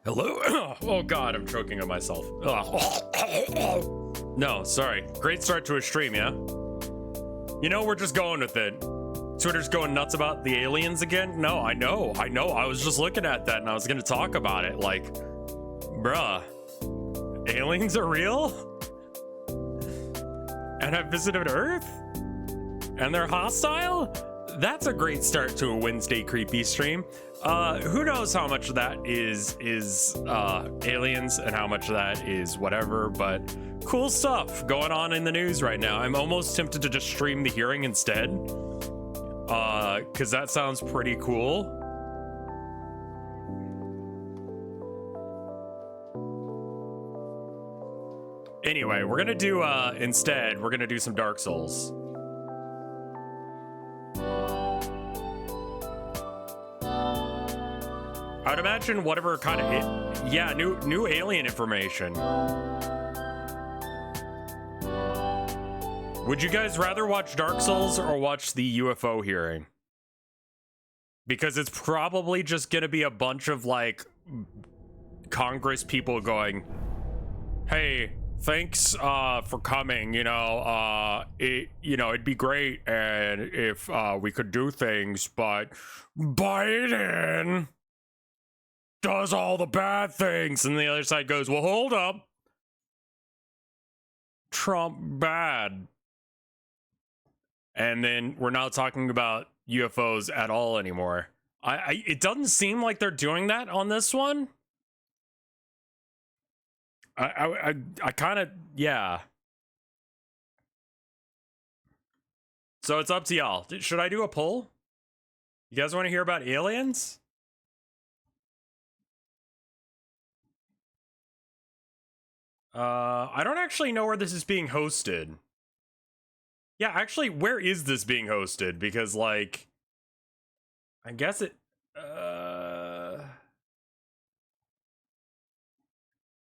Hello? Oh god, I'm choking on myself. No, sorry. Great start to a stream, yeah? You know, we're just going with it. Twitter's going nuts about the aliens again? No, I know. I was just looking at that and I was gonna talk about it. Like, bruh. Aliens are real? And have visited Earth? And they're hostile? That's a great start to a Wednesday creepy stream. Who knows how much of that is aliens and how much of that is whatever, but cool stuff going on in the news right now. I'm almost tempted to just stream the hearing instead, because that sounds pretty cool. Anyway, we're gonna do instead, we're gonna do some Dark Souls. I'd imagine whatever kind of yeah, new alien information. Would you guys rather watch Dark Souls or watch the UFO hearing? Because it's probably just gonna be a bunch of like Congress people going, "Hey, thanks for coming, it'd be great and if we could do things, but Biden does all the bad things." And the other side goes, "Well, hold up. Trump bad." And then we're not talking about UFOs at all anymore. It doesn't seem like they're doing that on this one. I kind of, yeah. So it's up to y'all. Should I do a poll? You guys want to hear about aliens? I don't actually know where this is being hosted. Yeah, actually, where is this being hosted? Because, like, I guess it,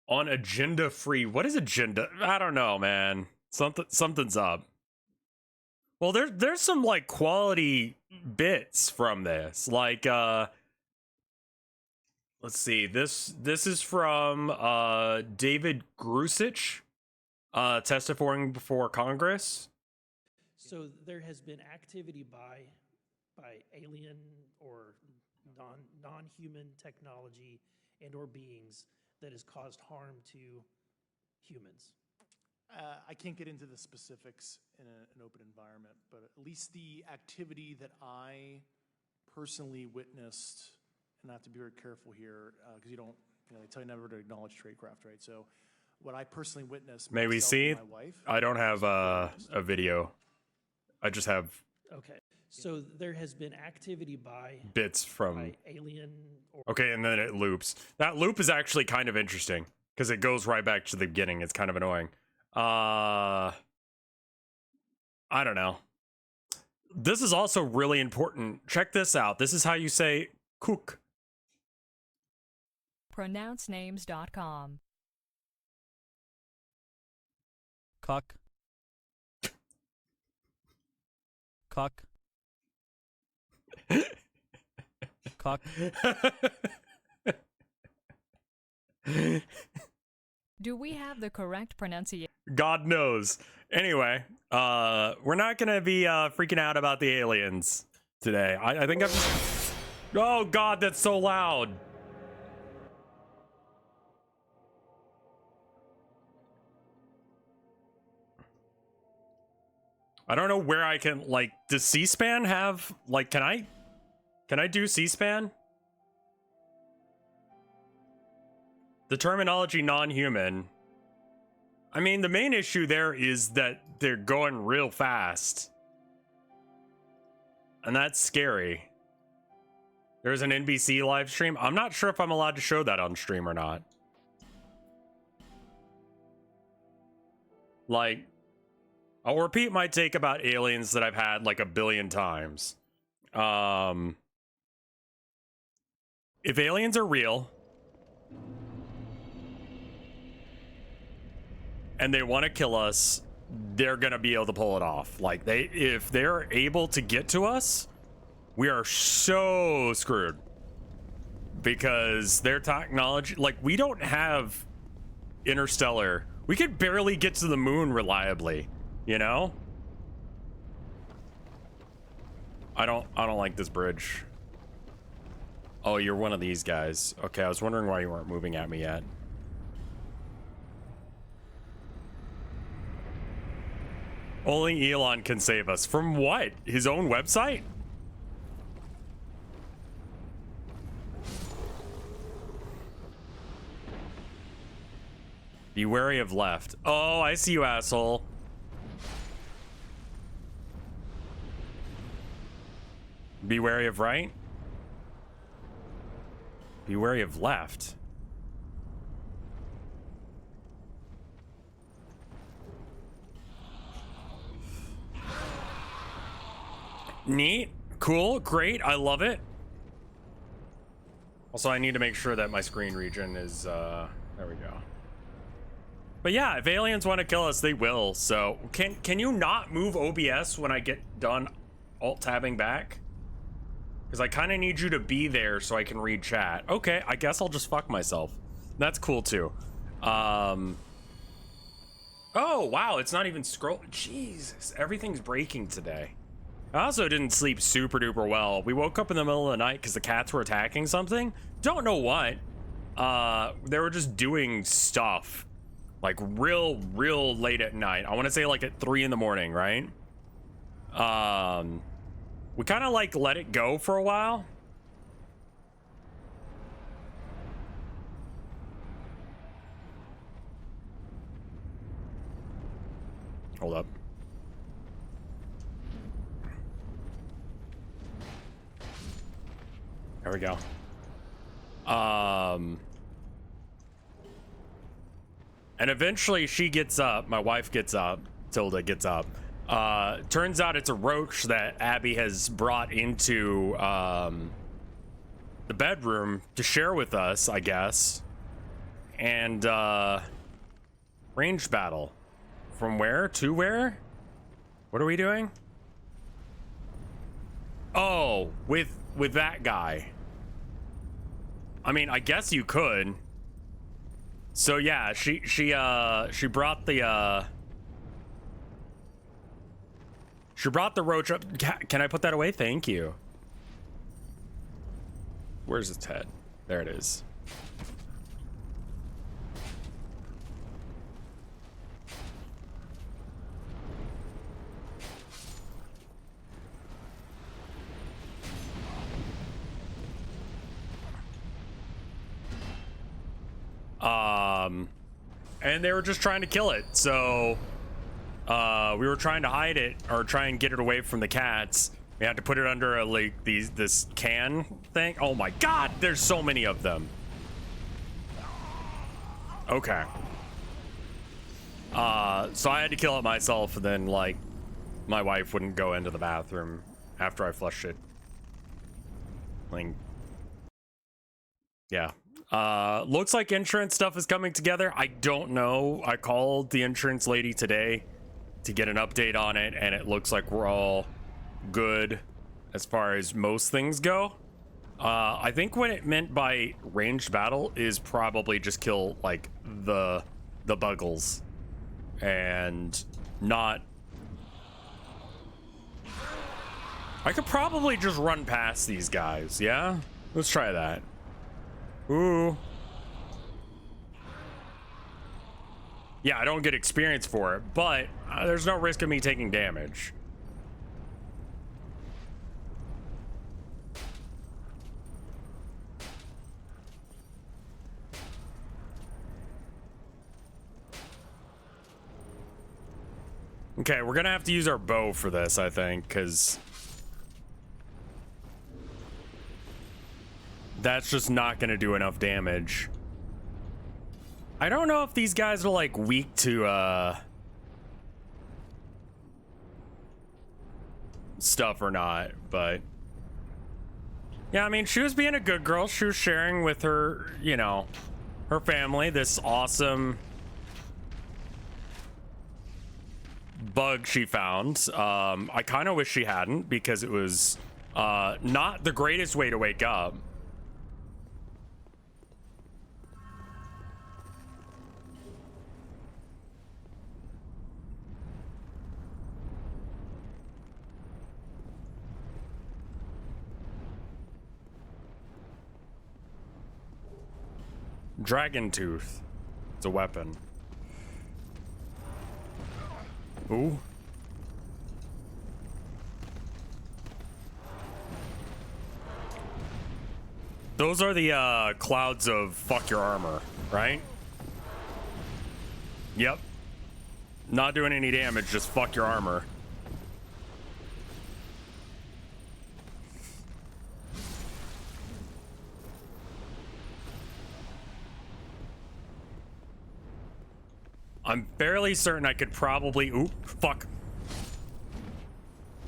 on agenda free. What is agenda? I don't know, man. Something's up. Well, there's some, like, quality bits from this. Like, let's see. This is from David Grusich, testifying before Congress. So there has been activity by alien or non-human technology and or beings that has caused harm to humans. I can't get into the specifics in an open environment, but at least the activity that I personally witnessed, and I have to be very careful here because they tell you never to acknowledge tradecraft, right? So what I personally witnessed. May we see? My wife, I don't have a video. I just have Okay, so there has been activity by bits from alien. Okay, and then it loops. That loop is actually kind of interesting because it goes right back to the beginning. It's kind of annoying. I don't know. This is also really important. Check this out. This is how you say cook. Pronouncenames.com. Cuck. Cuck. Cuck. Do we have the correct pronunciation? God knows. Anyway, we're not gonna be freaking out about the aliens today. I think I'm just... Oh God, that's so loud. I don't know where I can, like, does C-SPAN have, like, can I do C-SPAN? The terminology non-human. I mean, the main issue there is that they're going real fast. And that's scary. There's an NBC live stream. I'm not sure if I'm allowed to show that on stream or not. Like, I'll repeat my take about aliens that I've had like 1 billion times. If aliens are real and they want to kill us, they're gonna be able to pull it off. Like, if they're able to get to us, we are so screwed. because their technology, like, we don't have interstellar. We could barely get to the moon reliably, you know? I don't like this bridge. Oh, you're one of these guys. Okay, I was wondering why you weren't moving at me yet. Only Elon can save us. From what? His own website? Be wary of left. Oh, I see you, asshole. Be wary of right. Be wary of left. Neat. Cool. Great. I love it. Also, I need to make sure that my screen region is, there we go. But yeah, if aliens want to kill us, they will. So can you not move OBS when I get done alt-tabbing back? Because I kind of need you to be there so I can read chat. Okay, I guess I'll just fuck myself. That's cool too. Oh, wow, it's not even scroll. Jesus, everything's breaking today. I also didn't sleep super duper well. We woke up in the middle of the night because the cats were attacking something. Don't know what. They were just doing stuff. Like real late at night. I want to say like at 3 in the morning, right? We kind of like let it go for a while. Hold up. There we go. And eventually she gets up, my wife gets up, Tilda gets up. Turns out it's a roach that Abby has brought into the bedroom to share with us, I guess. And ranged battle. From where to where? What are we doing? Oh, with that guy. I mean, I guess you could. So yeah, she brought the roach up. Can I put that away? Thank you. Where's its head? There it is. And they were just trying to kill it, so we were trying to hide it or try and get it away from the cats. We had to put it under a this can thing. Oh my god, there's so many of them. Okay. So I had to kill it myself, and then like my wife wouldn't go into the bathroom after I flushed it. Like, yeah. Looks like insurance stuff is coming together. I don't know. I called the insurance lady today to get an update on it, and it looks like we're all good as far as most things go. I think what it meant by ranged battle is probably just kill like the buggles and not. I could probably just run past these guys. Yeah, let's try that. Ooh. Yeah, I don't get experience for it, but there's no risk of me taking damage. Okay, we're gonna have to use our bow for this, I think, because that's just not gonna do enough damage. I don't know if these guys are like weak to stuff or not, but yeah, I mean, she was being a good girl. She was sharing with her, you know, her family this awesome bug she found. I kind of wish she hadn't, because it was not the greatest way to wake up. Dragon tooth. It's a weapon. Ooh. Those are the clouds of fuck your armor, right? Yep. Not doing any damage, just fuck your armor. I'm fairly certain I could probably... Ooh, fuck.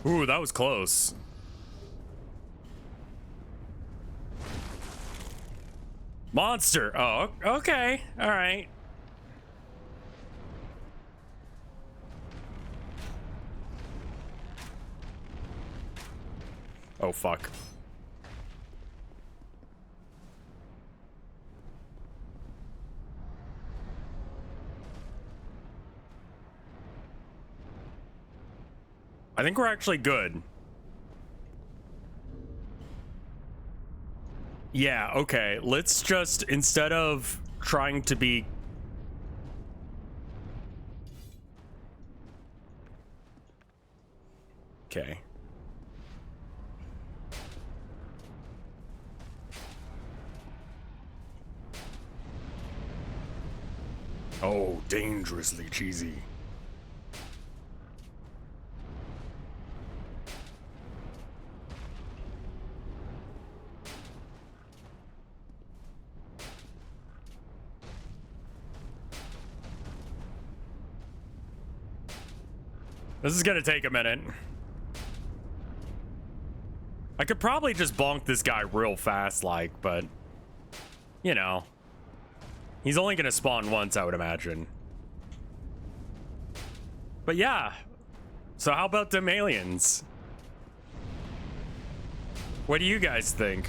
Ooh, that was close. Monster. Oh, okay. All right. Oh, fuck. I think we're actually good. Yeah, okay. Let's just, instead of trying to be... Okay. Oh, dangerously cheesy. This is gonna take a minute. I could probably just bonk this guy real fast, like, but... You know. He's only gonna spawn once, I would imagine. But yeah. So how about them aliens? What do you guys think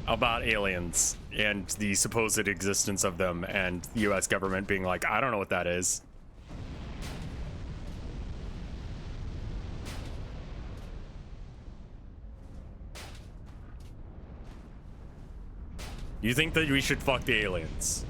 about aliens and the supposed existence of them and the US government being like, I don't know what that is? You think that we should fuck the aliens?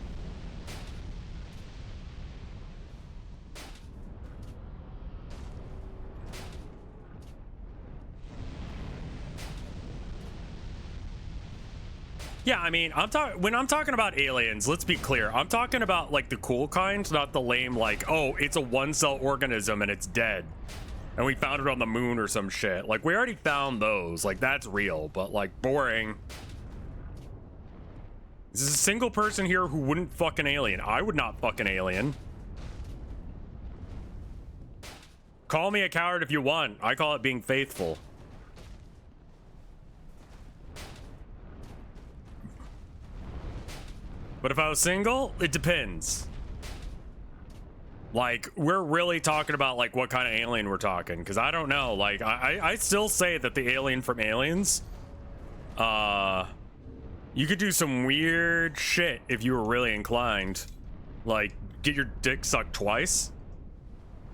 Yeah, I mean, when I'm talking about aliens, let's be clear. I'm talking about like the cool kind, not the lame like, oh, it's a one-cell organism and it's dead. And we found it on the moon or some shit. Like, we already found those. Like, that's real, but like boring. Is there a single person here who wouldn't fuck an alien? I would not fuck an alien. Call me a coward if you want. I call it being faithful. But if I was single, it depends. Like, we're really talking about, like, what kind of alien we're talking. Because I don't know. Like, I still say that the alien from Aliens... you could do some weird shit if you were really inclined. Like, get your dick sucked twice?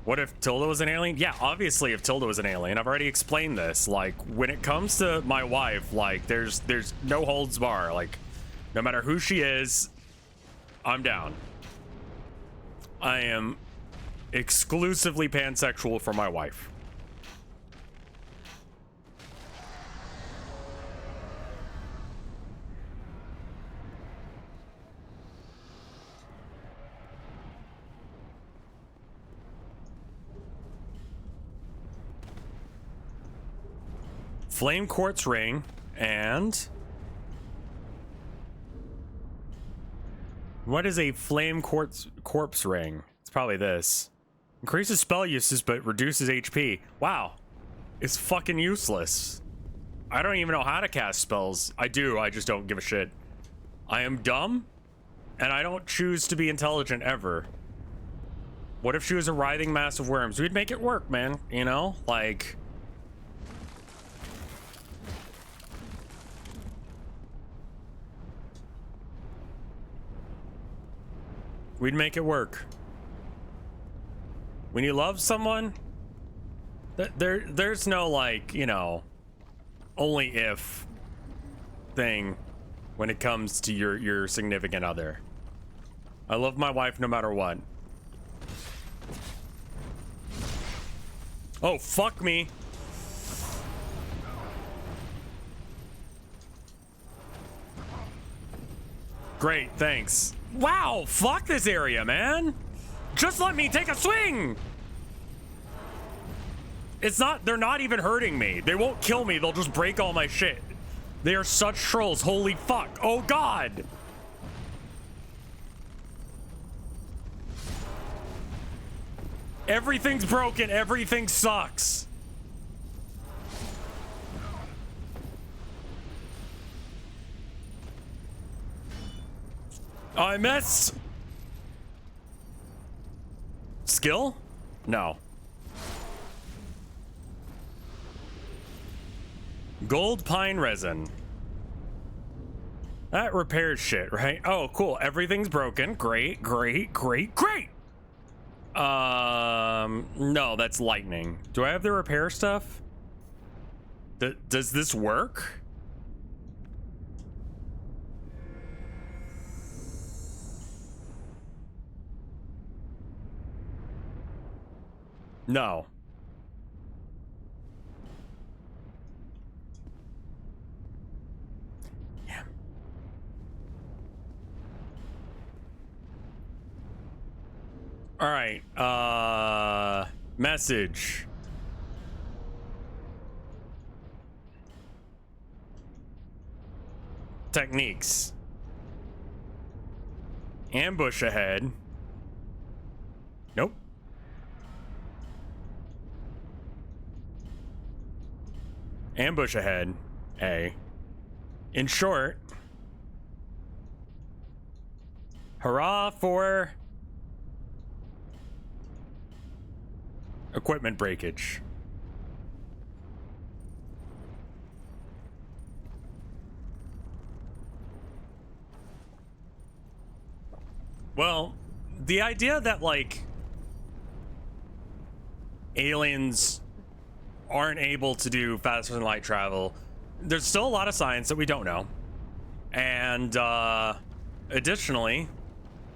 What if Tilda was an alien? Yeah, obviously if Tilda was an alien. I've already explained this. Like, when it comes to my wife, like, there's no holds bar. Like, no matter who she is, I'm down. I am exclusively pansexual for my wife. Flame quartz ring and what is a flame corpse ring? It's probably this. Increases spell uses but reduces HP. Wow. It's fucking useless. I don't even know how to cast spells. I do, I just don't give a shit. I am dumb and I don't choose to be intelligent ever. What if she was a writhing mass of worms? We'd make it work, man. You know, like... We'd make it work. When you love someone, there's no, like, you know, only if thing when it comes to your significant other. I love my wife no matter what. Oh, fuck me. Great, thanks. Wow, fuck this area, man. Just let me take a swing. It's not, they're not even hurting me. They won't kill me, they'll just break all my shit. They are such trolls, holy fuck. Oh God. Everything's broken, everything sucks. I missed. Skill? No. Gold pine resin. That repairs shit, right? Oh, cool. Everything's broken. Great, great, great, great. No, that's lightning. Do I have the repair stuff? Does this work? No. Yeah. All right. Message. Techniques. Ambush ahead. Nope. Ambush ahead. A. In short. Hurrah for equipment breakage. Well, the idea that, like, aliens aren't able to do faster than light travel, there's still a lot of science that we don't know. And additionally,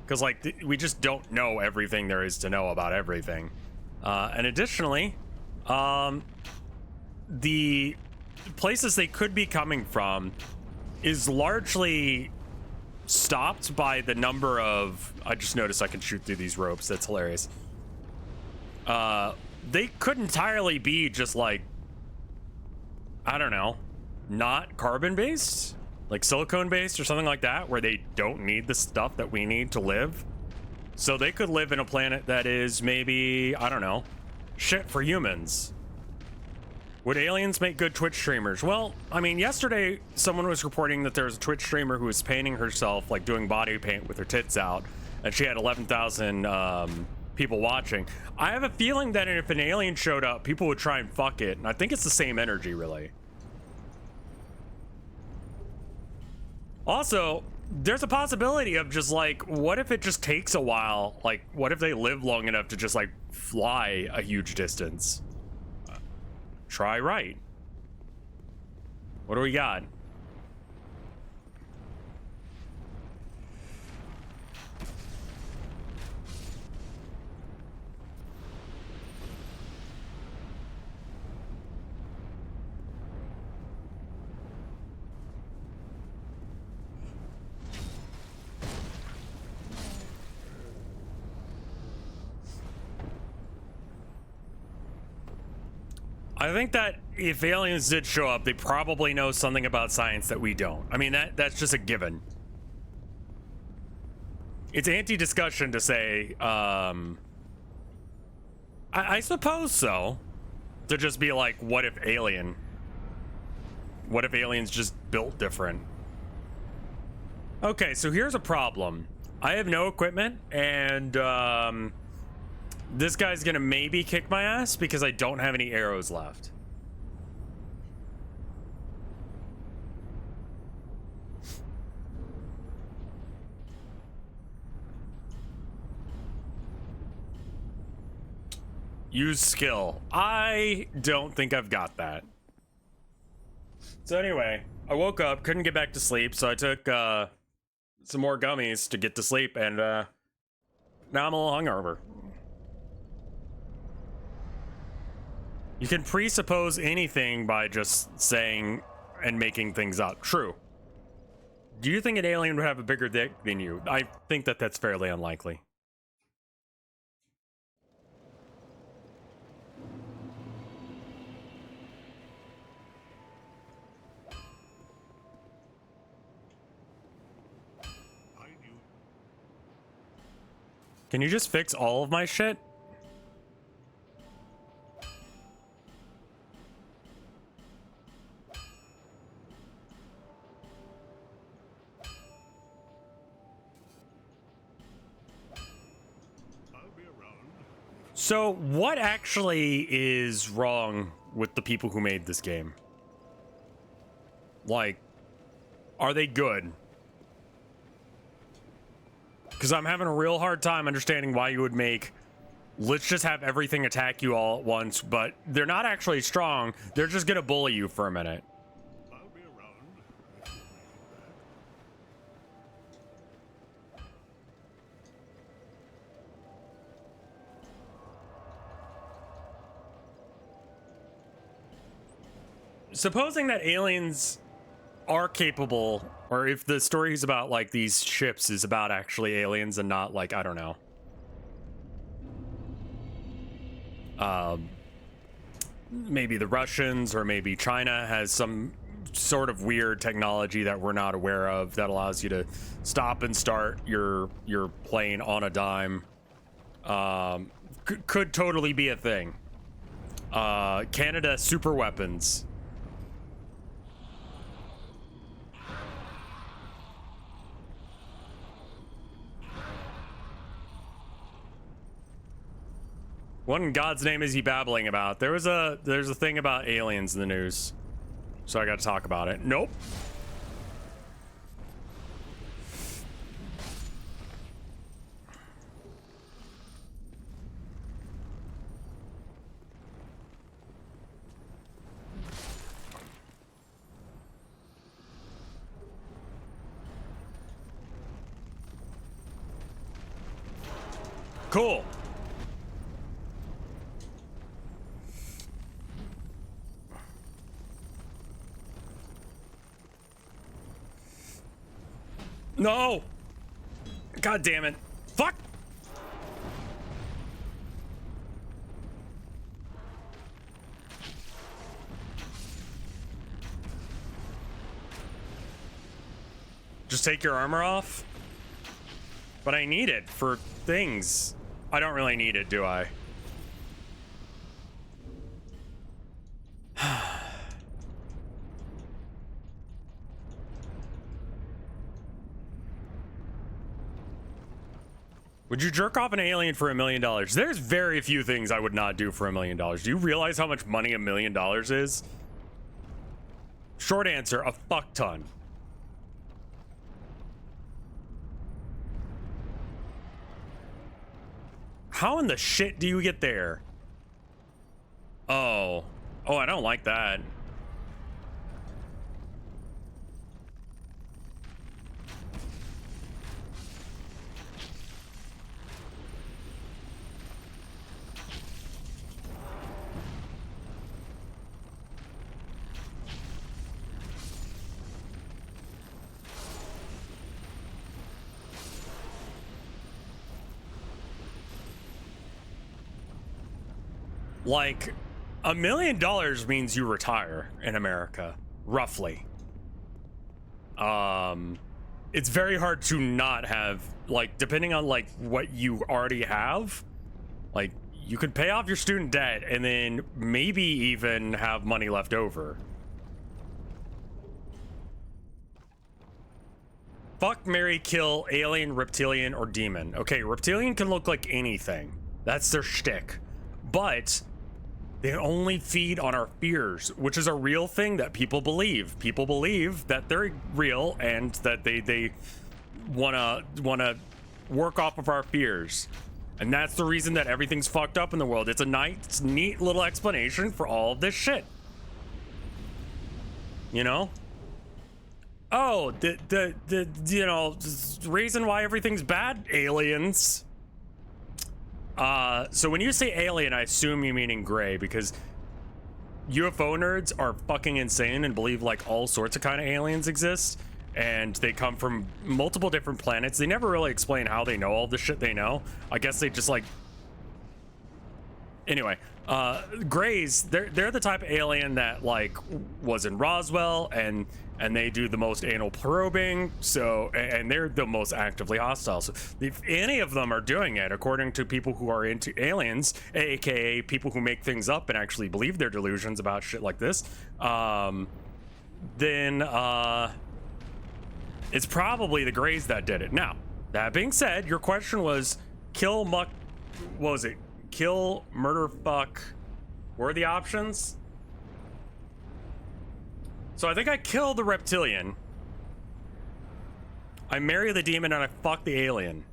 because, like, we just don't know everything there is to know about everything. And additionally, the places they could be coming from is largely stopped by the number of... I just noticed I can shoot through these ropes. That's hilarious. They could entirely be just, like, I don't know, not carbon-based? Like silicone-based or something like that, where they don't need the stuff that we need to live. So they could live in a planet that is maybe, I don't know, shit for humans. Would aliens make good Twitch streamers? Well, I mean, yesterday someone was reporting that there was a Twitch streamer who was painting herself, like doing body paint with her tits out, and she had 11,000 people watching. I have a feeling that if an alien showed up, people would try and fuck it, and I think it's the same energy, really. Also, there's a possibility of just, like, what if it just takes a while? Like, what if they live long enough to just, like, fly a huge distance? Try right. What do we got? I think that if aliens did show up, they probably know something about science that we don't. I mean, that's just a given. It's anti-discussion to say, I suppose so. To just be like, what if aliens just built different? Okay, so here's a problem. I have no equipment, and, this guy's gonna maybe kick my ass because I don't have any arrows left. Use skill. I don't think I've got that. So anyway, I woke up, couldn't get back to sleep, so I took some more gummies to get to sleep, and Now I'm a little hungover. You can presuppose anything by just saying and making things up. True. Do you think an alien would have a bigger dick than you? I think that that's fairly unlikely. Can you just fix all of my shit? So, what actually is wrong with the people who made this game? Like, are they good? Because I'm having a real hard time understanding why you would make, let's just have everything attack you all at once, but they're not actually strong. They're just going to bully you for a minute. I'll be around. Supposing that aliens are capable, or if the story is about like these ships is about actually aliens and not like, I don't know, maybe the Russians or maybe China has some sort of weird technology that we're not aware of that allows you to stop and start your plane on a dime. Could totally be a thing. Canada super weapons. What in God's name is he babbling about? There's a thing about aliens in the news, so I got to talk about it. Nope. Cool. No! God damn it. Fuck! Just take your armor off? But I need it for things. I don't really need it, do I? Would you jerk off an alien for $1 million? There's very few things I would not do for $1 million. Do you realize how much money $1 million is? Short answer, a fuck ton. How in the shit do you get there? Oh. Oh, I don't like that. Like, $1 million means you retire in America, roughly. It's very hard to not have, like, depending on like what you already have, like you could pay off your student debt and then maybe even have money left over. Fuck, marry, kill, alien, reptilian, or demon. Okay, reptilian can look like anything. That's their shtick. But they only feed on our fears, which is a real thing that people believe. People believe that they're real and that they wanna work off of our fears. And that's the reason that everything's fucked up in the world. It's a nice, neat little explanation for all of this shit. You know? Oh, the reason why everything's bad? Aliens. So when you say alien, I assume you meaning gray, because UFO nerds are fucking insane and believe like all sorts of kind of aliens exist, and they come from multiple different planets. They never really explain how they know all the shit they know. I guess they just like... Anyway, grays, they're the type of alien that like was in Roswell, and they do the most anal probing, so, and they're the most actively hostile. So if any of them are doing it, according to people who are into aliens, aka people who make things up and actually believe their delusions about shit like this, then it's probably the grays that did it. Now, that being said, your question was kill, muck, what was it? Kill, murder, fuck. What were the options? So I think I kill the reptilian. I marry the demon and I fuck the alien.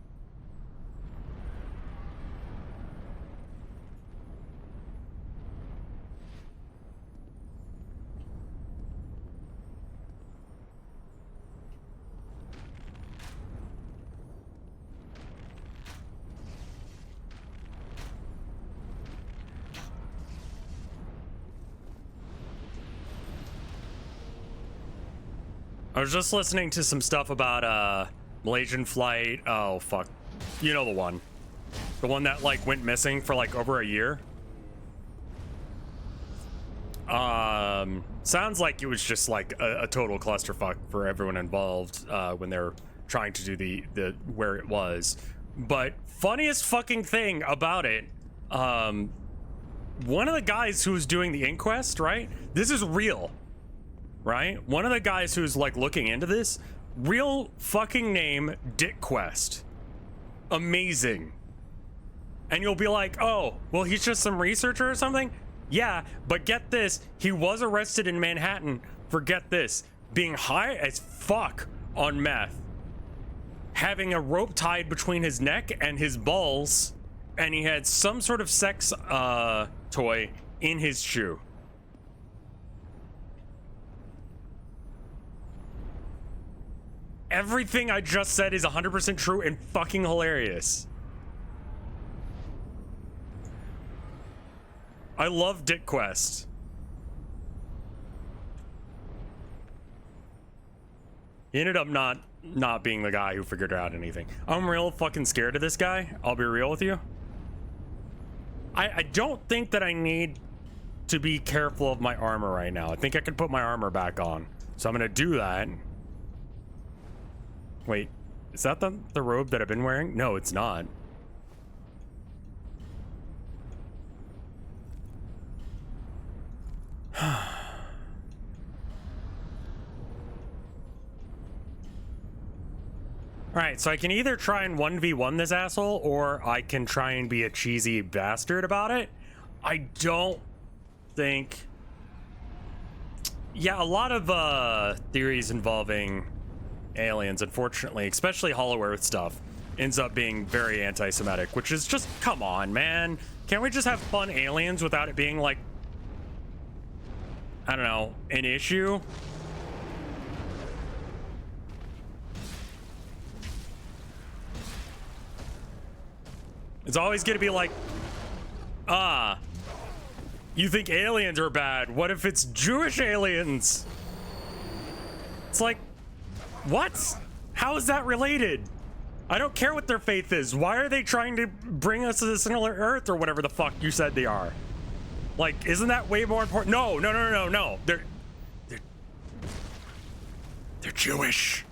I was just listening to some stuff about Malaysian flight. Oh fuck, you know the one that like went missing for like over a year. Sounds like it was just like a total clusterfuck for everyone involved when they're trying to do the where it was. But funniest fucking thing about it, one of the guys who was doing the inquest, right? This is real. Right? One of the guys who's like looking into this, real fucking name, Dick Quest. Amazing. And you'll be like, oh, well, he's just some researcher or something? Yeah, but get this, he was arrested in Manhattan for, get this, being high as fuck on meth, having a rope tied between his neck and his balls, and he had some sort of sex toy in his shoe. Everything I just said is 100% true and fucking hilarious. I love Dick Quest. He ended up not being the guy who figured out anything. I'm real fucking scared of this guy. I'll be real with you. I don't think that I need to be careful of my armor right now. I think I can put my armor back on. So I'm gonna do that. Wait, is that the robe that I've been wearing? No, it's not. Alright, so I can either try and 1v1 this asshole, or I can try and be a cheesy bastard about it. I don't think... Yeah, a lot of theories involving aliens, unfortunately, especially Hollow Earth stuff, ends up being very anti-Semitic, which is just, come on, man. Can't we just have fun aliens without it being like, I don't know, an issue? It's always gonna be like, you think aliens are bad. What if it's Jewish aliens? It's like, what? How is that related? I don't care what their faith is. Why are they trying to bring us to the similar Earth or whatever the fuck you said they are? Like, isn't that way more important? No. They're Jewish.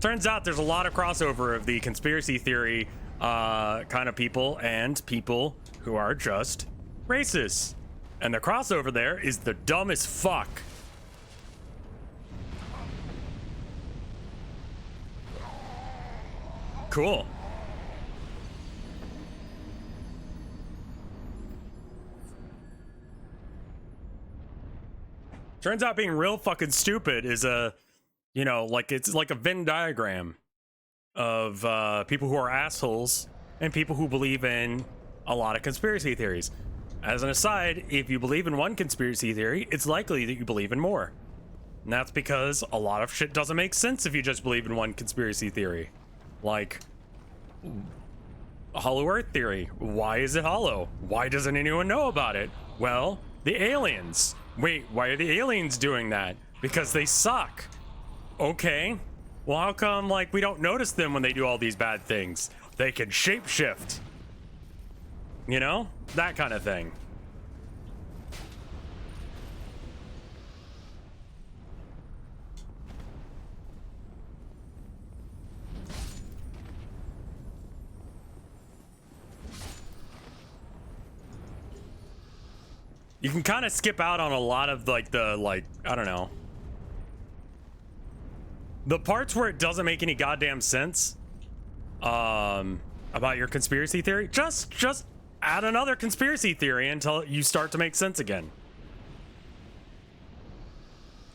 Turns out there's a lot of crossover of the conspiracy theory kind of people and people who are just racist. And the crossover there is the dumb as fuck. Cool. Turns out being real fucking stupid is a, you know, like it's like a Venn diagram of people who are assholes and people who believe in a lot of conspiracy theories. As an aside, if you believe in one conspiracy theory, it's likely that you believe in more. And that's because a lot of shit doesn't make sense if you just believe in one conspiracy theory. Like, Hollow Earth theory. Why is it hollow? Why doesn't anyone know about it? Well, the aliens. Wait, why are the aliens doing that? Because they suck. Okay. Well, how come, like, we don't notice them when they do all these bad things? They can shapeshift. You know? That kind of thing. You can kind of skip out on a lot of like I don't know, the parts where it doesn't make any goddamn sense about your conspiracy theory. Just add another conspiracy theory until you start to make sense again.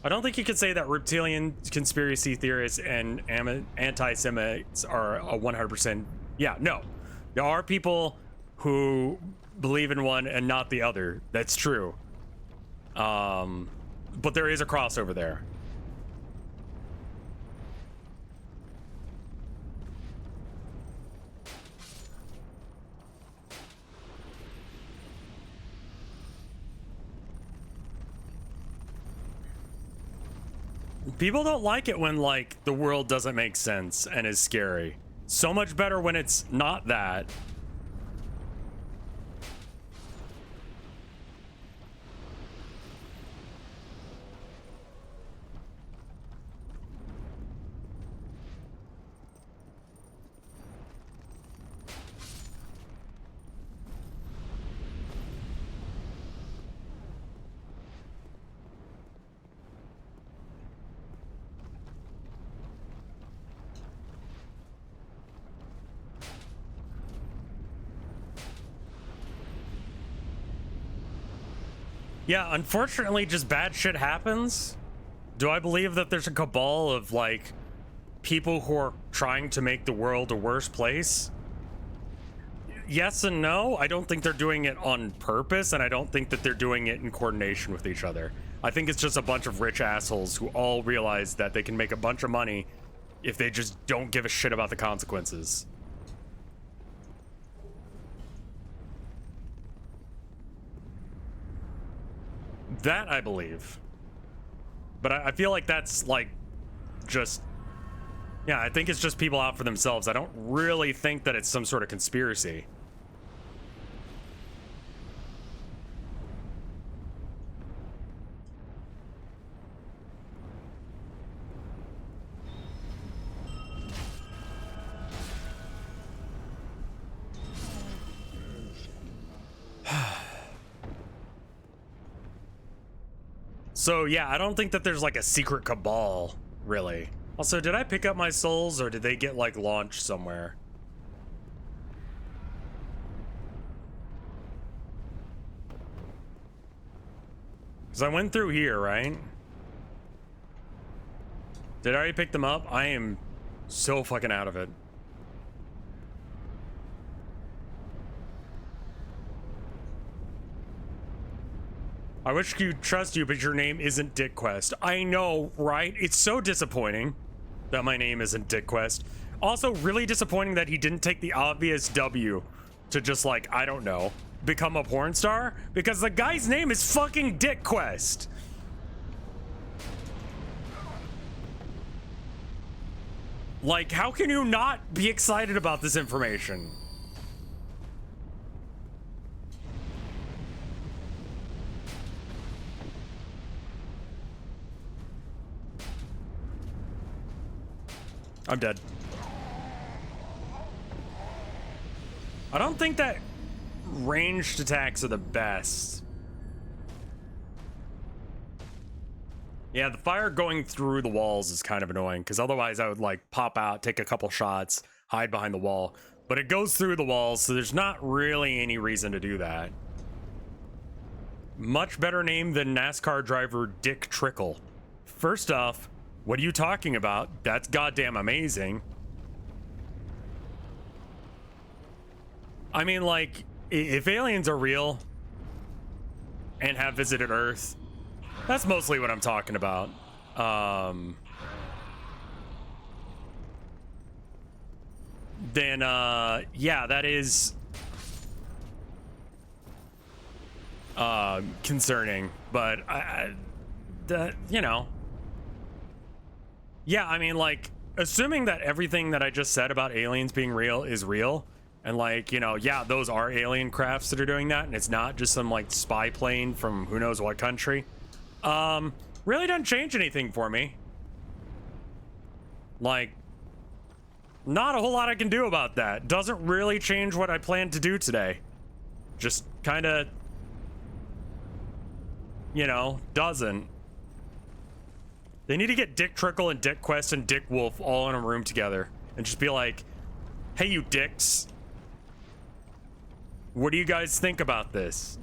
I don't think you could say that reptilian conspiracy theorists and anti-Semites are a 100%. Yeah, no, there are people who believe in one and not the other. That's true. But there is a crossover there. People don't like it when, like, the world doesn't make sense and is scary. So much better when it's not that. Yeah, unfortunately, just bad shit happens. Do I believe that there's a cabal of, like, people who are trying to make the world a worse place? Yes and no. I don't think they're doing it on purpose, and I don't think that they're doing it in coordination with each other. I think it's just a bunch of rich assholes who all realize that they can make a bunch of money if they just don't give a shit about the consequences. That I believe. But I feel like that's like just, yeah, I think it's just people out for themselves. I don't really think that it's some sort of conspiracy. So yeah, I don't think that there's like a secret cabal, really. Also, did I pick up my souls or did they get like launched somewhere? Because I went through here, right? Did I already pick them up? I am so fucking out of it. I wish you trust you, but your name isn't Dick Quest. I know, right? It's so disappointing that my name isn't Dick Quest. Also, really disappointing that he didn't take the obvious W to just, like, I don't know, become a porn star, because the guy's name is fucking Dick Quest. Like, how can you not be excited about this information? I'm dead. I don't think that ranged attacks are the best. Yeah, the fire going through the walls is kind of annoying, because otherwise I would like pop out, take a couple shots, hide behind the wall. But it goes through the walls, so there's not really any reason to do that. Much better name than NASCAR driver Dick Trickle. First off, what are you talking about? That's goddamn amazing. I mean, like, if aliens are real and have visited Earth, that's mostly what I'm talking about. then yeah, that is concerning. But you know, yeah, I mean, like, assuming that everything that I just said about aliens being real is real, and like, you know, yeah, those are alien crafts that are doing that, and it's not just some like spy plane from who knows what country, really doesn't change anything for me. Like, not a whole lot I can do about that. Doesn't really change what I plan to do today. Just kind of, you know, doesn't. They need to get Dick Trickle and Dick Quest and Dick Wolf all in a room together and just be like, hey, you dicks. What do you guys think about this?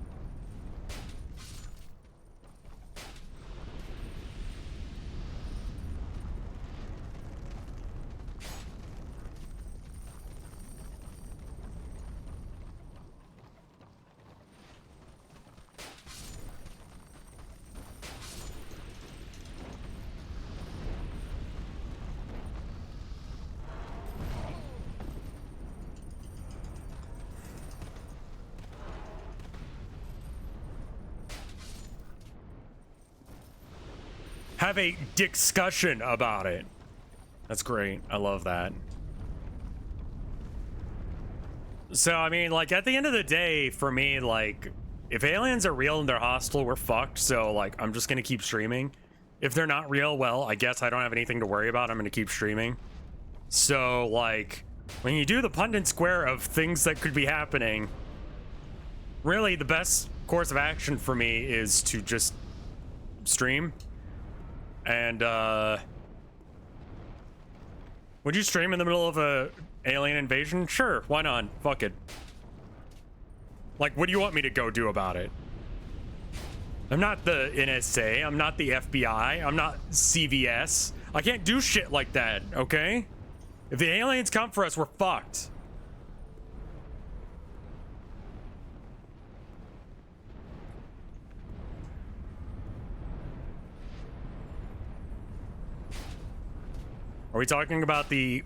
Have a discussion about it. That's great. I love that. So, I mean, like, at the end of the day, for me, like, if aliens are real and they're hostile, we're fucked. So, like, I'm just gonna keep streaming. If they're not real, well, I guess I don't have anything to worry about. I'm gonna keep streaming. So, like, when you do the Punnett Square of things that could be happening, really the best course of action for me is to just stream. And, would you stream in the middle of a alien invasion? Sure, why not? Fuck it. Like, what do you want me to go do about it? I'm not the NSA, I'm not the FBI, I'm not CVS. I can't do shit like that, okay? If the aliens come for us, we're fucked. Are we talking about the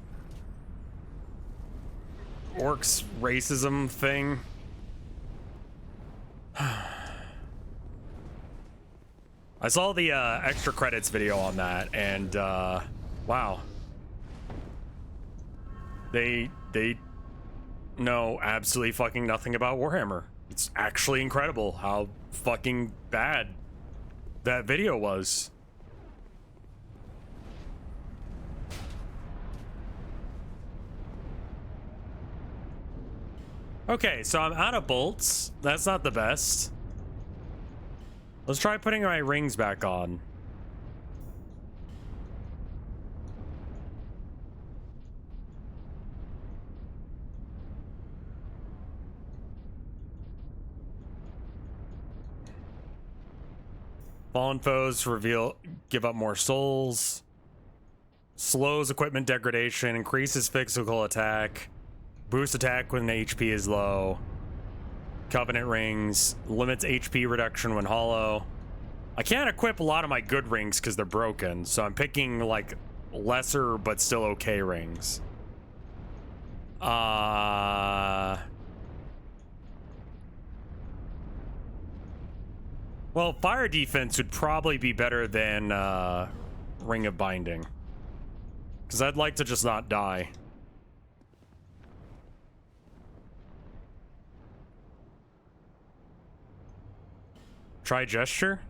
orcs racism thing? I saw the extra credits video on that, and wow. They know absolutely fucking nothing about Warhammer. It's actually incredible how fucking bad that video was. Okay, so I'm out of bolts. That's not the best. Let's try putting my rings back on. Fallen foes give up more souls. Slows equipment degradation, increases physical attack. Boost attack when HP is low. Covenant rings. Limits HP reduction when hollow. I can't equip a lot of my good rings because they're broken, so I'm picking, like, lesser but still okay rings. Well, fire defense would probably be better than Ring of Binding. Because I'd like to just not die. Try gesture?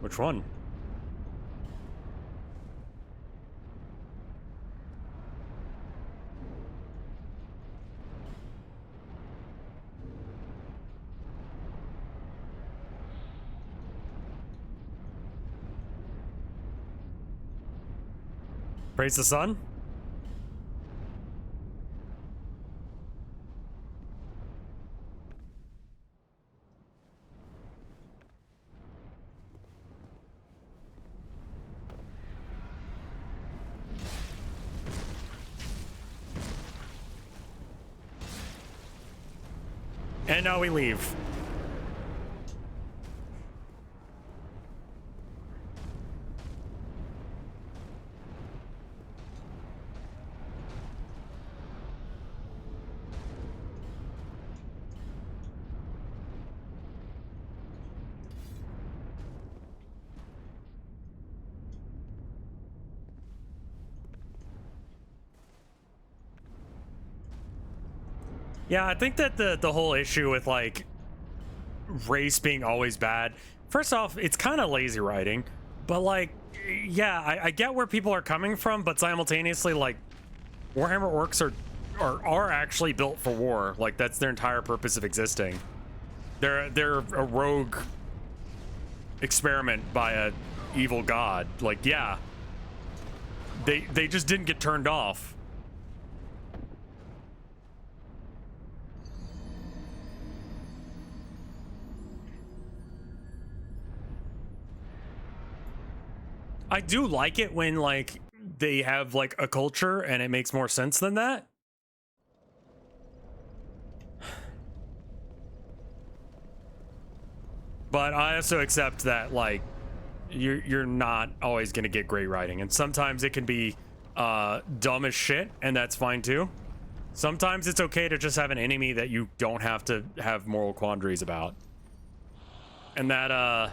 Which one? Praise the sun? And now we leave. Yeah, I think that the whole issue with like race being always bad. First off, it's kind of lazy writing, but like, yeah, I get where people are coming from, but simultaneously, like, Warhammer orcs are actually built for war. Like, that's their entire purpose of existing. They're a rogue experiment by a evil god. Like, yeah, they just didn't get turned off. I do like it when like they have like a culture and it makes more sense than that. But I also accept that like you're not always gonna get great writing, and sometimes it can be dumb as shit, and that's fine too. Sometimes it's okay to just have an enemy that you don't have to have moral quandaries about. And that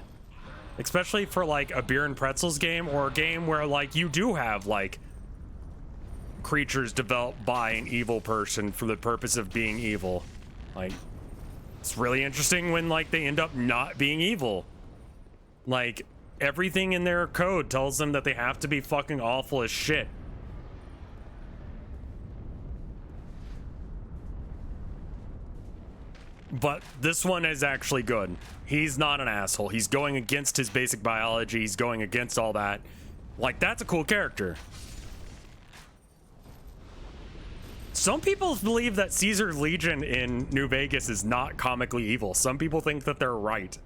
especially for like a beer and pretzels game, or a game where like you do have like creatures developed by an evil person for the purpose of being evil. Like, it's really interesting when like they end up not being evil. Like, everything in their code tells them that they have to be fucking awful as shit. But this one is actually good. He's not an asshole. He's going against his basic biology. He's going against all that. Like, that's a cool character. Some people believe that Caesar's Legion in New Vegas is not comically evil. Some people think that they're right.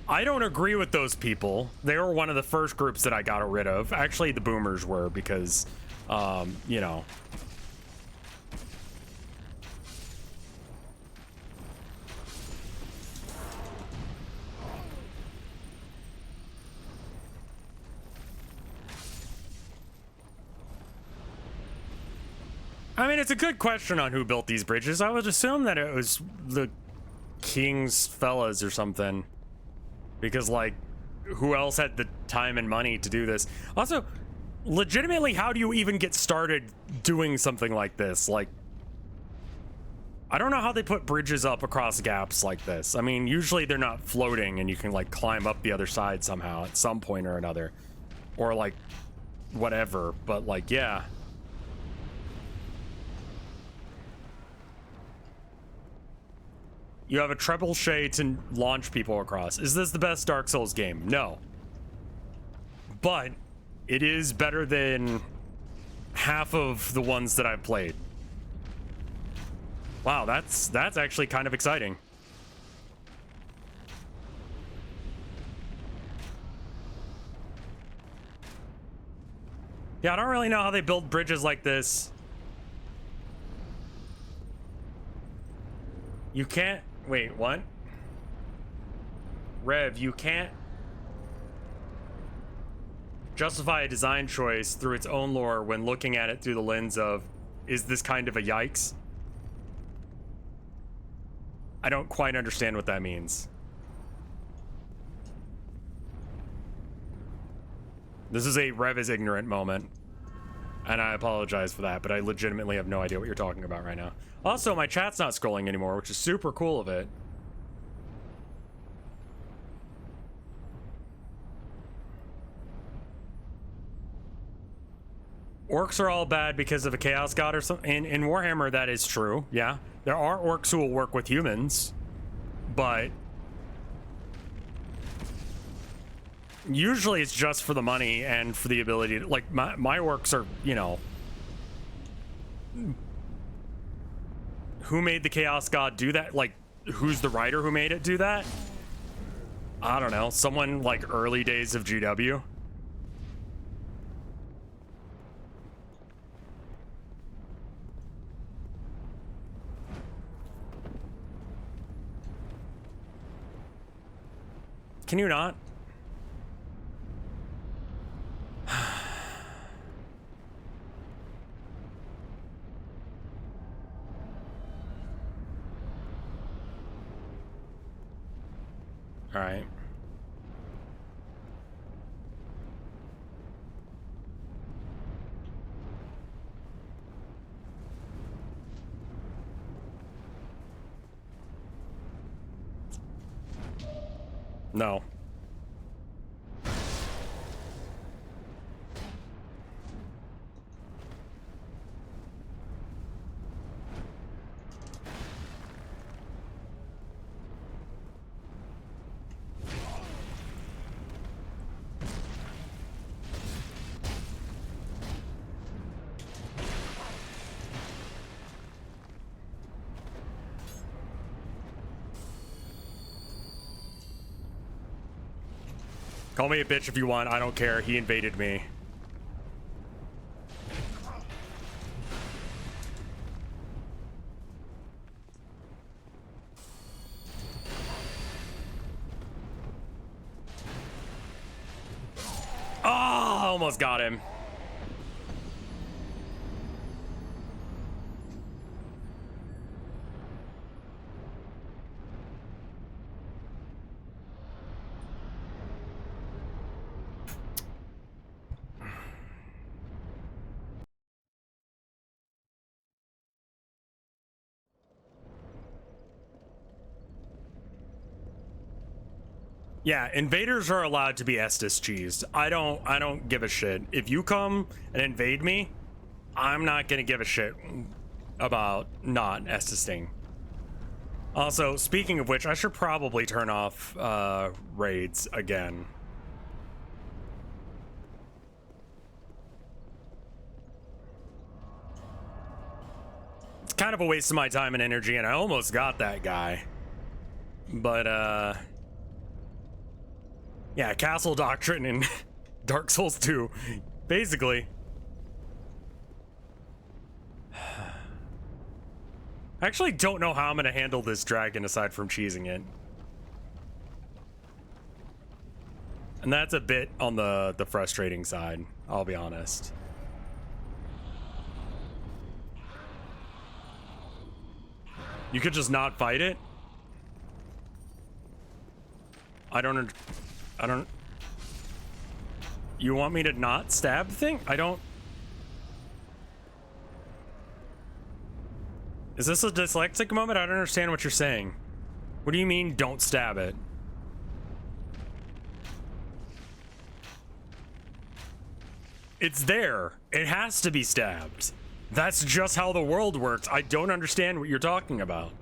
I don't agree with those people. They were one of the first groups that I got rid of. Actually, the boomers were, because, you know. I mean, it's a good question on who built these bridges. I would assume that it was the King's fellas or something. Because, like, who else had the time and money to do this? Also, legitimately, how do you even get started doing something like this? Like, I don't know how they put bridges up across gaps like this. I mean, usually they're not floating and you can, like, climb up the other side somehow at some point or another. Or, like, whatever. But, like, yeah. You have a trebuchet to launch people across. Is this the best Dark Souls game? No. But it is better than half of the ones that I've played. Wow, that's actually kind of exciting. Yeah, I don't really know how they build bridges like this. You can't... Wait, what? Rev, you can't justify a design choice through its own lore when looking at it through the lens of, is this kind of a yikes? I don't quite understand what that means. This is a Rev is ignorant moment. And I apologize for that, but I legitimately have no idea what you're talking about right now. Also, my chat's not scrolling anymore, which is super cool of it. Orcs are all bad because of a chaos god or something. In Warhammer, that is true, yeah. There are orcs who will work with humans, but usually it's just for the money and for the ability to, like, my orcs are, you know, who made the chaos god do that? Like, who's the writer who made it do that? I don't know, someone like early days of GW. Can you not? All right. No. Call me a bitch if you want. I don't care. He invaded me. Oh, almost got him. Yeah, invaders are allowed to be Estus cheesed. I don't give a shit. If you come and invade me, I'm not gonna give a shit about not Estusing. Also, speaking of which, I should probably turn off raids again. It's kind of a waste of my time and energy, and I almost got that guy. But yeah, Castle Doctrine in Dark Souls 2, basically. I actually don't know how I'm gonna handle this dragon aside from cheesing it. And that's a bit on the frustrating side, I'll be honest. You could just not fight it? I don't... You want me to not stab the thing? I don't... Is this a dyslexic moment? I don't understand what you're saying. What do you mean, don't stab it? It's there. It has to be stabbed. That's just how the world works. I don't understand what you're talking about.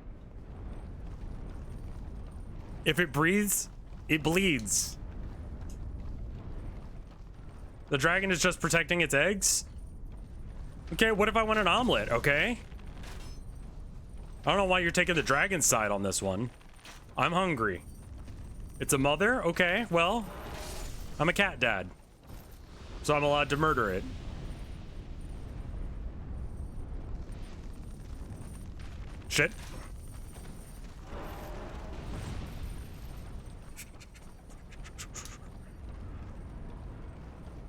If it breathes, it bleeds. The dragon is just protecting its eggs? Okay, what if I want an omelet, okay? I don't know why you're taking the dragon's side on this one. I'm hungry. It's a mother? Okay, well, I'm a cat dad. So I'm allowed to murder it. Shit.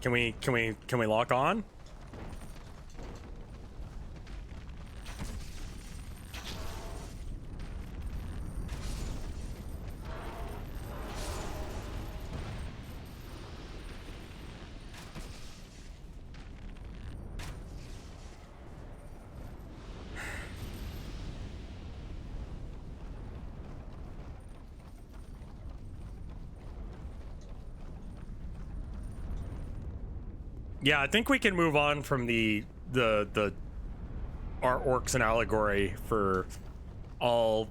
Can we lock on? Yeah, I think we can move on from the artworks and allegory for all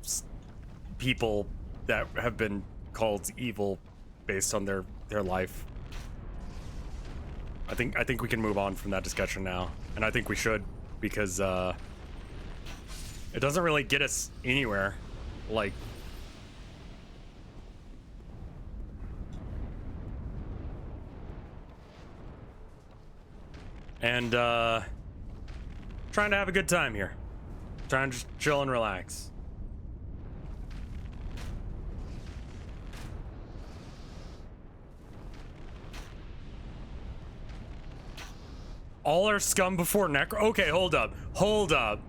people that have been called evil based on their life. I think we can move on from that discussion now, and I think we should, because it doesn't really get us anywhere. Like, and trying to have a good time here. Trying to just chill and relax. All are scum before Necron. Okay, hold up. Hold up.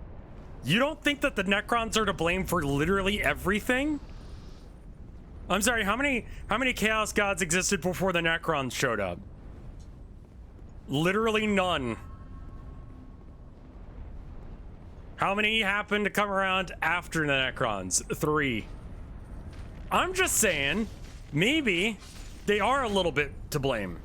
You don't think that the Necrons are to blame for literally everything? I'm sorry, how many Chaos Gods existed before the Necrons showed up? Literally none. How many happened to come around after the Necrons? 3. I'm just saying, maybe they are a little bit to blame.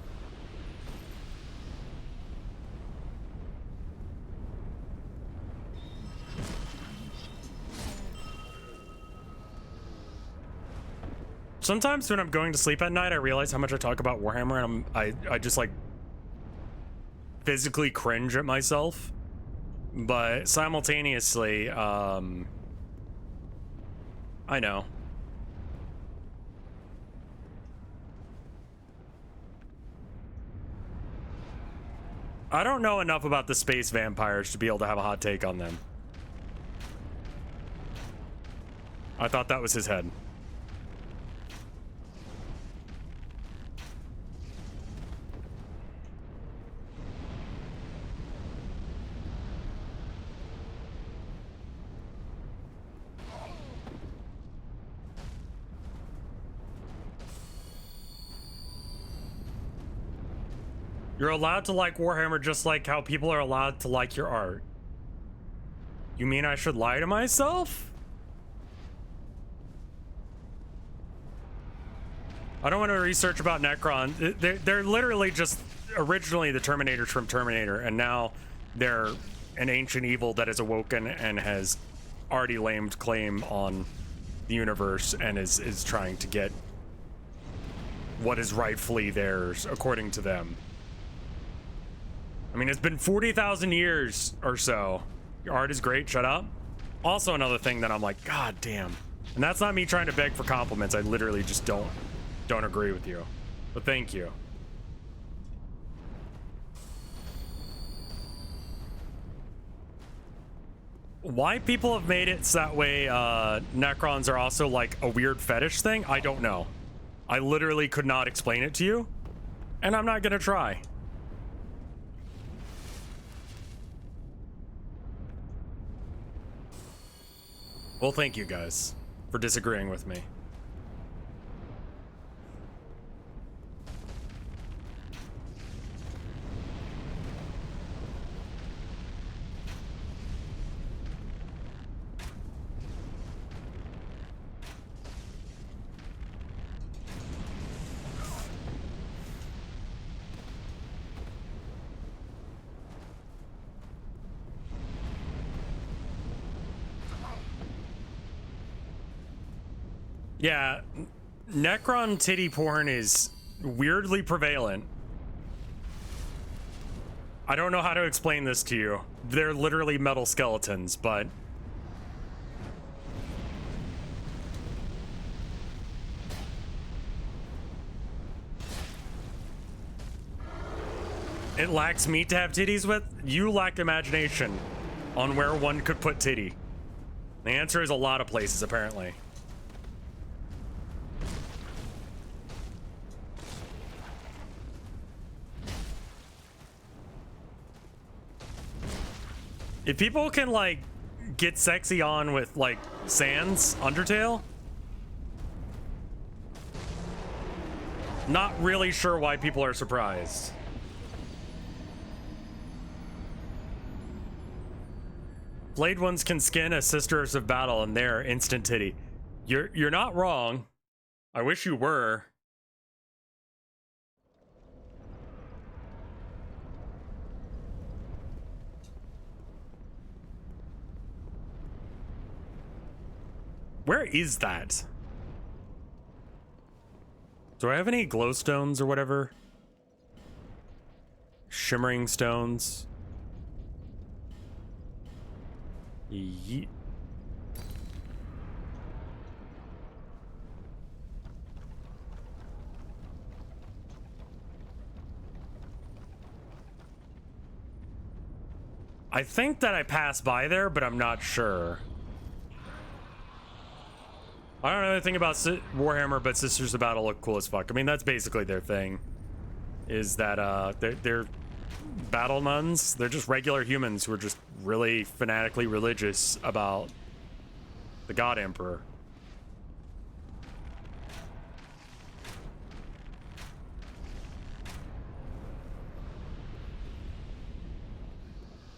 Sometimes when I'm going to sleep at night, I realize how much I talk about Warhammer, and I just like physically cringe at myself. But simultaneously, I know. I don't know enough about the space vampires to be able to have a hot take on them. I thought that was his head. You're allowed to like Warhammer just like how people are allowed to like your art. You mean I should lie to myself? I don't want to research about Necron. They're literally just originally the Terminators from Terminator, and now they're an ancient evil that has awoken and has already lamed claim on the universe and is trying to get what is rightfully theirs, according to them. I mean, it's been 40,000 years or so. Your art is great, shut up. Also another thing that I'm like, God damn. And that's not me trying to beg for compliments. I literally just don't agree with you. But thank you. Why people have made it so that way Necrons are also like a weird fetish thing, I don't know. I literally could not explain it to you. And I'm not gonna try. Well, thank you guys for disagreeing with me. Yeah, Necron titty porn is weirdly prevalent. I don't know how to explain this to you. They're literally metal skeletons, but it lacks meat to have titties with. You lack imagination on where one could put titty. The answer is a lot of places, apparently. If people can, like, get sexy on with, like, Sans Undertale, not really sure why people are surprised. Blade ones can skin a Sisters of Battle and they're instant titty. You're not wrong. I wish you were. Where is that? Do I have any glowstones or whatever? Shimmering stones. Yeet. I think that I passed by there, but I'm not sure. I don't know anything about Warhammer, but Sisters of Battle look cool as fuck. I mean, that's basically their thing. Is that they're battle nuns. They're just regular humans who are just really fanatically religious about the God Emperor.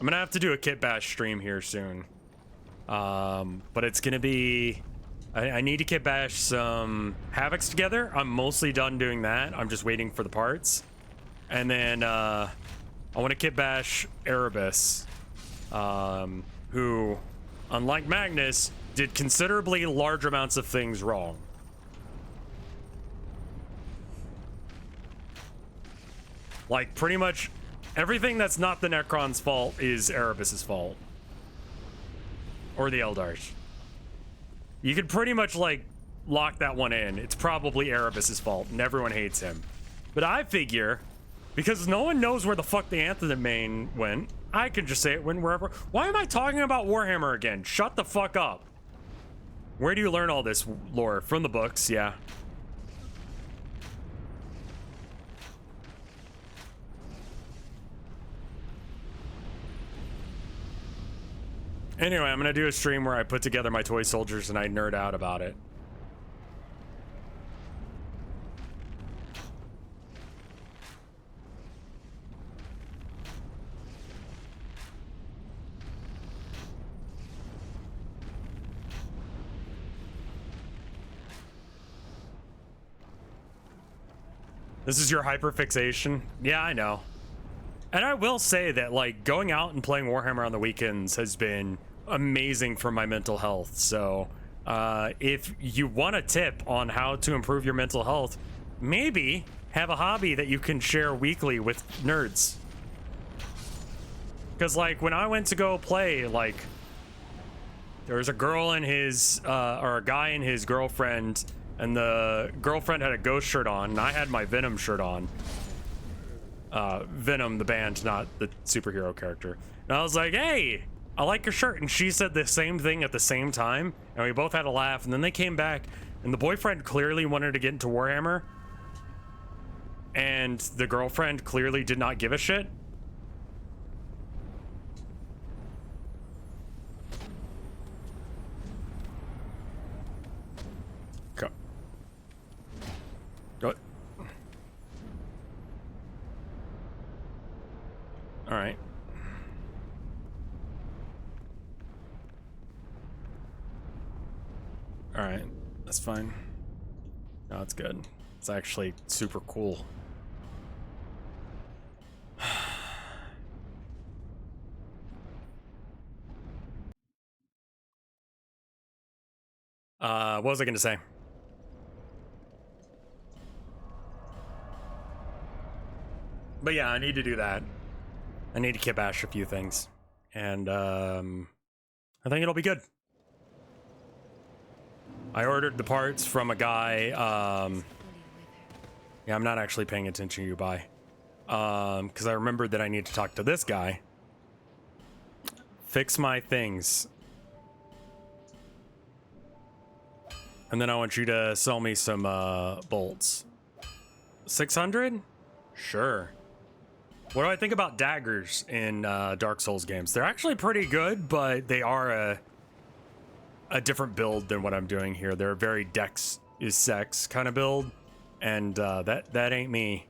I'm gonna have to do a kit bash stream here soon. But it's gonna be, I need to kit bash some Havocs together. I'm mostly done doing that. I'm just waiting for the parts. And then I want to kit bash Erebus, who, unlike Magnus, did considerably large amounts of things wrong. Like, pretty much everything that's not the Necron's fault is Erebus's fault. Or the Eldars. You could pretty much, like, lock that one in. It's probably Erebus's fault, and everyone hates him. But I figure, because no one knows where the fuck the Anthem domain went, I can just say it went wherever. Why am I talking about Warhammer again? Shut the fuck up. Where do you learn all this lore? From the books, yeah. Anyway, I'm gonna do a stream where I put together my toy soldiers and I nerd out about it. This is your hyperfixation? Yeah, I know. And I will say that, like, going out and playing Warhammer on the weekends has been amazing for my mental health. So, if you want a tip on how to improve your mental health, maybe have a hobby that you can share weekly with nerds. Because, like, when I went to go play, like, there was a girl and his, or a guy and his girlfriend, and the girlfriend had a Ghost shirt on, and I had my Venom shirt on. Venom, the band, not the superhero character. And I was like, hey, I like your shirt. And she said the same thing at the same time. And we both had a laugh. And then they came back, and the boyfriend clearly wanted to get into Warhammer. And the girlfriend clearly did not give a shit. Go. Go. All right. All right, that's fine. No, it's good. It's actually super cool. What was I gonna say? But yeah, I need to do that. I need to kit bash a few things, and I think it'll be good. I ordered the parts from a guy. Yeah, I'm not actually paying attention to you, bye. Because I remembered that I need to talk to this guy. Fix my things. And then I want you to sell me some bolts. 600? Sure. What do I think about daggers in Dark Souls games? They're actually pretty good, but they are a different build than what I'm doing here. They're a very Dex is sex kind of build, and that ain't me.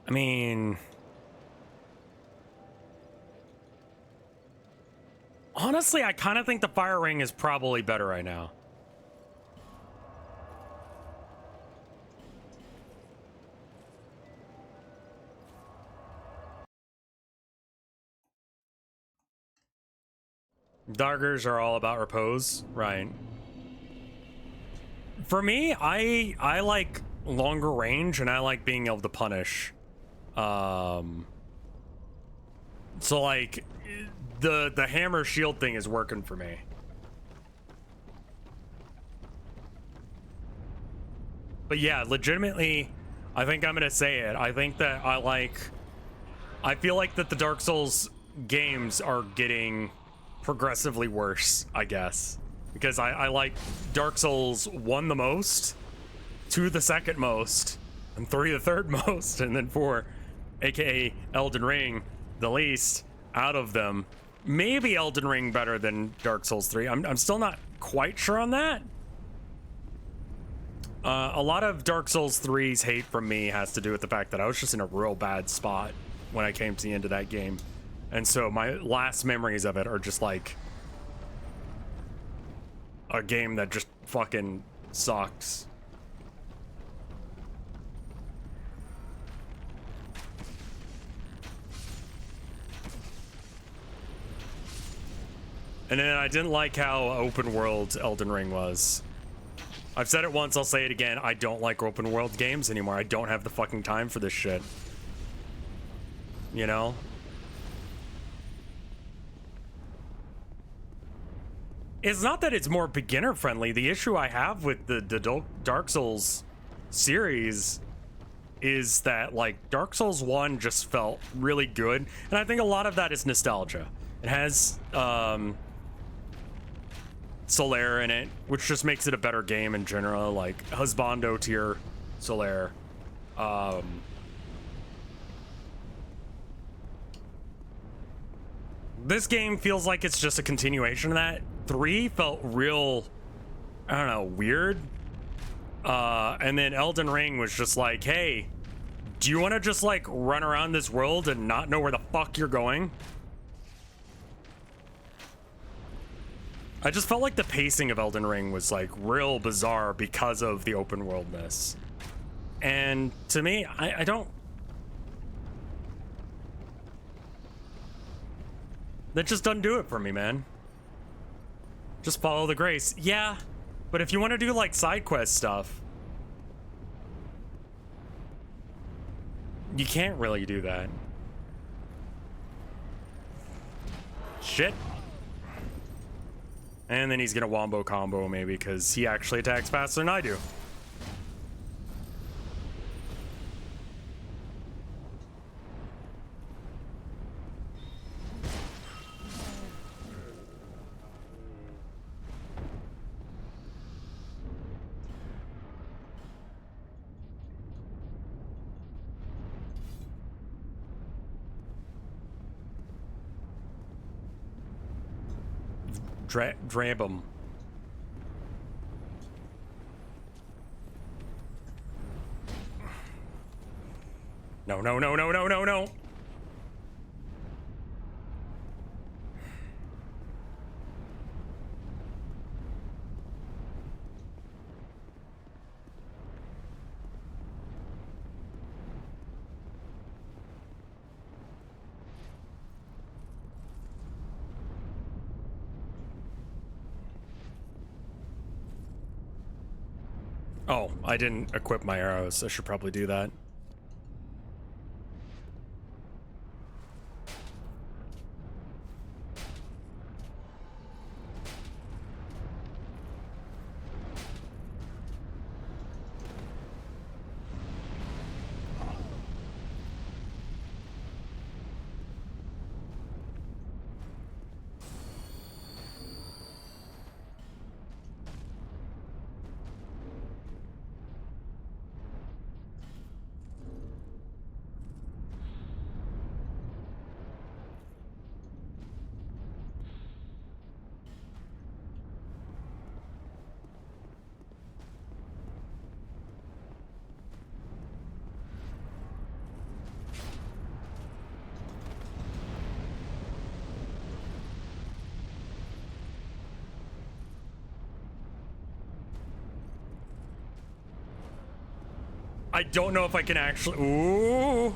I mean, honestly, I kind of think the fire ring is probably better right now. Daggers are all about repose, right? For me, I like longer range, and I like being able to punish. So like the hammer shield thing is working for me. But yeah, legitimately, I think I'm gonna say it. I think that I feel like that the Dark Souls games are getting progressively worse, I guess. Because I like Dark Souls 1 the most, 2 the second most, and 3 the third most, and then 4, aka Elden Ring, the least out of them. maybe Elden Ring better than Dark Souls 3. I'm still not quite sure on that. A lot of Dark Souls 3's hate from me has to do with the fact that I was just in a real bad spot when I came to the end of that game. And so my last memories of it are just like a game that just fucking sucks. And then I didn't like how open world Elden Ring was. I've said it once, I'll say it again. I don't like open world games anymore. I don't have the fucking time for this shit. You know? It's not that it's more beginner friendly. The issue I have with the Dark Souls series is that, like, Dark Souls 1 just felt really good. And I think a lot of that is nostalgia. It has, Solaire in it, which just makes it a better game in general, like Husbando tier Solaire. This game feels like it's just a continuation of that. 3 felt real, I don't know, weird. And then Elden Ring was just like, hey, do you want to just like run around this world and not know where the fuck you're going? I just felt like the pacing of Elden Ring was like real bizarre because of the open worldness. And to me, I don't... That just doesn't do it for me, man. Just follow the grace. Yeah, but if you want to do like side quest stuff, you can't really do that. Shit. And then he's gonna wombo combo maybe because he actually attacks faster than I do. Drab him. No, no, no, no, no, no, no. Oh, I didn't equip my arrows. I should probably do that. I don't know if I can actually... Ooh.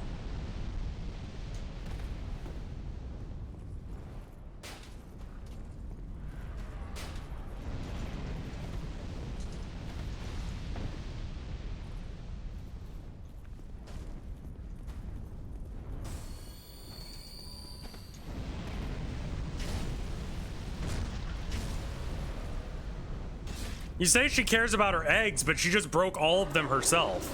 You say she cares about her eggs, but she just broke all of them herself.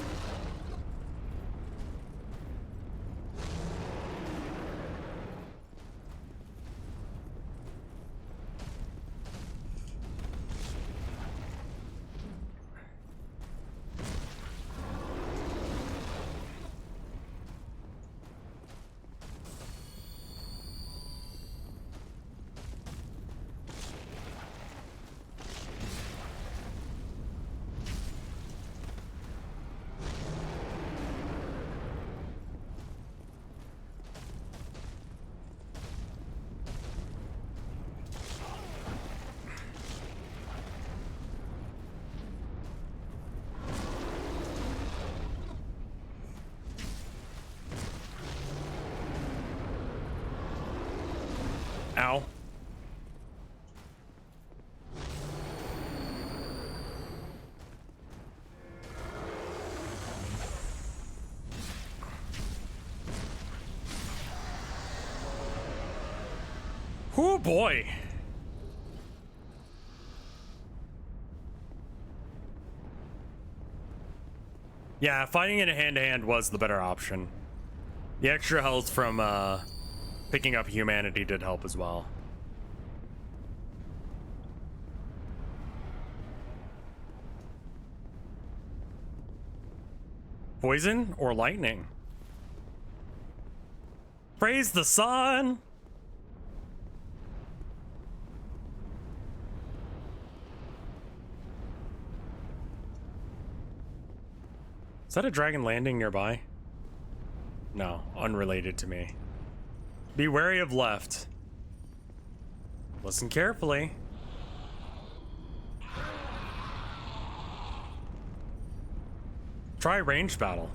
Ow. Oh boy. Yeah, fighting in a hand-to-hand was the better option. The extra health from picking up humanity did help as well. Poison or lightning? Praise the sun! Is that a dragon landing nearby? No, unrelated to me. Be wary of left. Listen carefully. Try ranged battle.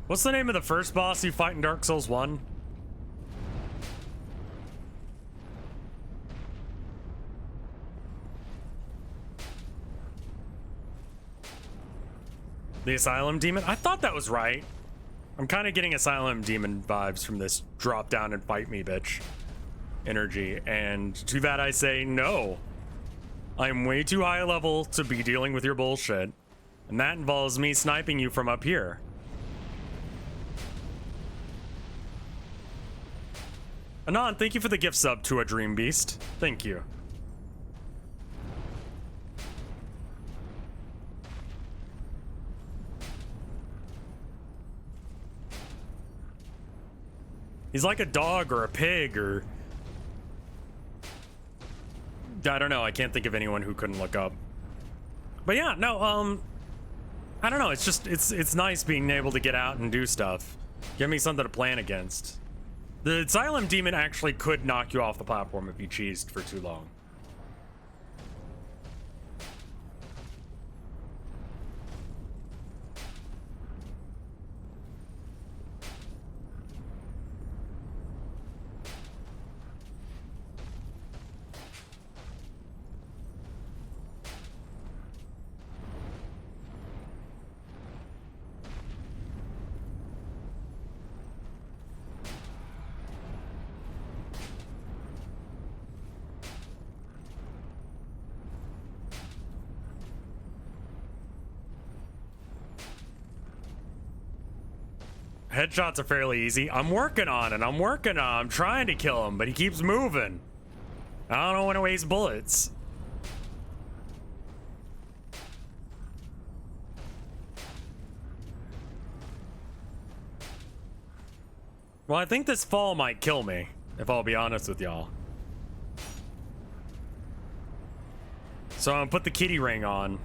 What's the name of the first boss you fight in Dark Souls 1? The Asylum Demon? I thought that was right. I'm kind of getting Asylum Demon vibes from this drop down and fight me, bitch energy. And to that I say no. I'm way too high a level to be dealing with your bullshit. And that involves me sniping you from up here. Anon, thank you for the gift sub to a Dream Beast. Thank you. He's like a dog or a pig or... I don't know. I can't think of anyone who couldn't look up. But yeah, no, I don't know. It's just, it's nice being able to get out and do stuff. Give me something to plan against. The Asylum Demon actually could knock you off the platform if you cheesed for too long. Headshots are fairly easy. I'm working on it. I'm trying to kill him, but he keeps moving. I don't want to waste bullets. Well, I think this fall might kill me, if I'll be honest with y'all. So I'm gonna put the kitty ring on.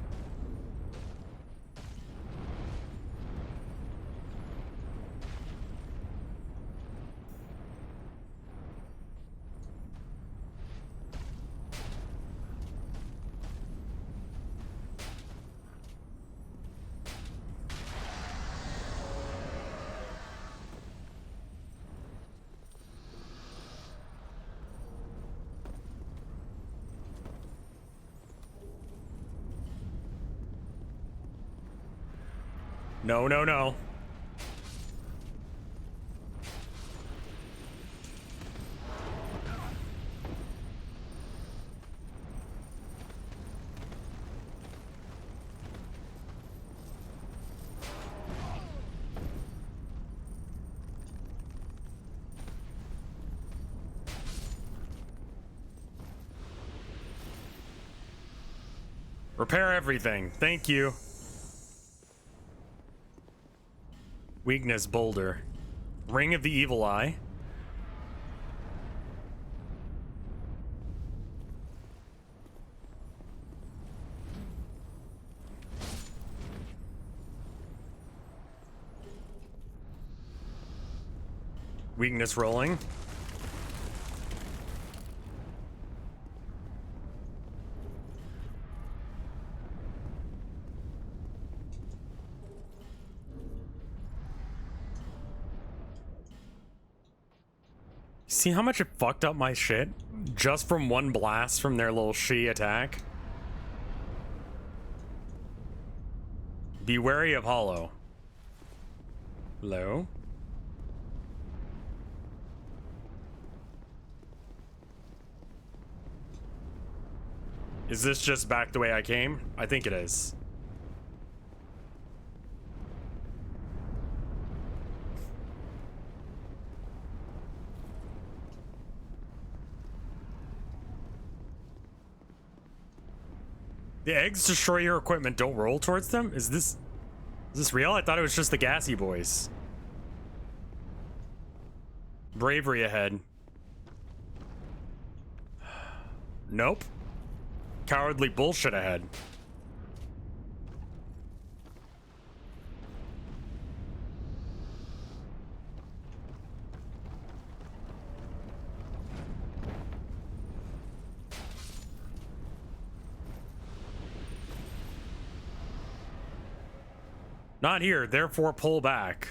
No, no, no. Repair everything. Thank you. Weakness boulder. Ring of the Evil Eye. Weakness rolling. See how much it fucked up my shit? Just from one blast from their little shitty attack? Be wary of Hollow. Hello? Is this just back the way I came? I think it is. The eggs destroy your equipment. Don't roll towards them? Is this real? I thought it was just the gassy boys. Bravery ahead. Nope. Cowardly bullshit ahead. Not here, therefore pull back.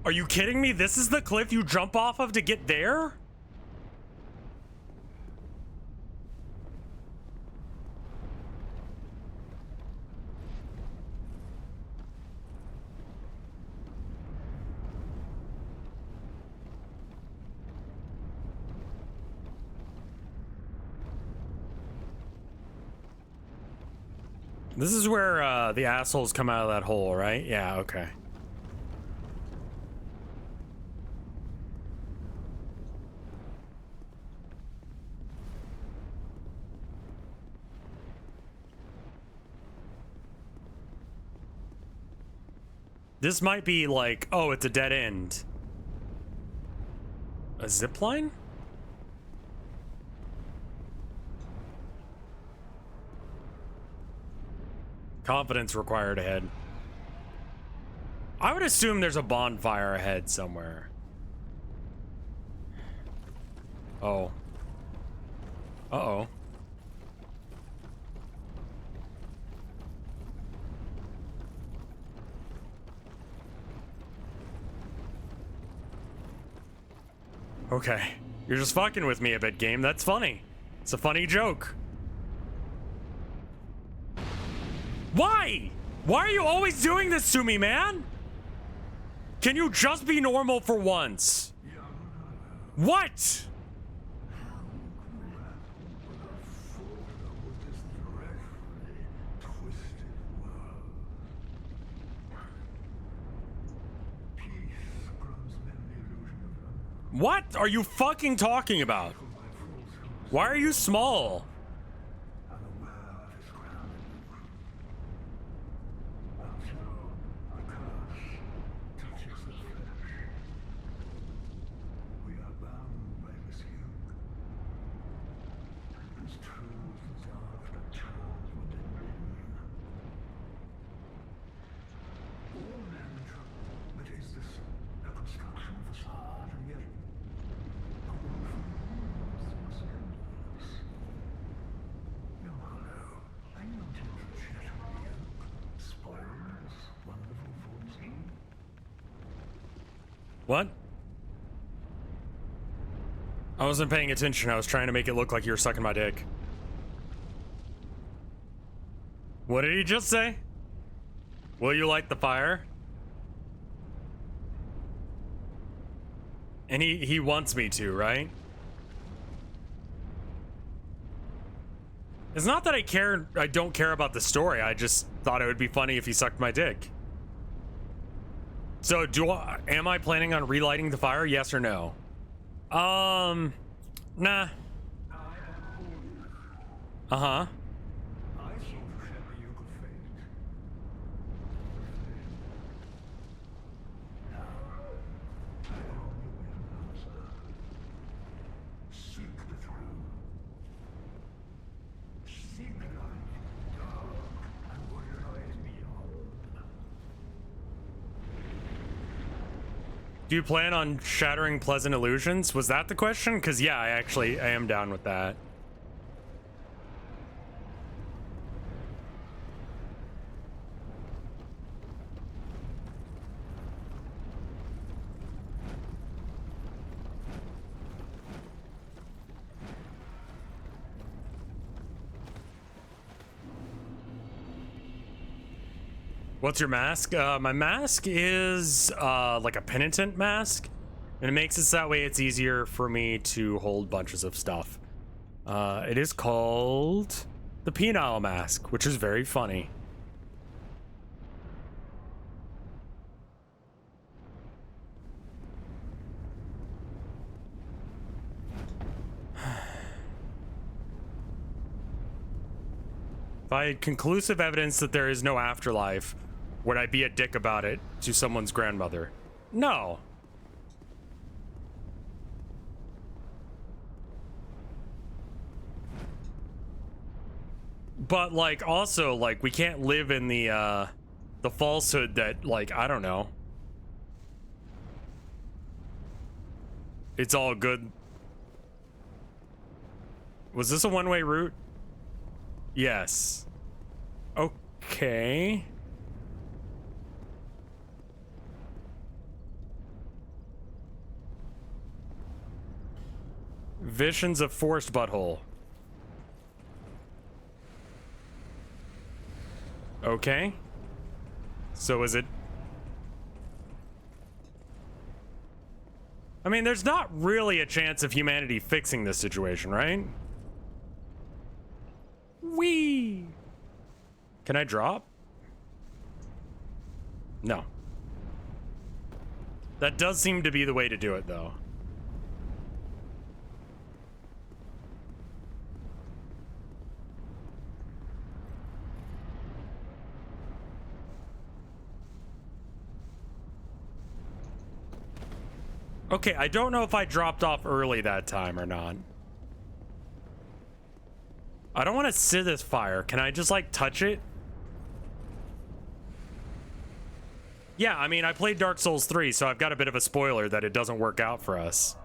Are you kidding me? This is the cliff you jump off of to get there? This is where the assholes come out of that hole, right? Yeah, okay. This might be like, oh, it's a dead end. A zip line? Confidence required ahead. I would assume there's a bonfire ahead somewhere. Oh. Uh-oh. Okay. You're just fucking with me a bit, game. That's funny. It's a funny joke. Why? Why are you always doing this to me, man? Can you just be normal for once? What? What are you fucking talking about? Why are you small? What? I wasn't paying attention. I was trying to make it look like you were sucking my dick. What did he just say? Will you light the fire? And he wants me to, right? It's not that I don't care about the story. I just thought it would be funny if he sucked my dick. So am I planning on relighting the fire? Yes or no? Nah. Uh-huh. Do you plan on shattering pleasant illusions? Was that the question? Because yeah, I am down with that. What's your mask? My mask is like a penitent mask, and it makes it so that way it's easier for me to hold bunches of stuff. It is called the penile mask, which is very funny. If I had conclusive evidence that there is no afterlife, would I be a dick about it to someone's grandmother? No. But like also like we can't live in the falsehood that like I don't know. It's all good. Was this a one-way route? Yes. Okay. Visions of forced butthole. Okay. So is it... I mean, there's not really a chance of humanity fixing this situation, right? Whee! Can I drop? No. That does seem to be the way to do it, though. Okay, I don't know if I dropped off early that time or not. I don't want to sit this fire. Can I just, like, touch it? Yeah, I mean, I played Dark Souls 3, so I've got a bit of a spoiler that it doesn't work out for us.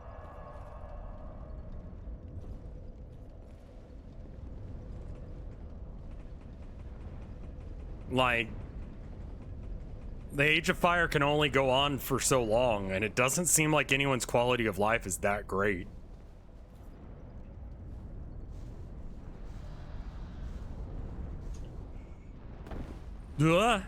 Like... The Age of Fire can only go on for so long, and it doesn't seem like anyone's quality of life is that great. Ugh.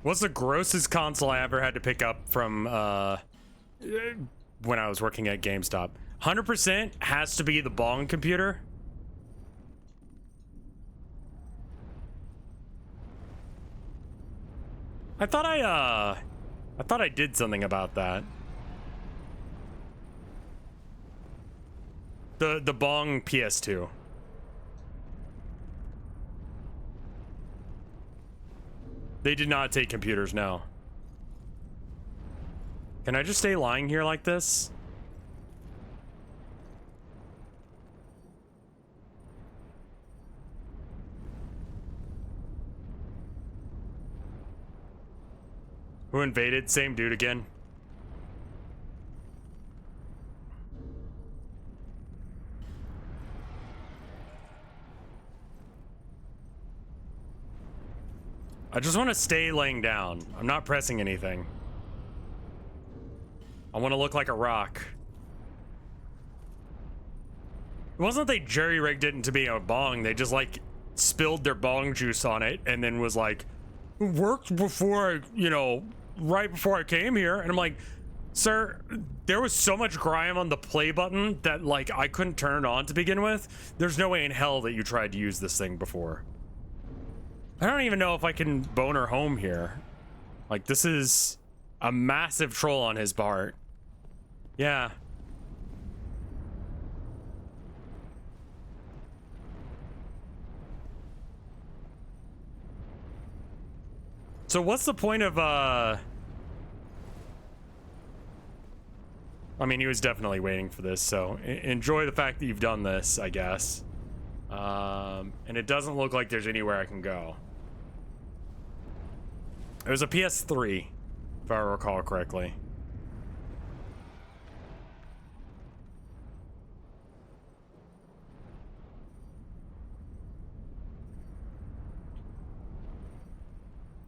What's the grossest console I ever had to pick up from when I was working at GameStop? 100% has to be the Bong computer. I thought I did something about that. The Bong PS2. They did not take computers, no. Can I just stay lying here like this? Who invaded? Same dude again. I just want to stay laying down. I'm not pressing anything. I want to look like a rock. It wasn't they jerry-rigged it into being a bong. They just, like, spilled their bong juice on it and then was like, worked before I, you know, right before I came here. And I'm like, sir, there was so much grime on the play button that, like, I couldn't turn it on to begin with. There's no way in hell that you tried to use this thing before. I don't even know if I can boner home here. Like, this is a massive troll on his part. Yeah. So what's the point of, I mean, he was definitely waiting for this, so enjoy the fact that you've done this, I guess. And it doesn't look like there's anywhere I can go. It was a PS3, if I recall correctly.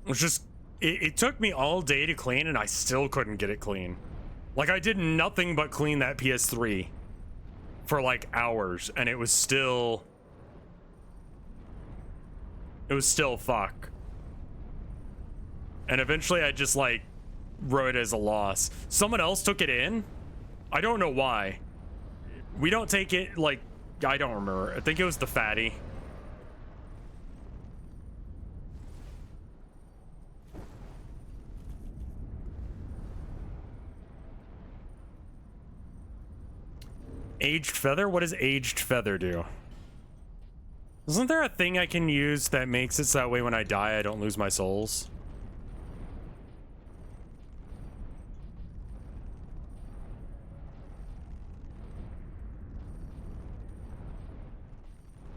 It was just, it took me all day to clean and I still couldn't get it clean. Like, I did nothing but clean that PS3 for like hours and it was still fuck. And eventually I just like wrote it as a loss. Someone else took it in. I don't know why. We don't take it, like, I don't remember. I think it was the fatty. Aged feather? What does aged feather do? Isn't there a thing I can use that makes it so that way when I die I don't lose my souls?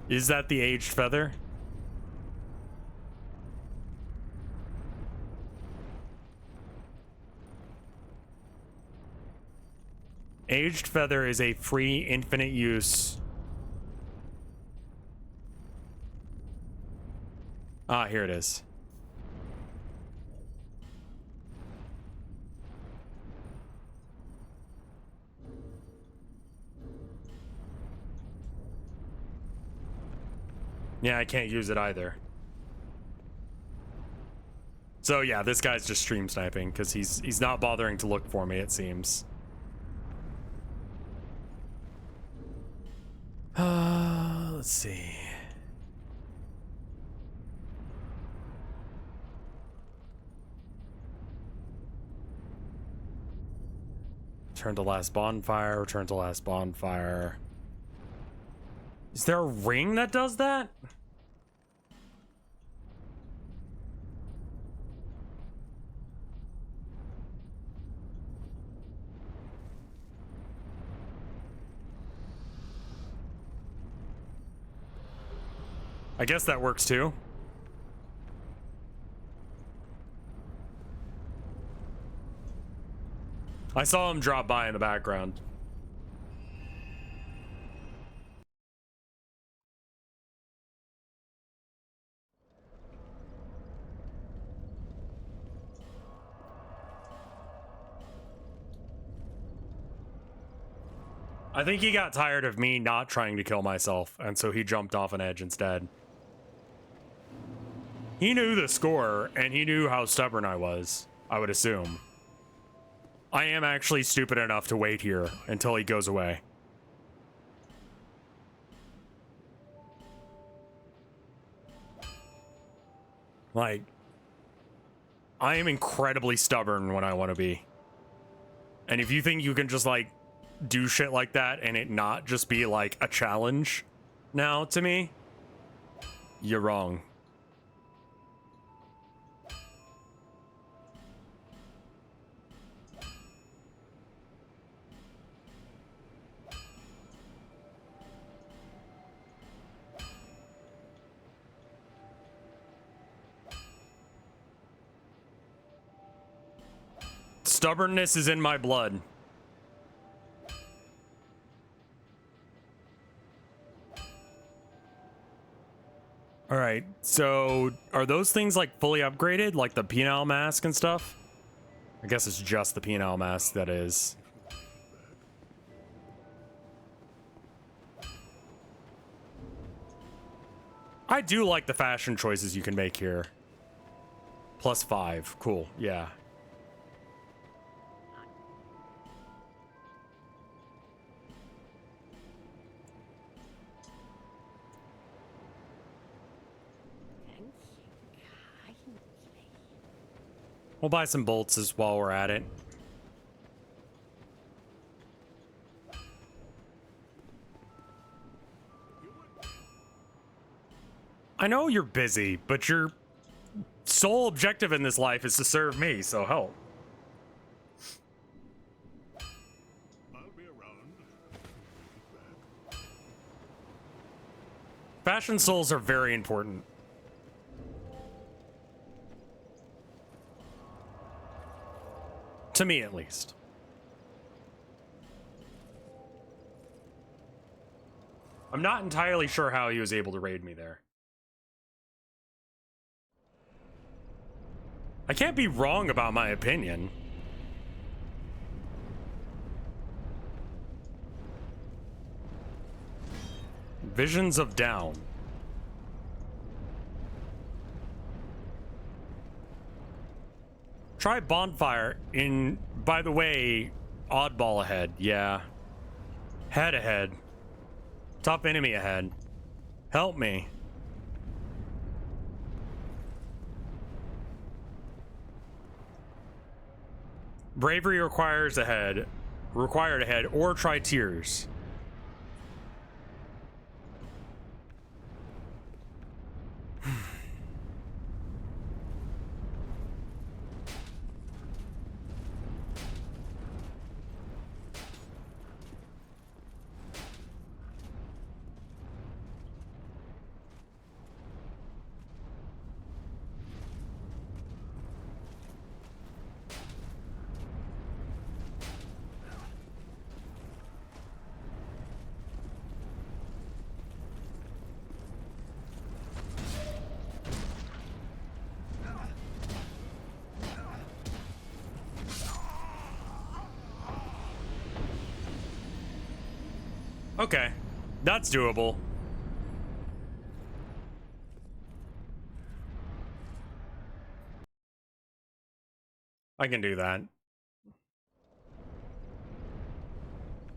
Is that the aged feather? Aged feather is a free infinite use. Ah, here it is. Yeah, I can't use it either. So yeah, this guy's just stream sniping because he's not bothering to look for me, it seems. Let's see. Return to last bonfire, return to last bonfire. Is there a ring that does that? I guess that works too. I saw him drop by in the background. I think he got tired of me not trying to kill myself, and so he jumped off an edge instead. He knew the score, and he knew how stubborn I was, I would assume. I am actually stupid enough to wait here until he goes away. Like, I am incredibly stubborn when I want to be. And if you think you can just, like, do shit like that and it not just be, like, a challenge now to me, you're wrong. Stubbornness is in my blood. All right, so are those things like fully upgraded, like the penile mask and stuff? I guess it's just the penile mask that is. I do like the fashion choices you can make here. +5, cool, yeah. We'll buy some bolts as while we're at it. I know you're busy, but your sole objective in this life is to serve me, so help. I'll be around. Fashion souls are very important. To me, at least. I'm not entirely sure how he was able to raid me there. I can't be wrong about my opinion. Visions of Down. Try Bonfire in, by the way, oddball ahead. Yeah. Head ahead. Top enemy ahead. Help me. Bravery required ahead, or try Tears. Okay, that's doable. I can do that.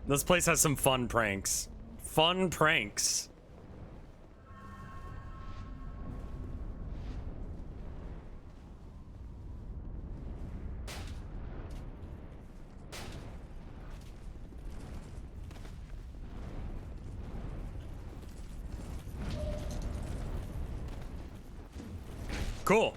This place has some fun pranks. Fun pranks. Cool.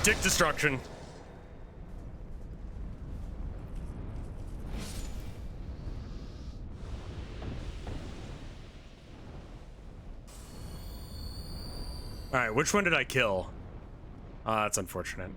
Dick destruction. Alright, which one did I kill? That's unfortunate.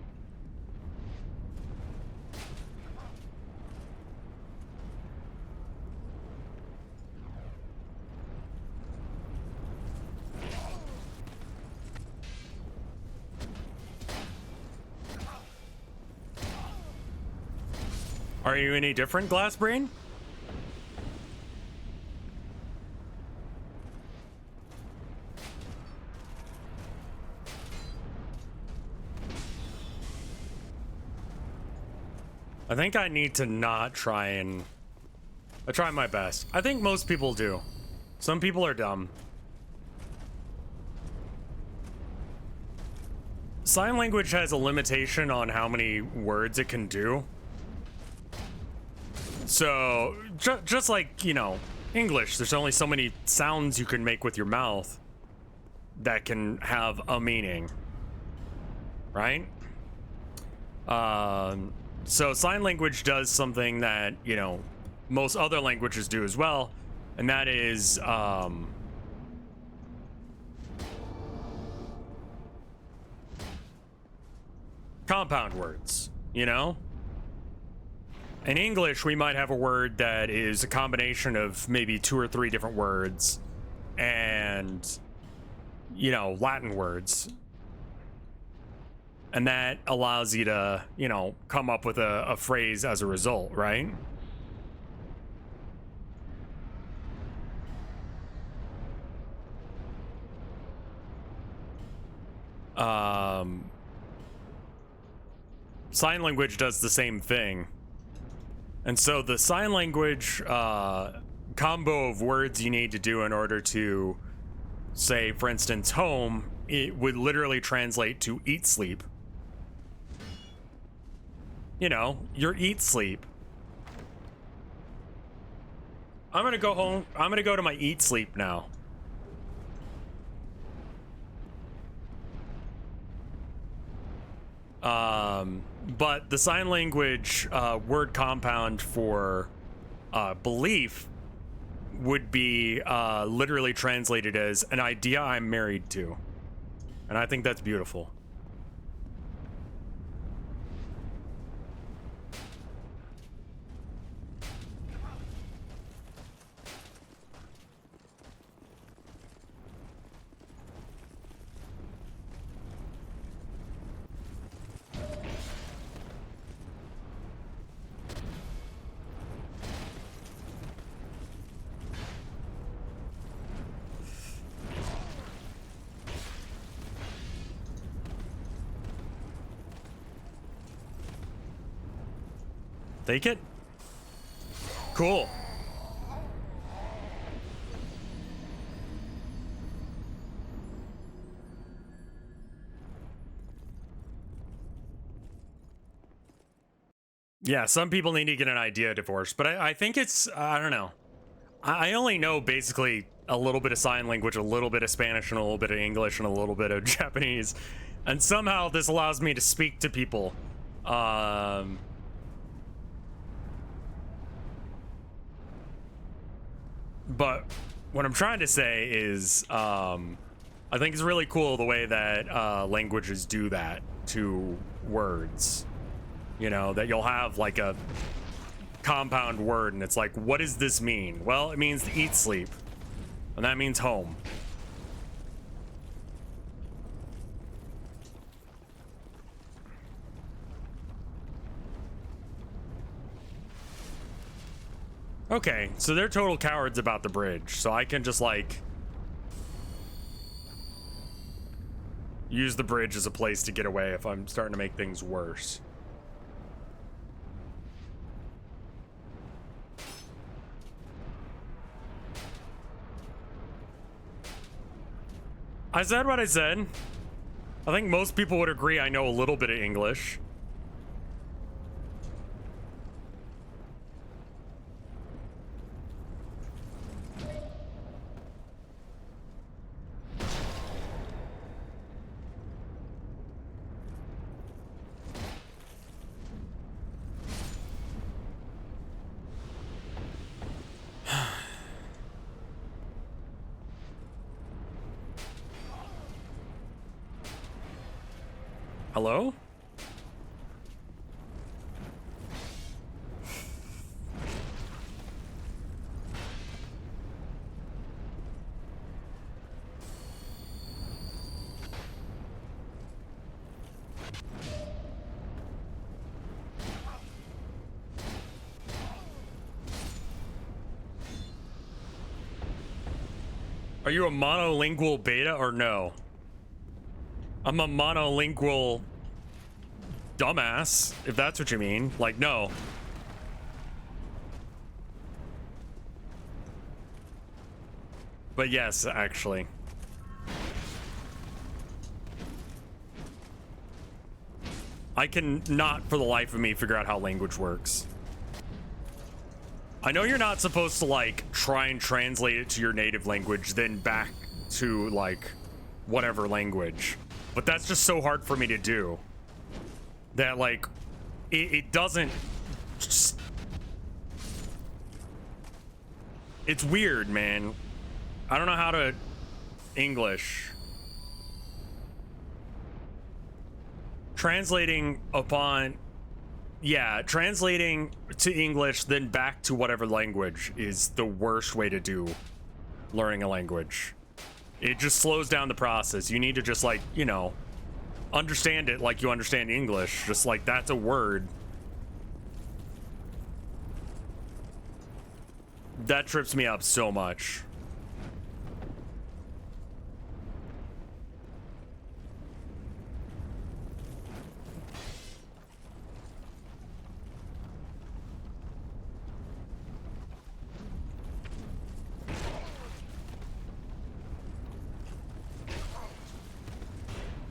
Are you any different, Glass Brain? I think I need to not try and... I try my best. I think most people do. Some people are dumb. Sign language has a limitation on how many words it can do. So, just like, you know, English, there's only so many sounds you can make with your mouth that can have a meaning. Right? So sign language does something that, you know, most other languages do as well, and that is, compound words, you know? In English, we might have a word that is a combination of maybe 2 or 3 different words and, you know, Latin words. And that allows you to, you know, come up with a phrase as a result, right? Sign language does the same thing. And so the sign language combo of words you need to do in order to say, for instance, home, it would literally translate to eat, sleep. You know, your eat, sleep. I'm gonna go home. I'm gonna go to my eat, sleep now. But the sign language word compound for belief would be literally translated as an idea I'm married to. And I think that's beautiful. Take it? Cool. Yeah, some people need to get an idea divorce, but I think it's, I don't know. I only know basically a little bit of sign language, a little bit of Spanish, and a little bit of English, and a little bit of Japanese. And somehow this allows me to speak to people. But what I'm trying to say is, I think it's really cool the way that languages do that to words. You know, that you'll have like a compound word and it's like, what does this mean? Well, it means to eat, sleep, and that means home. Okay, so they're total cowards about the bridge, so I can just like use the bridge as a place to get away if I'm starting to make things worse. I said what I said. I think most people would agree I know a little bit of English. Hello? Are you a monolingual beta or no? I'm a monolingual dumbass, if that's what you mean. Like, no. But yes, actually. I can not for the life of me figure out how language works. I know you're not supposed to like try and translate it to your native language, then back to like whatever language. But that's just so hard for me to do. That like, it doesn't just, it's weird, man. I don't know how to English. Translating upon, yeah, translating to English, then back to whatever language is the worst way to do learning a language. It just slows down the process. You need to just like, you know, understand it like you understand English. Just like, that's a word. That trips me up so much.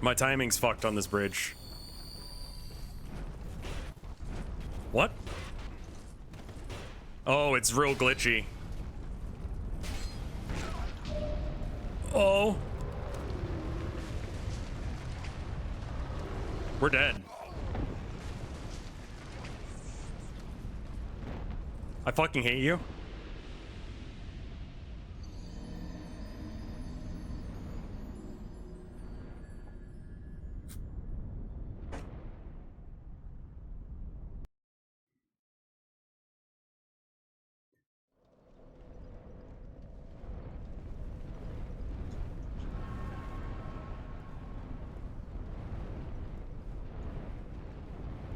My timing's fucked on this bridge. What? Oh, it's real glitchy. Oh. We're dead. I fucking hate you.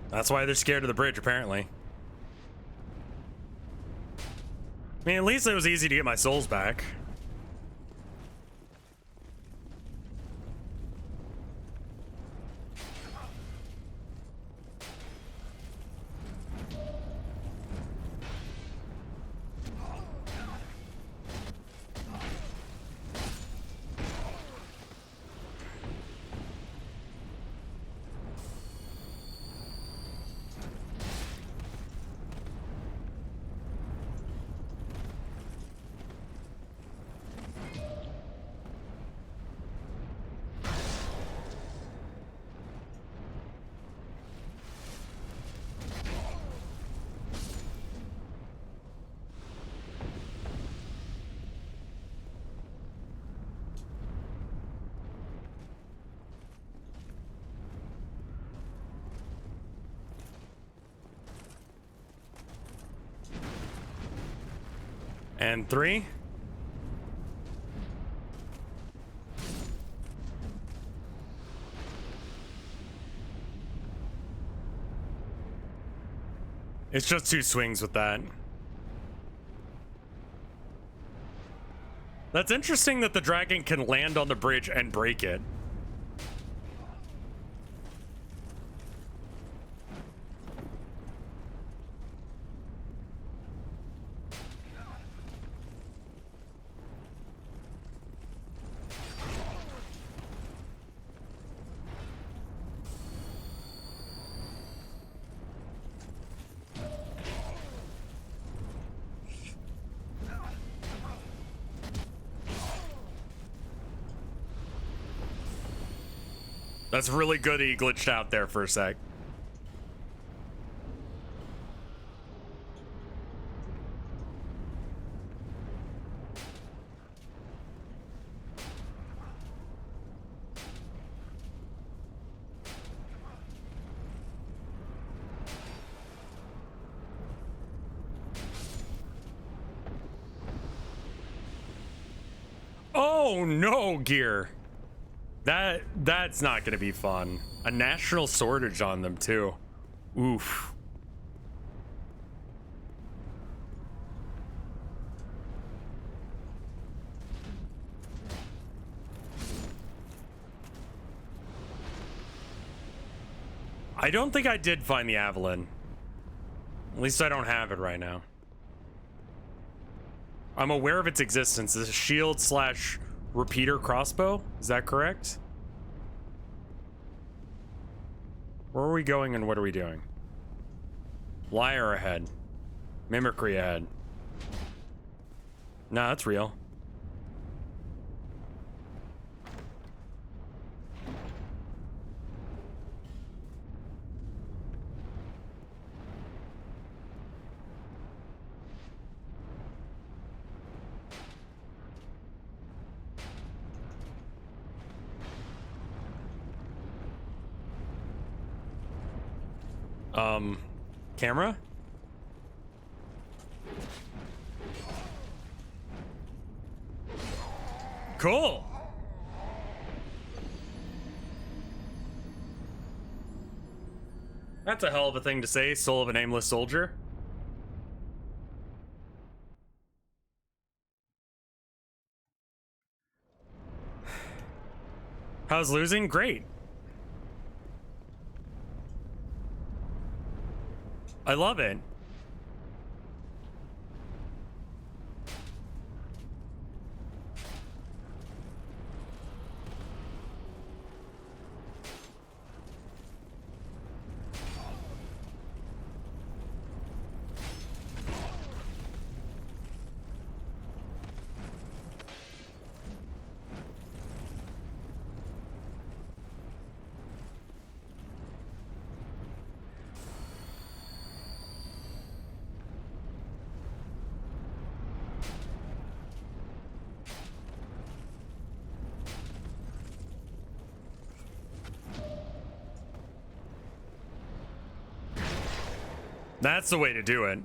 That's why they're scared of the bridge, apparently. I mean, at least it was easy to get my souls back. And 3. It's just 2 swings with that. That's interesting that the dragon can land on the bridge and break it. That's really good that he glitched out there for a sec. Oh no, gear. That's not gonna be fun. A national shortage on them too. Oof. I don't think I did find the Avalon. At least I don't have it right now. I'm aware of its existence. It's a shield slash repeater crossbow. Is that correct? Where are we going and what are we doing? Liar ahead. Mimicry ahead. Nah, that's real. Camera? Cool. That's a hell of a thing to say, soul of a nameless soldier. How's losing? Great. I love it. That's the way to do it.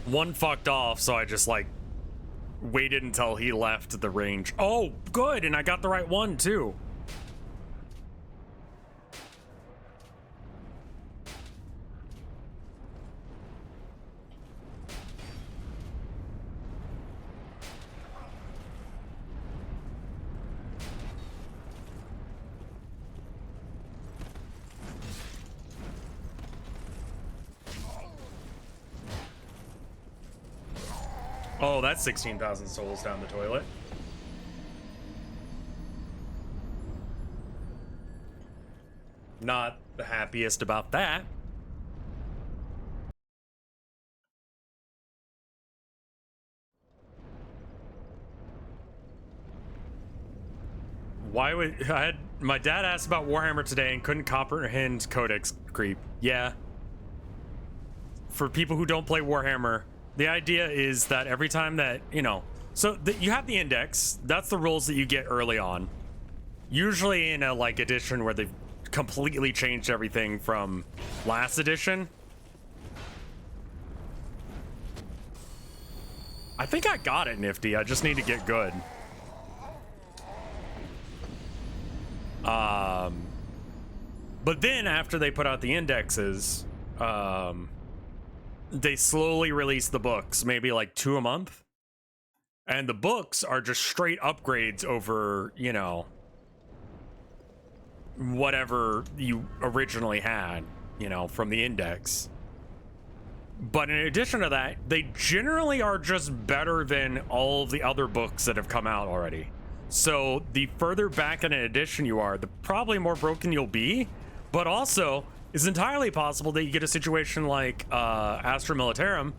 One fucked off, so I just like waited until he left the range. Oh, good, and I got the right one too. Oh, that's 16,000 souls down the toilet. Not the happiest about that. Why would my dad asked about Warhammer today and couldn't comprehend codex creep? Yeah. For people who don't play Warhammer, the idea is that every time that, you know, so you have the index, that's the rules that you get early on. Usually in a like edition where they've completely changed everything from last edition. I think I got it, Nifty. I just need to get good. But then after they put out the indexes, they slowly release the books, maybe like 2 a month. And the books are just straight upgrades over, you know, whatever you originally had, you know, from the index. But in addition to that, they generally are just better than all the other books that have come out already. So the further back in an edition you are, the probably more broken you'll be. But also, it's entirely possible that you get a situation like Astra Militarum,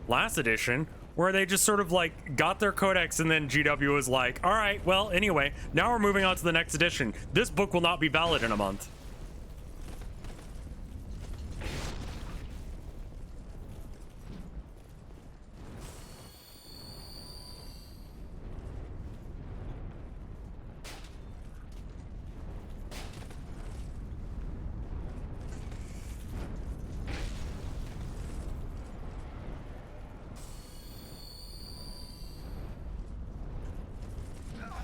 last edition, where they just sort of like got their codex and then GW was like, all right, well, anyway, now we're moving on to the next edition. This book will not be valid in a month.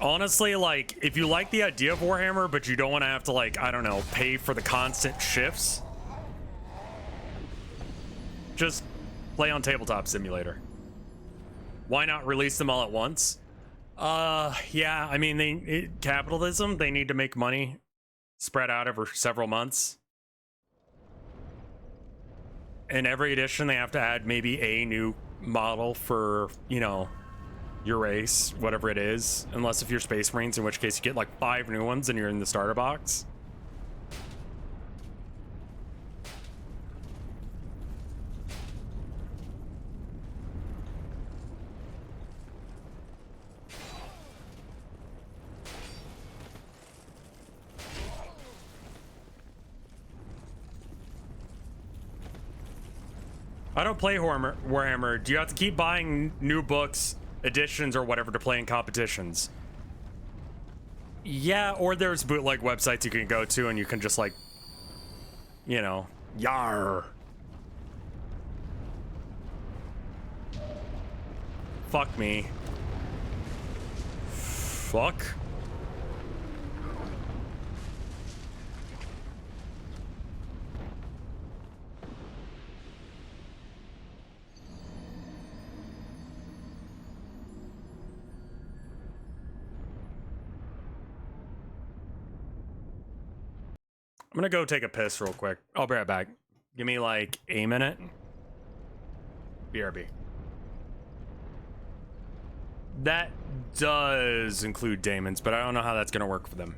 Honestly, like, if you like the idea of Warhammer, but you don't want to have to, like, I don't know, pay for the constant shifts, just play on Tabletop Simulator. Why not release them all at once? Yeah, I mean, capitalism, they need to make money spread out over several months. In every edition, they have to add maybe a new model for, you know, your race, whatever it is, unless if you're Space Marines, in which case you get like 5 new ones and you're in the starter box. I don't play Warhammer. Do you have to keep buying new books, editions, or whatever to play in competitions? Yeah, or there's bootleg websites you can go to and you can just like, you know, yar. Fuck me. Fuck. I'm gonna go take a piss real quick. I'll be right back. Give me like a minute. BRB. That does include daemons, but I don't know how that's gonna work for them.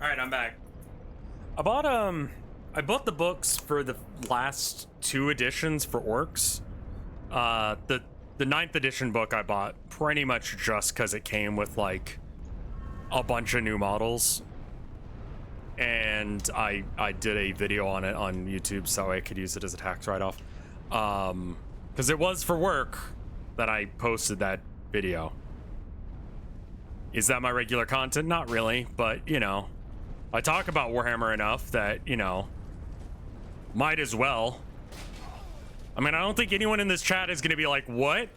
All right, I'm back. I bought the books for the last 2 editions for orcs. The 9th edition book I bought pretty much just because it came with like a bunch of new models, and I did a video on it on YouTube so I could use it as a tax write-off. Because it was for work that I posted that video. Is that my regular content? Not really, but you know, I talk about Warhammer enough that, you know, might as well. I mean, I don't think anyone in this chat is going to be like, what?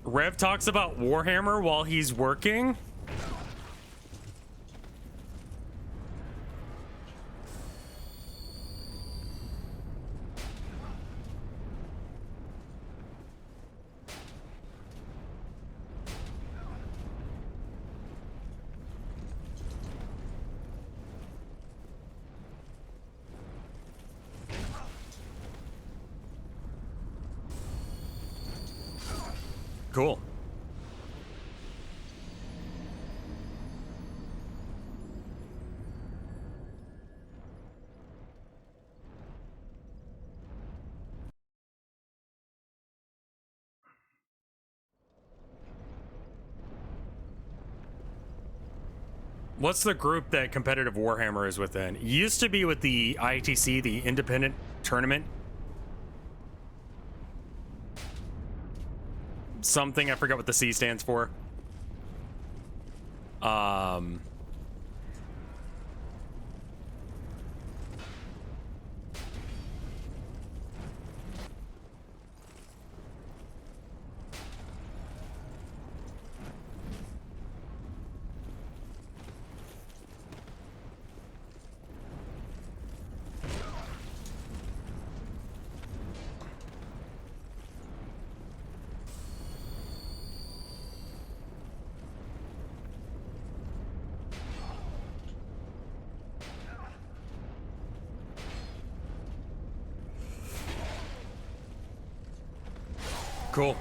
Rev talks about Warhammer while he's working? Cool. What's the group that competitive Warhammer is within? It used to be with the ITC, the Independent Tournament. Something, I forgot what the C stands for. Cool.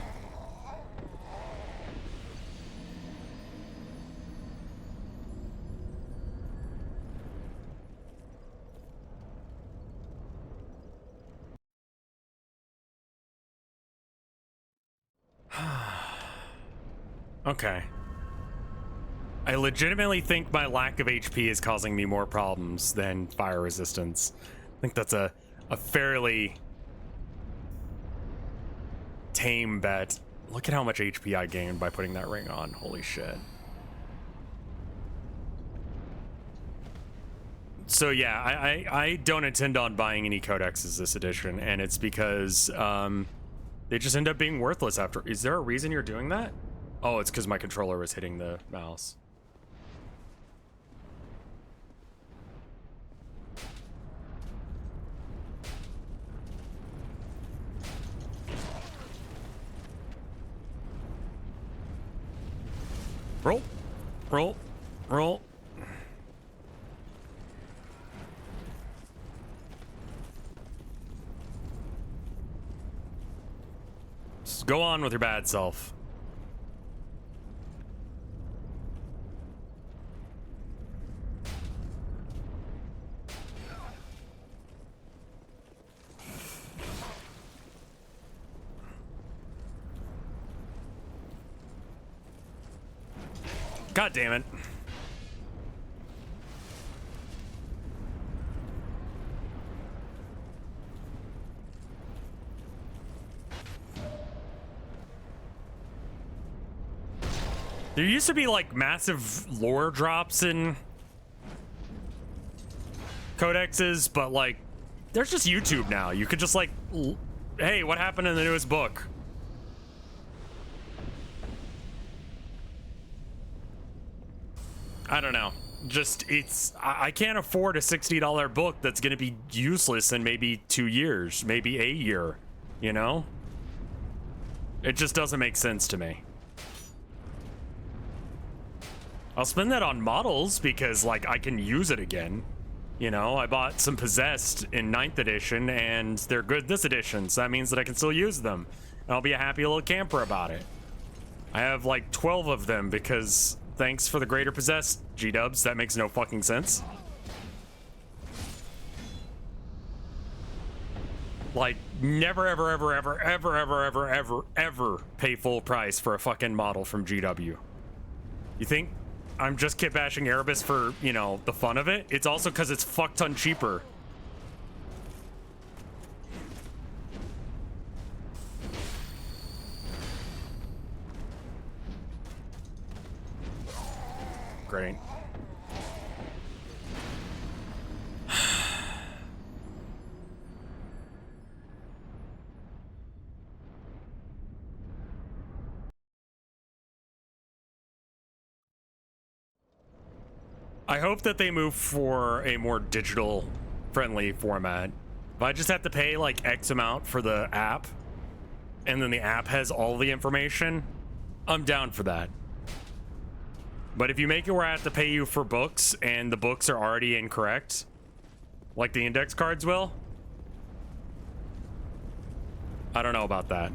Okay. I legitimately think my lack of HP is causing me more problems than fire resistance. I think that's a fairly tame bet. Look at how much HP I gained by putting that ring on. Holy shit. So yeah, I don't intend on buying any codexes this edition, and it's because they just end up being worthless after. Is there a reason you're doing that? Oh, it's because my controller was hitting the mouse. Roll, roll, roll. Just go on with your bad self. God damn it. There used to be like massive lore drops in codexes, but like there's just YouTube now. You could just like, hey, what happened in the newest book? I don't know. Just, I can't afford a $60 book that's going to be useless in maybe 2 years, maybe a year, you know? It just doesn't make sense to me. I'll spend that on models because, like, I can use it again. You know, I bought some Possessed in 9th edition and they're good this edition, so that means that I can still use them. And I'll be a happy little camper about it. I have like 12 of them because Thanks for the greater possessed, G-dubs. That makes no fucking sense. Like, never, ever, ever, ever, ever, ever, ever, ever, ever pay full price for a fucking model from GW. You think I'm just kit bashing Erebus for, you know, the fun of it? It's also because it's fuck ton cheaper. Great. I hope that they move for a more digital friendly format. If I just have to pay like X amount for the app and then the app has all the information, I'm down for that. But if you make it where I have to pay you for books and the books are already incorrect, like the index cards will, I don't know about that.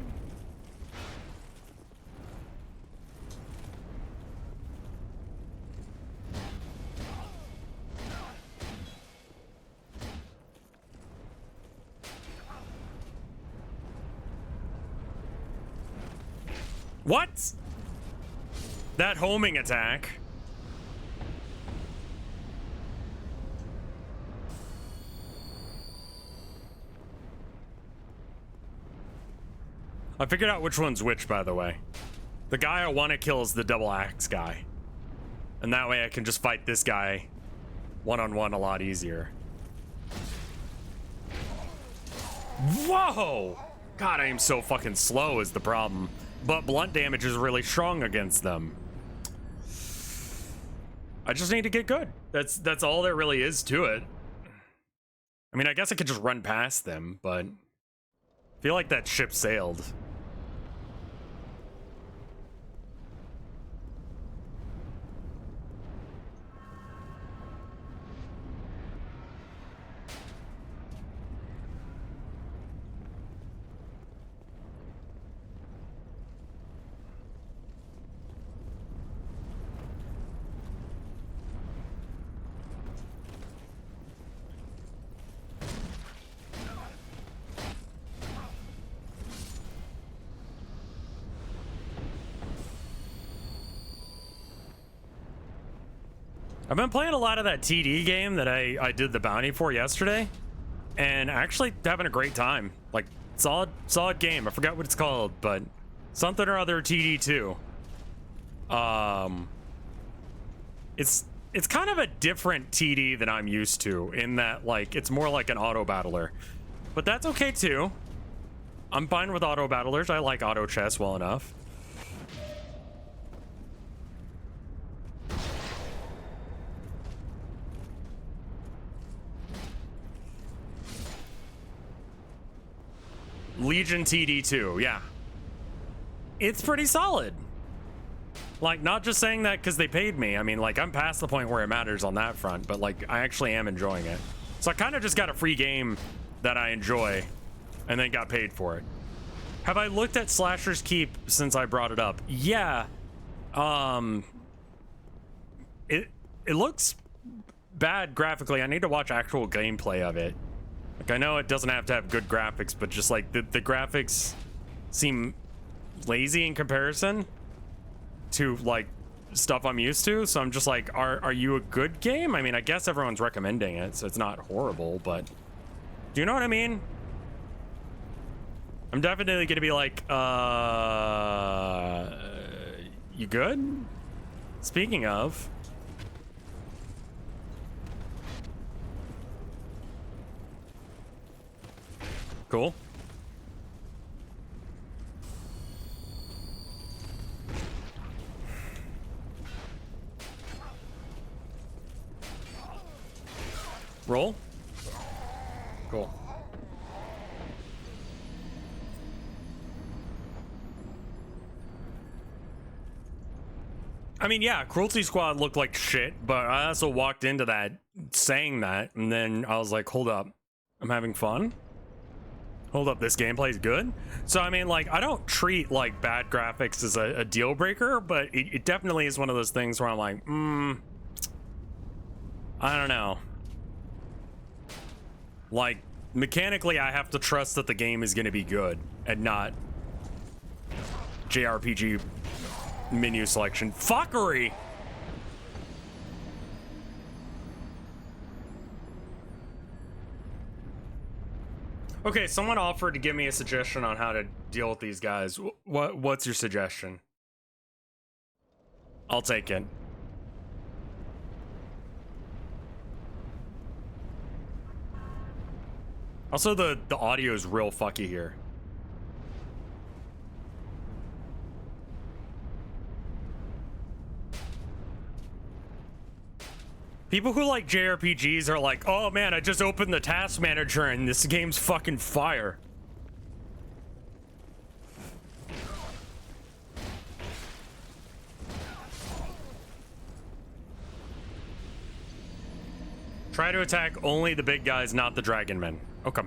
What? That homing attack. I figured out which one's which, by the way. The guy I want to kill is the double axe guy. And that way I can just fight this guy one-on-one a lot easier. Whoa! God, I am so fucking slow is the problem. But blunt damage is really strong against them. I just need to get good. That's all there really is to it. I mean, I guess I could just run past them, but I feel like that ship sailed. I've been playing a lot of that TD game that I did the bounty for yesterday, and actually having a great time. Like, solid game. I forgot what it's called, but something or other TD2. It's kind of a different TD than I'm used to, in that, like, it's more like an auto battler, but that's okay too. I'm fine with auto battlers. I like auto chess well enough. Legion TD2, yeah. It's pretty solid. Like, not just saying that because they paid me. I mean, like, I'm past the point where it matters on that front, but, like, I actually am enjoying it. So I kind of just got a free game that I enjoy and then got paid for it. Have I looked at Slasher's Keep since I brought it up? Yeah. It looks bad graphically. I need to watch actual gameplay of it. Like, I know it doesn't have to have good graphics, but just like the graphics seem lazy in comparison to like stuff I'm used to. So I'm just like, are you a good game? I mean, I guess everyone's recommending it, so it's not horrible, but do you know what I mean? I'm definitely gonna be like, you good? Speaking of, cool. Roll. Cool. I mean, yeah, Cruelty Squad looked like shit, but I also walked into that saying that, and then I was like, hold up, I'm having fun? Hold up, this gameplay's good? So, I mean, like, I don't treat, like, bad graphics as a deal breaker, but it definitely is one of those things where I'm like, I don't know. Like, mechanically, I have to trust that the game is going to be good and not JRPG menu selection. Fuckery! Okay, someone offered to give me a suggestion on how to deal with these guys. What's your suggestion? I'll take it. Also, the audio is real fucky here. People who like JRPGs are like, oh man, I just opened the task manager and this game's fucking fire. Try to attack only the big guys, not the dragon men. Okay.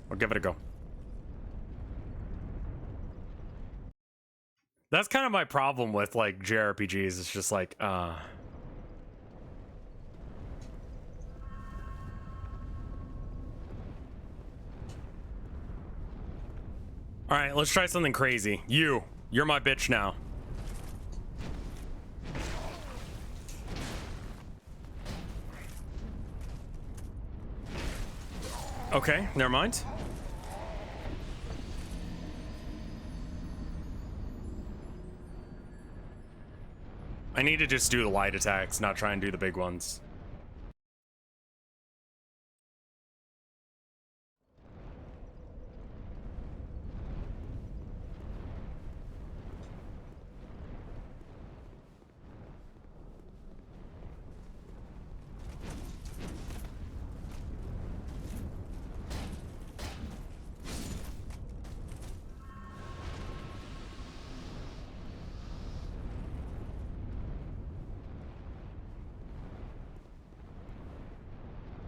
I'll give it a go. That's kind of my problem with like JRPGs. It's just like, all right, let's try something crazy. You're my bitch now. Okay, never mind. I need to just do the light attacks, not try and do the big ones.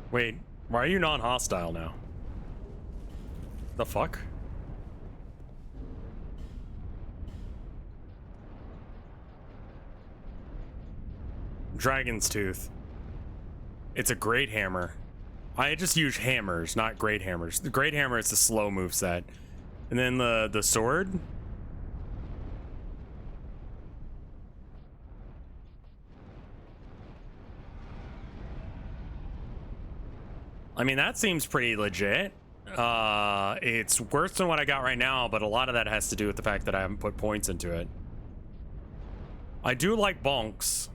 Wait, why are you non-hostile now? The fuck? Dragon's Tooth. It's a great hammer. I just use hammers, not great hammers. The great hammer is the slow move set. And then the sword. I mean, that seems pretty legit. It's worse than what I got right now, but a lot of that has to do with the fact that I haven't put points into it. I do like bonks.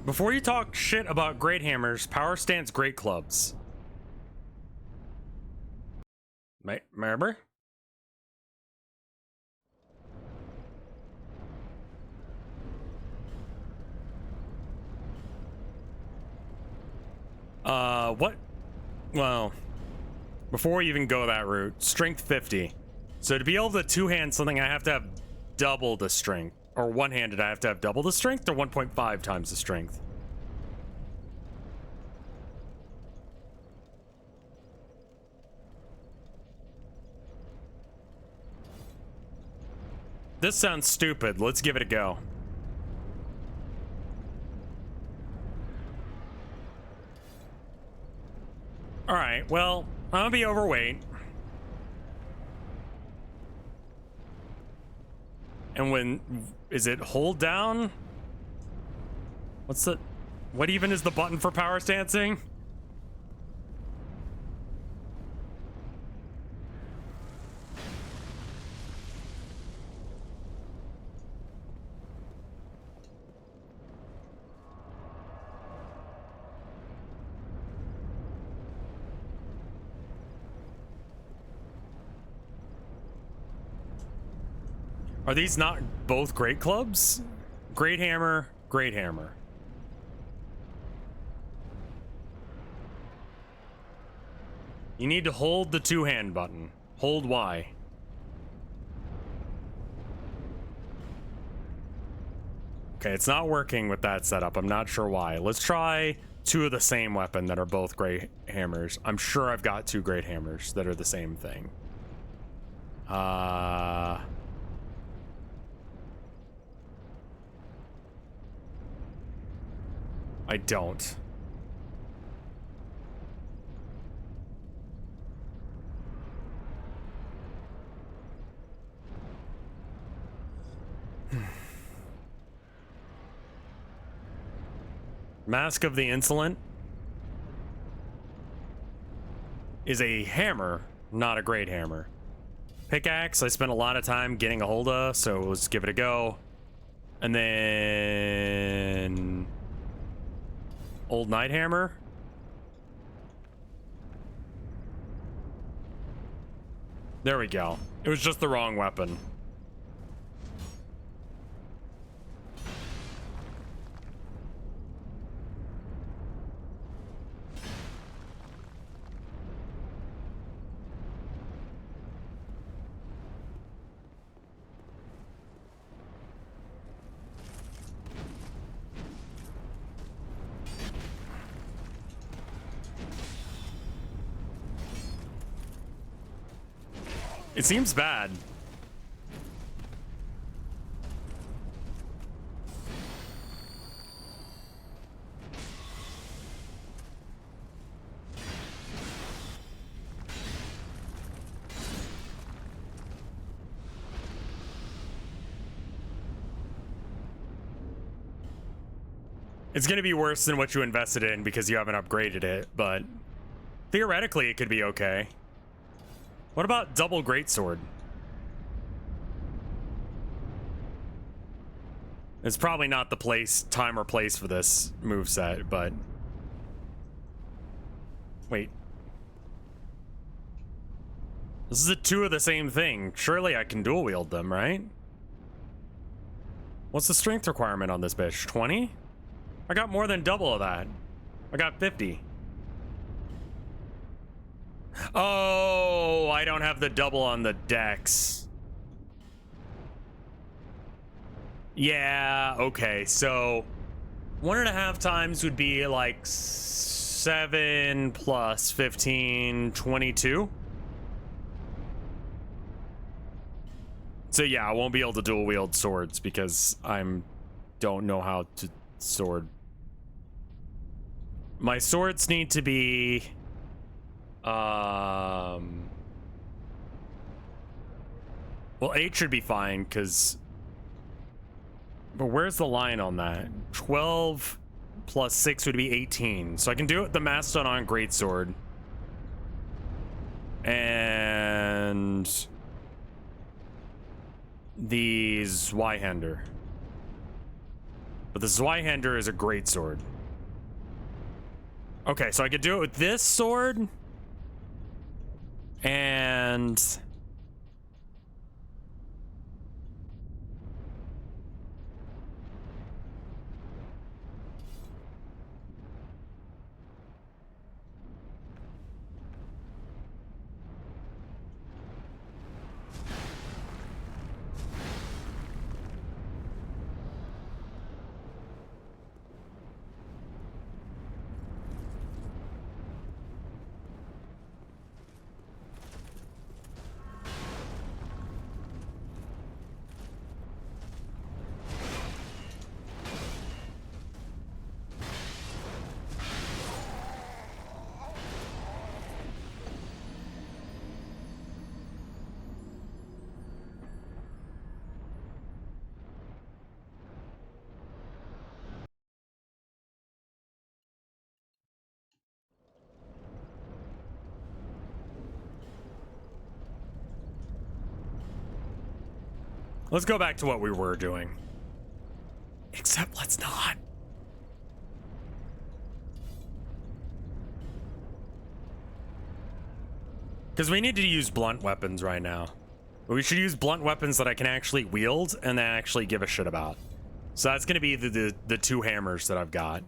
Before you talk shit about great hammers, power stance great clubs. Remember? What? Well, before we even go that route, strength 50. So to be able to two-hand something, I have to have double the strength. Or one-handed, I have to have double the strength, or 1.5 times the strength. This sounds stupid. Let's give it a go. All right, well, I'm gonna be overweight. And when, is it hold down? What even is the button for power stancing? Are these not both great clubs? Great hammer, great hammer. You need to hold the two-hand button. Hold Y. Okay, it's not working with that setup. I'm not sure why. Let's try two of the same weapon that are both great hammers. I'm sure I've got two great hammers that are the same thing. I don't. Mask of the Insolent is a hammer, not a great hammer. Pickaxe, I spent a lot of time getting a hold of, so let's give it a go. And then... Old Knight Hammer. There we go. It was just the wrong weapon. It seems bad. It's going to be worse than what you invested in because you haven't upgraded it, but theoretically it could be okay. What about double greatsword? It's probably not the time or place for this moveset, but... Wait. This is the two of the same thing. Surely I can dual wield them, right? What's the strength requirement on this bitch? 20? I got more than double of that. I got 50. Oh, I don't have the double on the dex. Yeah, okay, so 1.5 times would be like 7 plus 15, 22. So yeah, I won't be able to dual wield swords because don't know how to sword. My swords need to be well, 8 should be fine because, but where's the line on that? 12 plus 6 would be 18, so I can do it with the Mastodon Greatsword and the Zweihander. But the Zweihander is a greatsword. Okay, so I could do it with this sword and let's go back to what we were doing. Except let's not. Because we need to use blunt weapons right now. But we should use blunt weapons that I can actually wield and then actually give a shit about. So that's going to be the two hammers that I've got.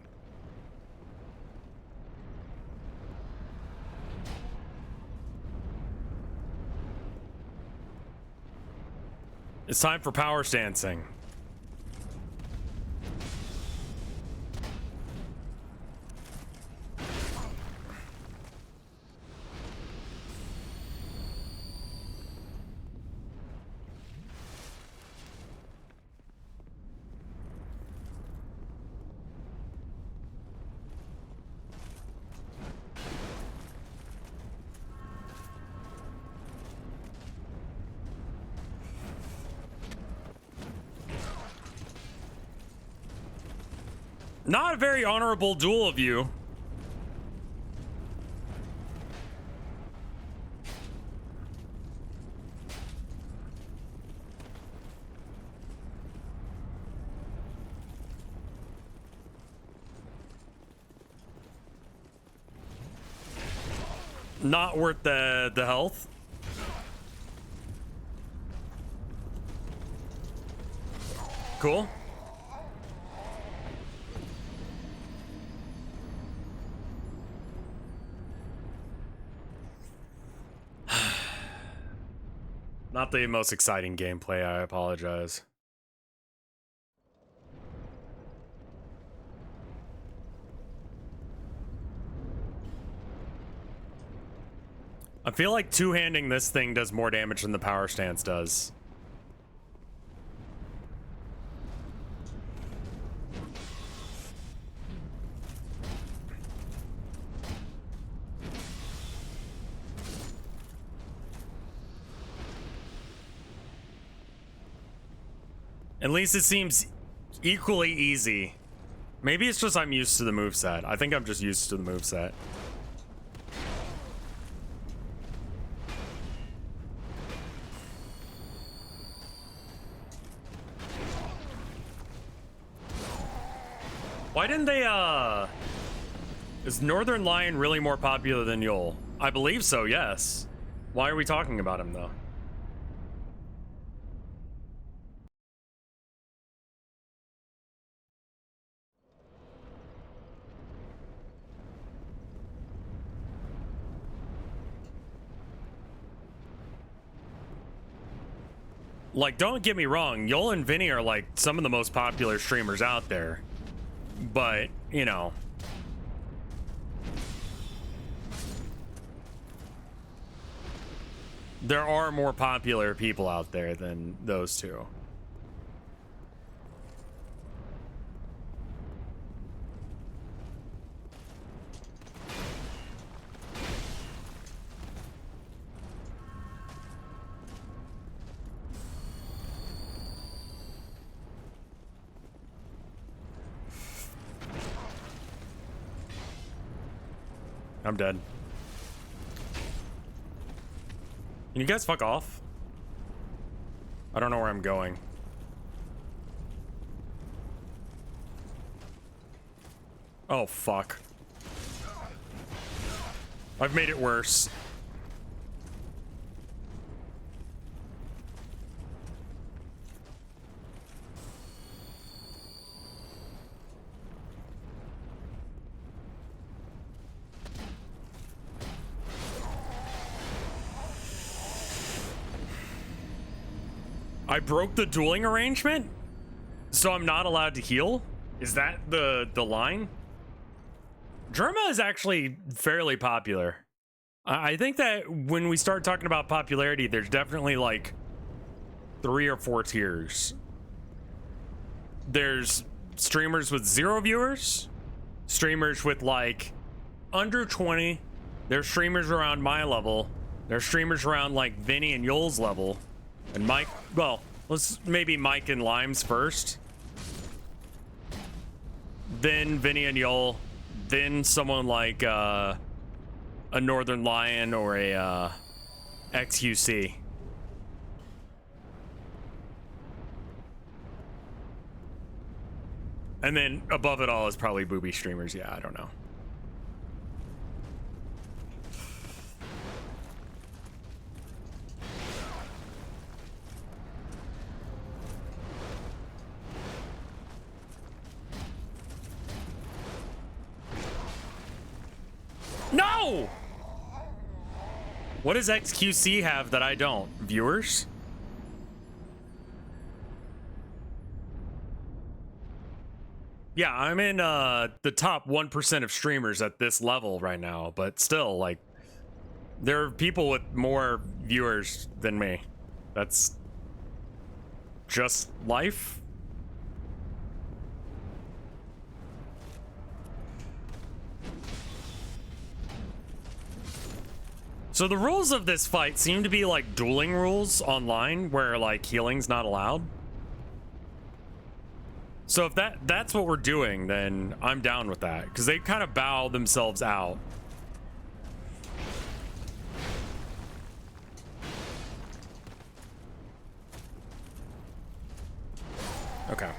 It's time for power stancing. Not a very honorable duel of you. Not worth the health. Cool. Not the most exciting gameplay, I apologize. I feel like two-handing this thing does more damage than the power stance does. At least it seems equally easy. Maybe it's just I'm used to the moveset. I think I'm just used to the moveset. Why didn't they, is Northern Lion really more popular than Yol? I believe so, yes. Why are we talking about him, though? Like, don't get me wrong, Yol and Vinny are like some of the most popular streamers out there. But, you know. There are more popular people out there than those two. I'm dead. Can you guys fuck off? I don't know where I'm going. Oh, fuck. I've made it worse. I broke the dueling arrangement, so I'm not allowed to heal? Is that the line? Germa is actually fairly popular. I think that when we start talking about popularity, there's definitely like 3 or 4 tiers. There's streamers with 0 viewers, streamers with like under 20, there's streamers around my level, there's streamers around like Vinny and Yol's level. And Mike, well, let's maybe Mike and Limes first. Then Vinny and Yol. Then someone like a Northern Lion or a XUC. And then above it all is probably booby streamers. Yeah, I don't know. No! What does XQC have that I don't? Viewers? Yeah, I'm in the top 1% of streamers at this level right now, but still, like, there are people with more viewers than me. That's just life. So the rules of this fight seem to be like dueling rules online, where like healing's not allowed. So if that's what we're doing, then I'm down with that, because they kind of bow themselves out. Okay.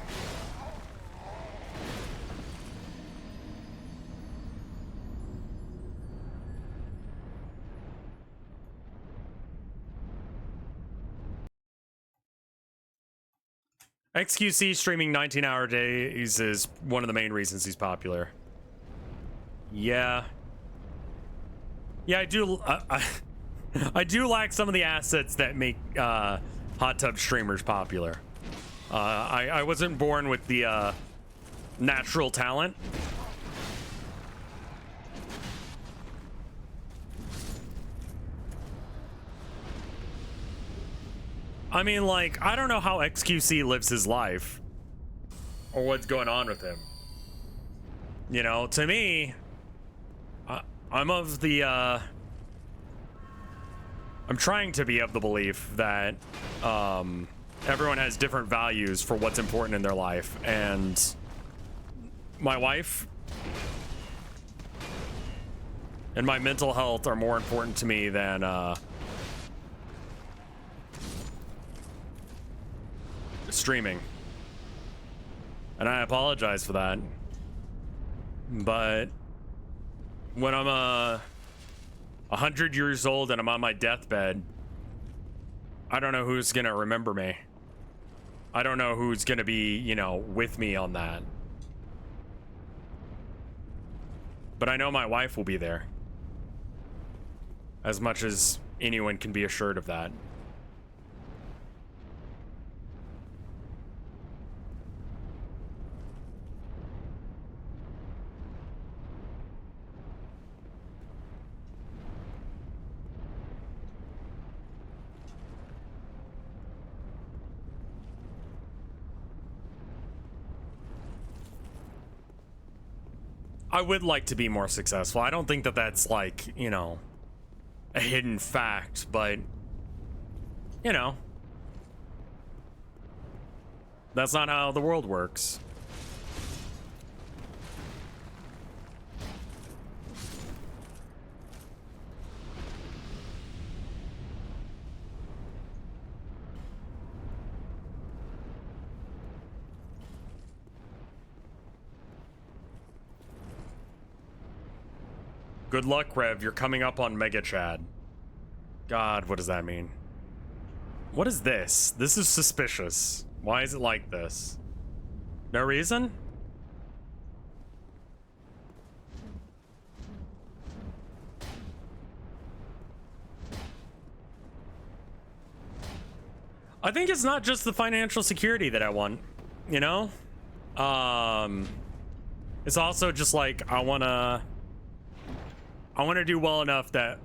XQC streaming 19-hour days is one of the main reasons he's popular. Yeah. Yeah, I do. I do lack some of the assets that make hot tub streamers popular. I wasn't born with the natural talent. I mean, like, I don't know how XQC lives his life or what's going on with him. You know, to me, I'm of the, I'm trying to be of the belief that everyone has different values for what's important in their life. And my wife and my mental health are more important to me than, streaming, and I apologize for that, but when I'm 100 years old and I'm on my deathbed, I don't know who's gonna remember me. I don't know who's gonna be, you know, with me on that, but I know my wife will be there, as much as anyone can be assured of that. I would like to be more successful. I don't think that that's like, you know, a hidden fact, but, you know, that's not how the world works. Good luck, Rev. You're coming up on Mega Chad. God, what does that mean? What is this? This is suspicious. Why is it like this? No reason? I think it's not just the financial security that I want, you know? It's also just like I want to do well enough that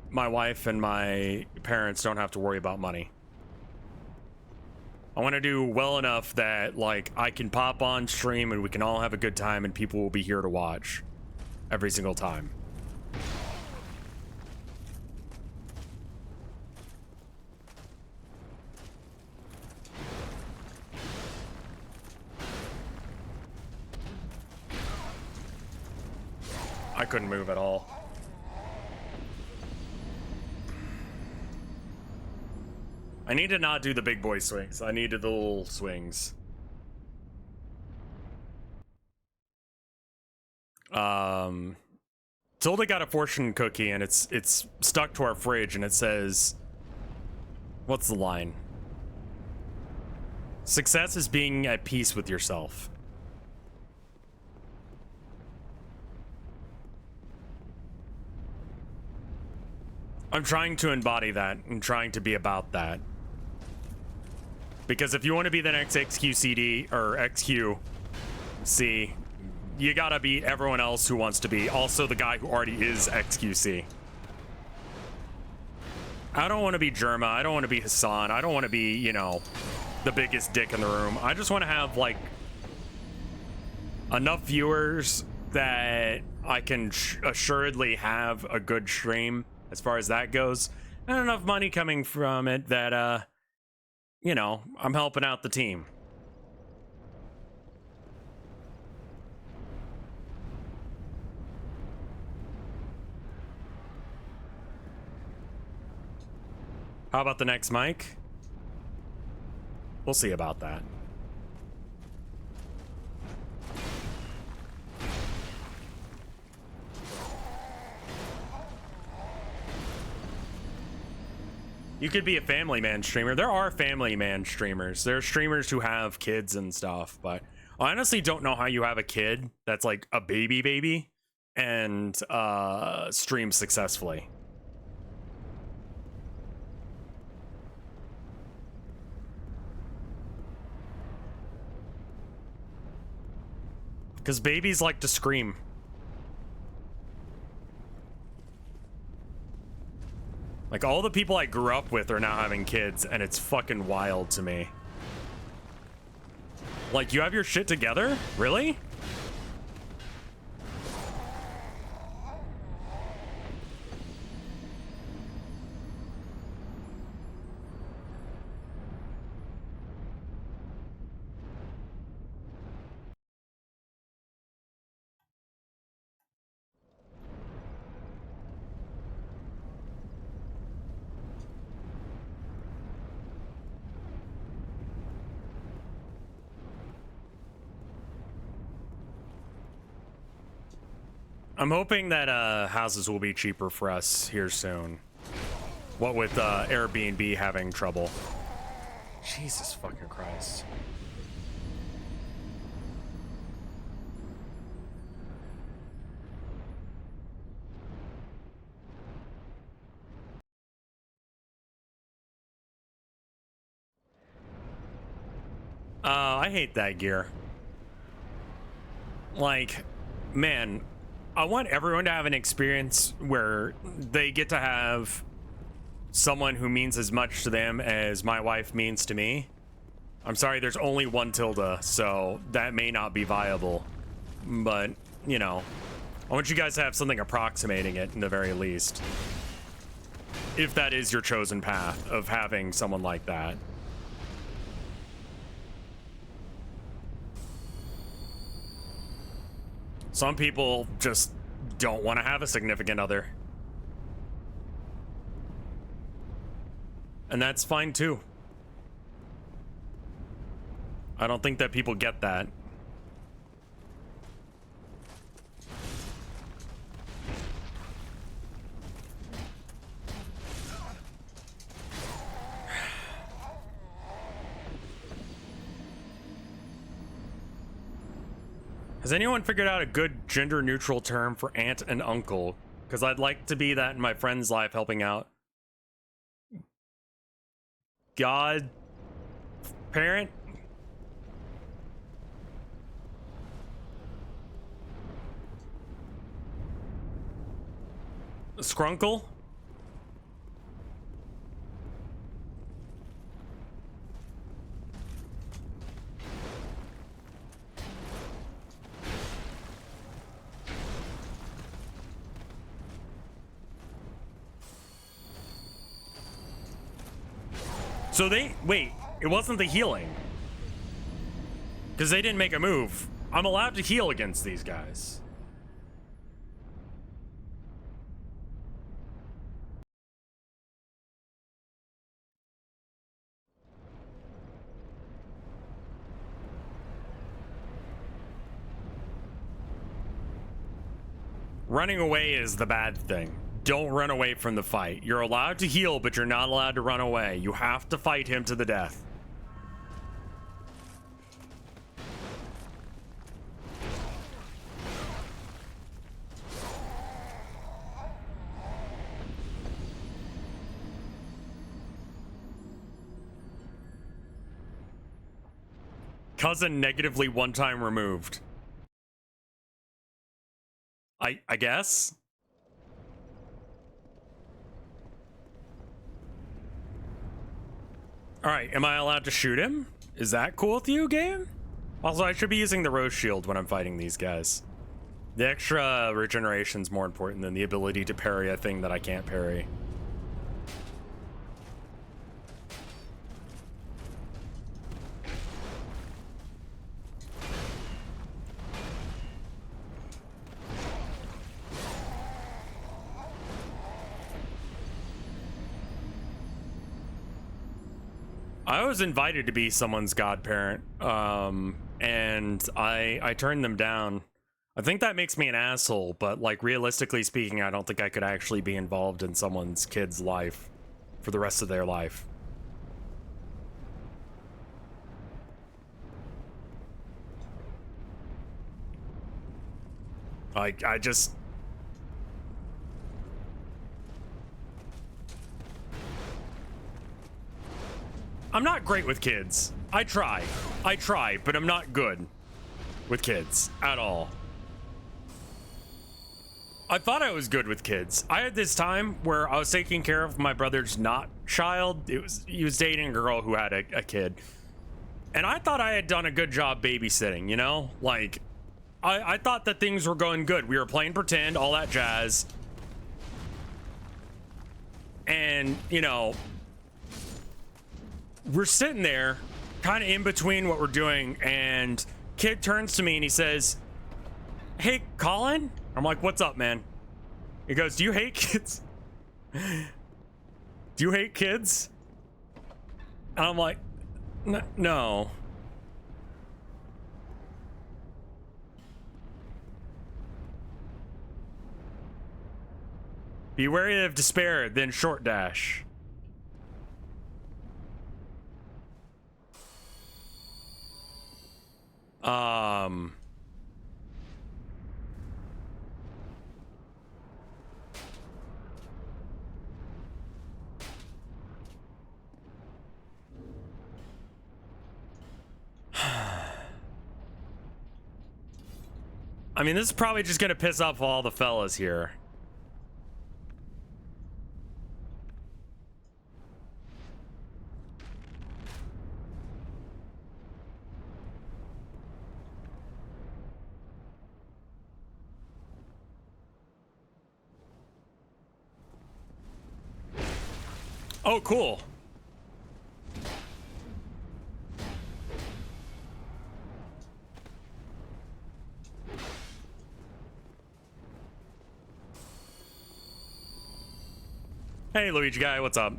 my wife and my parents don't have to worry about money. I want to do well enough that, like, I can pop on stream and we can all have a good time and people will be here to watch every single time. I couldn't move at all. I need to not do the big boy swings. I needed the little swings. Tilda got a fortune cookie and it's stuck to our fridge and it says, what's the line? Success is being at peace with yourself. I'm trying to embody that and trying to be about that. Because if you want to be the next XQCD or XQC, you gotta beat everyone else who wants to be. Also the guy who already is XQC. I don't want to be Jerma. I don't want to be Hassan. I don't want to be, you know, the biggest dick in the room. I just want to have, like, enough viewers that I can assuredly have a good stream as far as that goes. And enough money coming from it that, you know, I'm helping out the team. How about the next mic? We'll see about that. You could be a family man streamer. There are family man streamers. There are streamers who have kids and stuff, but I honestly don't know how you have a kid that's like a baby and streams successfully. Because babies like to scream. Like, all the people I grew up with are now having kids, and it's fucking wild to me. Like, you have your shit together? Really? I'm hoping that houses will be cheaper for us here soon. What with Airbnb having trouble. Jesus fucking Christ. I hate that gear. Like, man, I want everyone to have an experience where they get to have someone who means as much to them as my wife means to me. I'm sorry, there's only one Tilda, so that may not be viable. But, you know, I want you guys to have something approximating it in the very least. If that is your chosen path of having someone like that. Some people just don't want to have a significant other. And that's fine too. I don't think that people get that. Has anyone figured out a good gender-neutral term for aunt and uncle? Because I'd like to be that in my friend's life helping out. God... parent? Skrunkle? So wait, it wasn't the healing. Because they didn't make a move. I'm allowed to heal against these guys. Running away is the bad thing. Don't run away from the fight. You're allowed to heal, but you're not allowed to run away. You have to fight him to the death. cousin negatively one time removed. I guess. All right, am I allowed to shoot him? Is that cool with you, game? Also, I should be using the rose shield when I'm fighting these guys. The extra regeneration's more important than the ability to parry a thing that I can't parry. I was invited to be someone's godparent, and I turned them down. I think that makes me an asshole, but like realistically speaking, I don't think I could actually be involved in someone's kid's life for the rest of their life. Like, I just... I'm not great with kids. I try, but I'm not good with kids at all. I thought I was good with kids. I had this time where I was taking care of my brother's not child. He was dating a girl who had a kid. And I thought I had done a good job babysitting, you know? Like, I thought that things were going good. We were playing pretend, all that jazz. And, you know, we're sitting there kind of in between what we're doing, and kid turns to me and he says, "Hey, Colin?" I'm like, "What's up, man?" He goes, "Do you hate kids?" "Do you hate kids?" And I'm like, No. Be wary of despair, then short dash. I mean, this is probably just gonna piss off all the fellas here. Oh, cool. Hey, Luigi guy, what's up?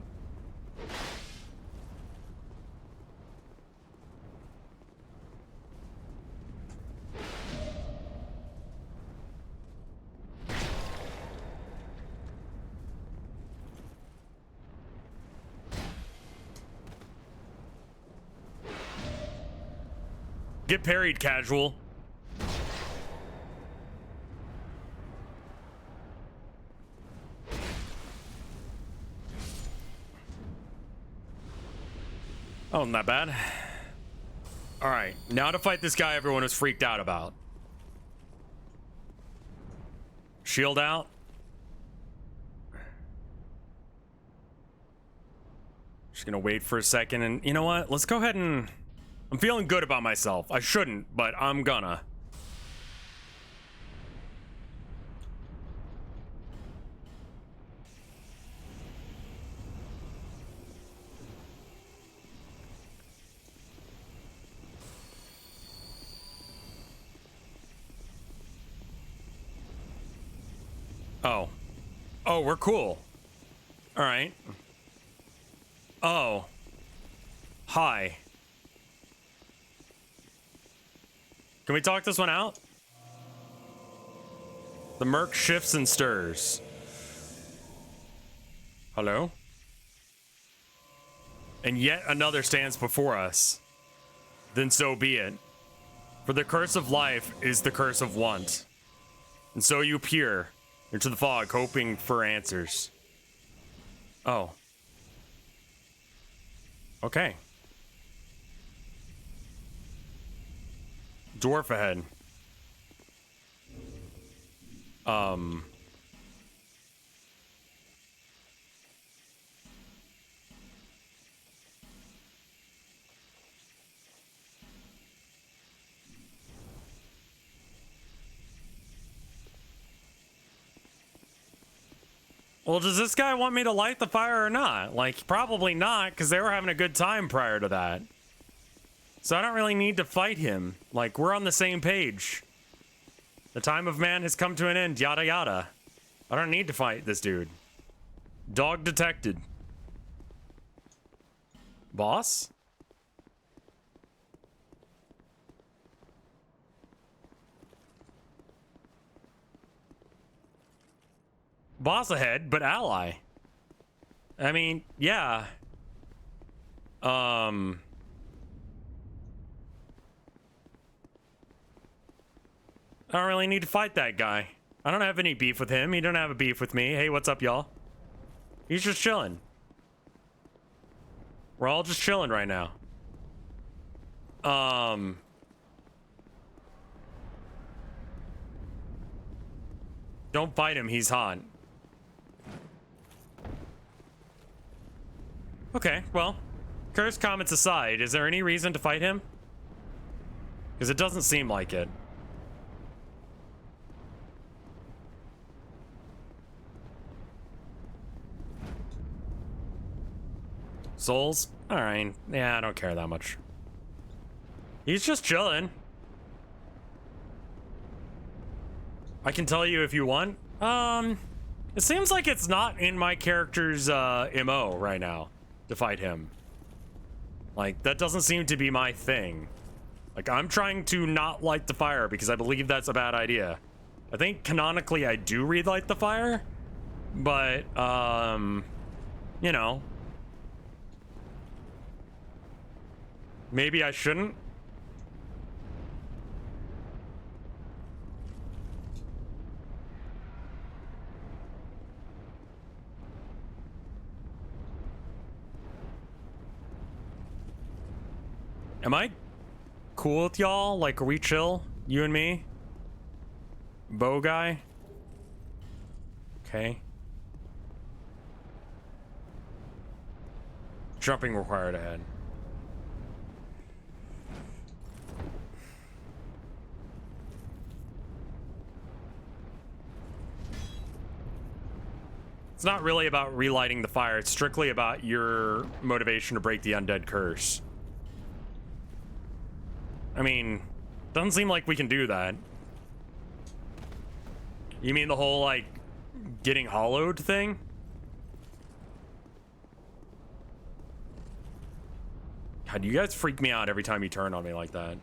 Get parried, casual. Oh, not bad. All right, now to fight this guy everyone was freaked out about. Shield out. Just gonna wait for a second, and you know what? Let's go ahead and... I'm feeling good about myself. I shouldn't, but I'm gonna. Oh. Oh, we're cool. All right. Oh. Hi. Can we talk this one out? The Merc shifts and stirs. Hello? And yet another stands before us. Then so be it. For the curse of life is the curse of want. And so you peer into the fog, hoping for answers. Oh. Dwarf ahead. Well, does this guy want me to light the fire or not? Like, probably not, because they were having a good time prior to that. So I don't really need to fight him. Like, we're on the same page. The time of man has come to an end, yada yada. I don't need to fight this dude. Dog detected. Boss? Boss ahead, but ally. I mean, yeah. I don't really need to fight that guy. I don't have any beef with him. He don't have a beef with me. Hey, what's up, y'all? He's just chilling. We're all just chilling right now. Don't fight him. He's hot. Okay, well, curse comments aside, is there any reason to fight him? Because it doesn't seem like it. Souls? Alright. Yeah, I don't care that much. He's just chilling. I can tell you if you want. It seems like it's not in my character's MO right now to fight him. Like, that doesn't seem to be my thing. Like, I'm trying to not light the fire because I believe that's a bad idea. I think canonically I do relight the fire, but, you know. Maybe I shouldn't. Am I cool with y'all? Like, are we chill? You and me? Bow guy? Okay. Jumping required ahead. It's not really about relighting the fire. It's strictly about your motivation to break the undead curse. I mean, doesn't seem like we can do that. You mean the whole, like, getting hollowed thing? God, you guys freak me out every time you turn on me like that.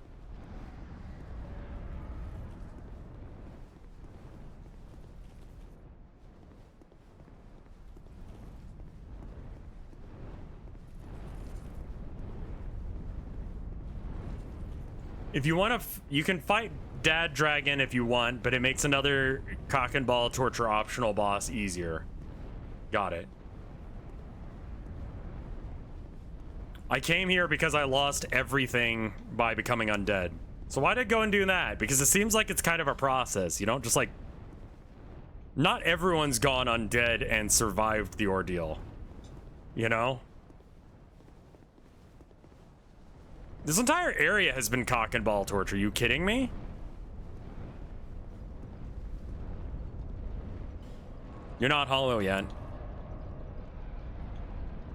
If you want to, you can fight Dad Dragon if you want, but it makes another cock and ball torture optional boss easier. Got it. I came here because I lost everything by becoming undead. So why did I go and do that? Because it seems like it's kind of a process. You don't just like... Not everyone's gone undead and survived the ordeal. You know? This entire area has been cock and ball torture. Are you kidding me? You're not hollow yet.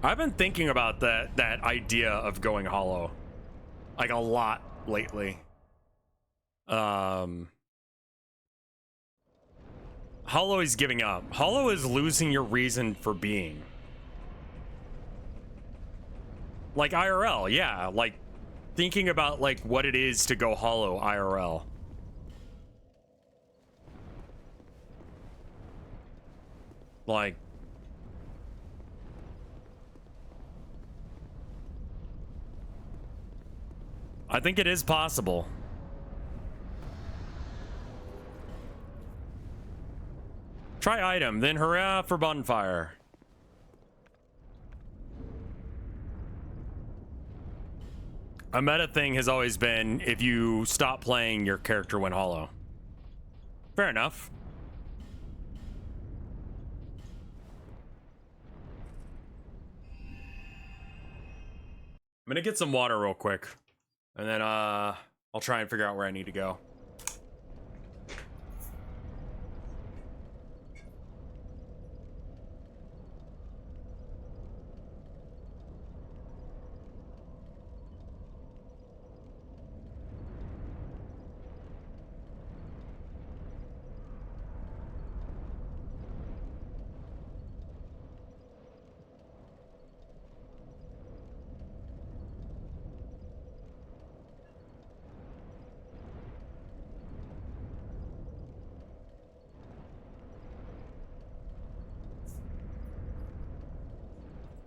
I've been thinking about that idea of going hollow, like, a lot lately. Hollow is giving up. Hollow is losing your reason for being. Like IRL, yeah, like thinking about like what it is to go hollow IRL. Like, I think it is possible. Try item, then hurrah for bonfire. A meta thing has always been if you stop playing, your character went hollow. Fair enough. I'm gonna get some water real quick, and then I'll try and figure out where I need to go.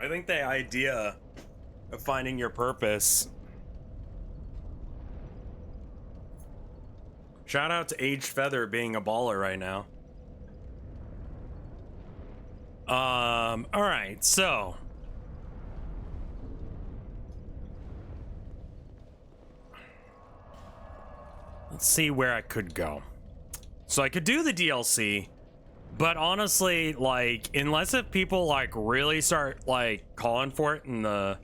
I think the idea of finding your purpose. Shout out to Aged Feather being a baller right now. All right, so let's see where I could go. So I could do the DLC, but honestly, like, unless if people like really start like calling for it in the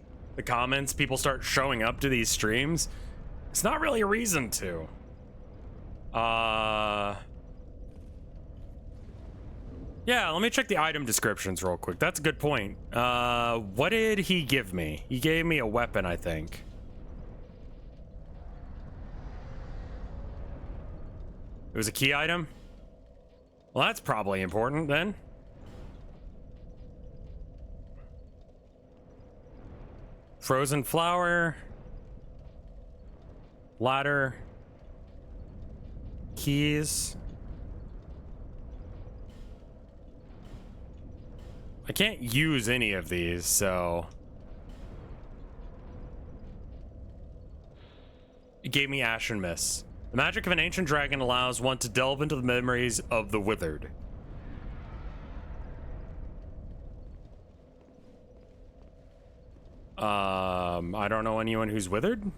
comments, people start showing up to these streams, it's not really a reason to. Yeah, let me check the item descriptions real quick. That's a good point. What did he give me? He gave me a weapon, I think. It was a key item? Well, that's probably important then. Frozen flower. Ladder. Keys. I can't use any of these, so... It gave me Ashen Mist. The magic of an ancient dragon allows one to delve into the memories of the withered. I don't know anyone who's withered.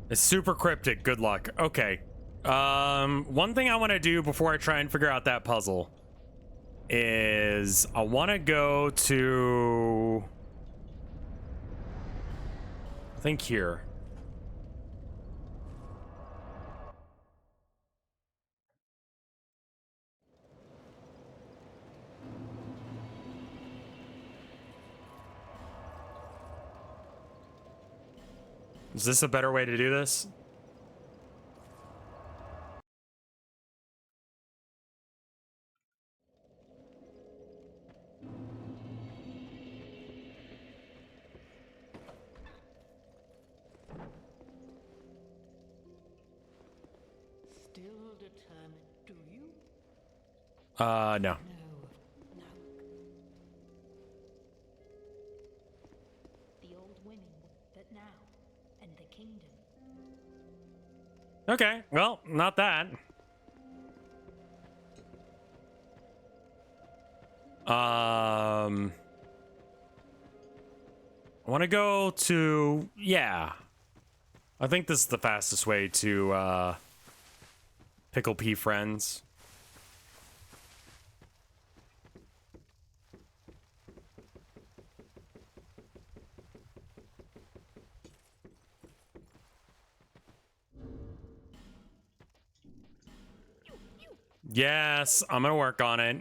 It's super cryptic. Good luck. Okay. One thing I want to do before I try and figure out that puzzle is I want to go to, I think here. Is this a better way to do this? Still determined, do you? No. No. The old women, but now, and the kingdom. Okay, well, not that. I want to go to, yeah. I think this is the fastest way to Pickle Pea friends. Yes, I'm gonna work on it.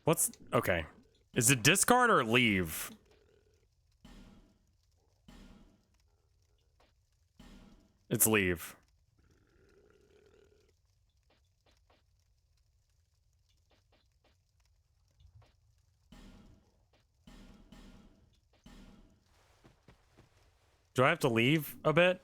What's okay? Is it discard or leave? It's leave. Do I have to leave a bit?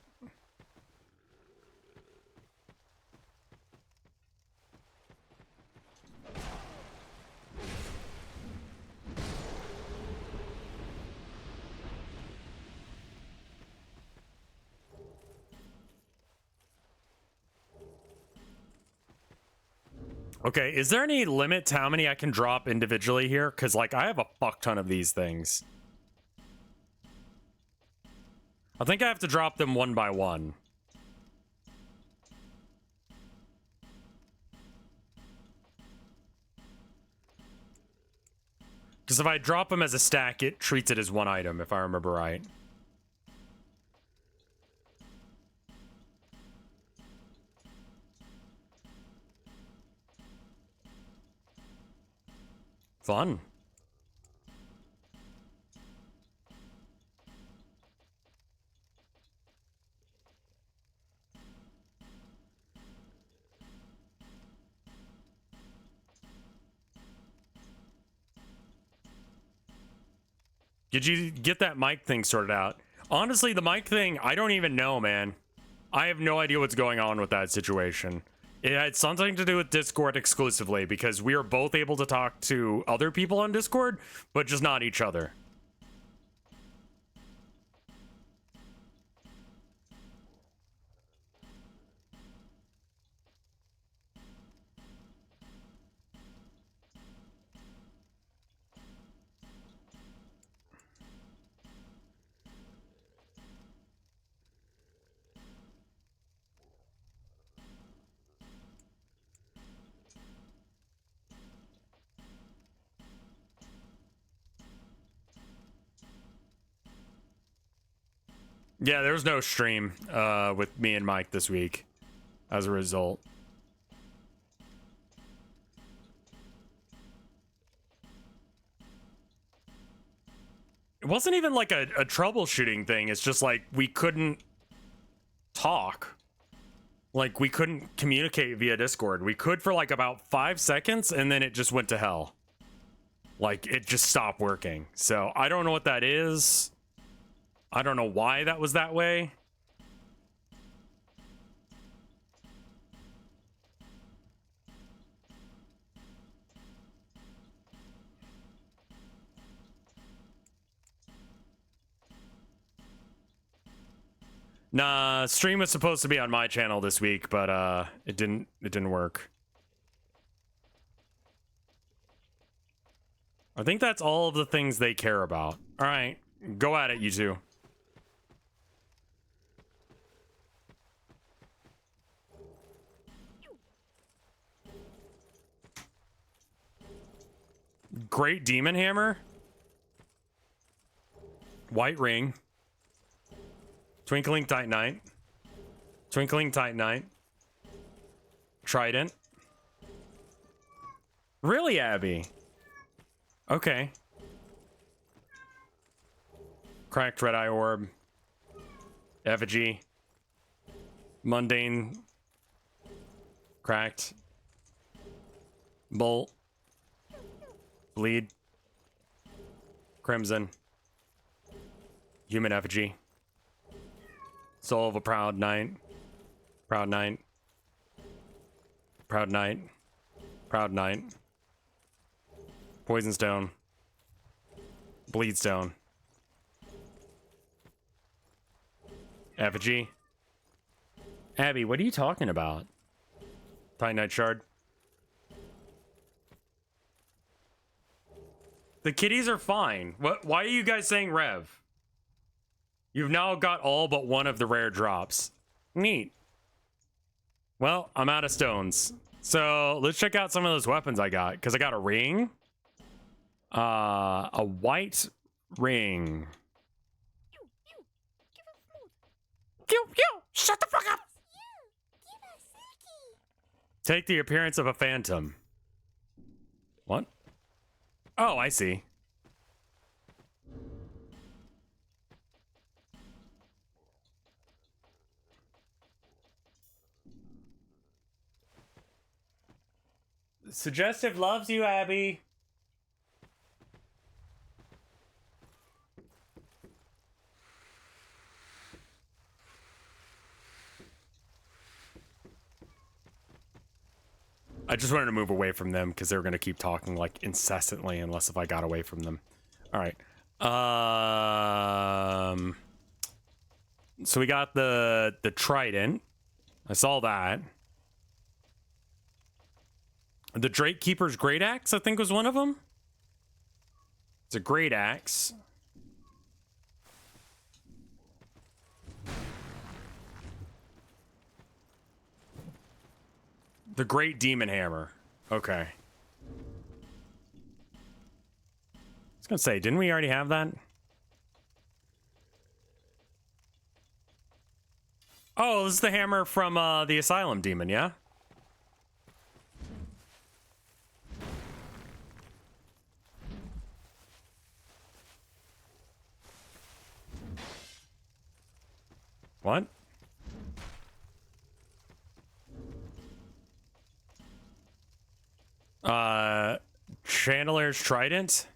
Okay, is there any limit to how many I can drop individually here? Because, like, I have a fuck ton of these things. I think I have to drop them one by one. Because if I drop them as a stack, it treats it as one item, if I remember right. Fun. Did you get that mic thing sorted out? Honestly, the mic thing, I don't even know, man. I have no idea what's going on with that situation. It had something to do with Discord exclusively because we are both able to talk to other people on Discord, but just not each other. Yeah, there was no stream with me and Mike this week as a result. It wasn't even like a troubleshooting thing. It's just like we couldn't talk. Like we couldn't communicate via Discord. We could for like about 5 seconds and then it just went to hell. Like it just stopped working. So I don't know what that is. I don't know why that was that way. Nah, stream was supposed to be on my channel this week, but it didn't work. I think that's all of the things they care about. All right, go at it, you two. Great Demon Hammer. White Ring. Twinkling Titanite. Twinkling Titanite. Trident. Really, Abby? Okay. Cracked Red Eye Orb. Effigy. Mundane. Cracked. Bolt. Bleed. Crimson. Human Effigy. Soul of a Proud Knight. Proud Knight. Proud Knight. Proud Knight. Poison Stone. Bleed Stone. Effigy. Abby, what are you talking about? Titanite Shard. The kitties are fine. What? Why are you guys saying Rev? You've now got all but one of the rare drops. Neat. Well, I'm out of stones. So let's check out some of those weapons I got. Because I got a ring. A white ring. Shut the fuck up! Take the appearance of a phantom. What? Oh, I see. Suggestive loves you, Abby. I just wanted to move away from them because they were going to keep talking like incessantly unless if I got away from them. All right. So we got the Trident. I saw that. The Drake Keeper's Great Axe, I think, was one of them. It's a great axe. The Great Demon Hammer. Okay. I was gonna say, didn't we already have that? Oh, this is the hammer from the Asylum Demon, yeah? What? Chandler's Trident?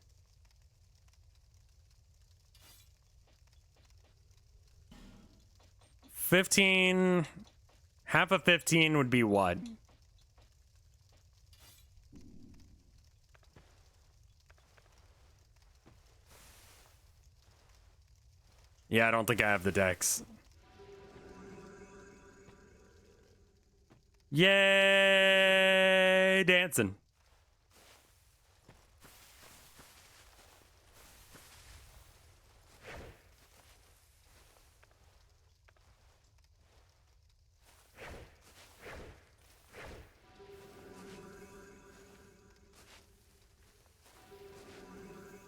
$15. Half of 15 would be what? Yeah, I don't think I have the decks. Yay! Dancing.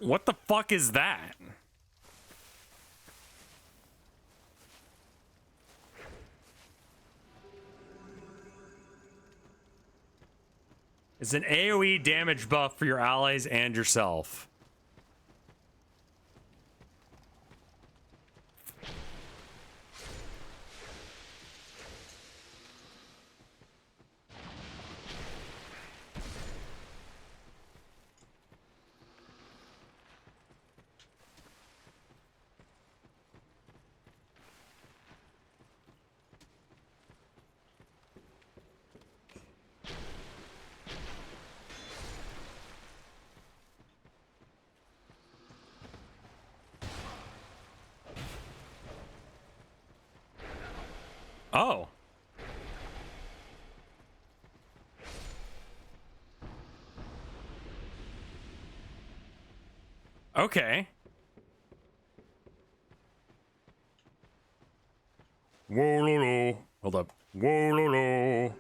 What the fuck is that? It's an AoE damage buff for your allies and yourself. Oh. Okay. Whoa, lo, lo. Hold up. Whoa, lo, lo.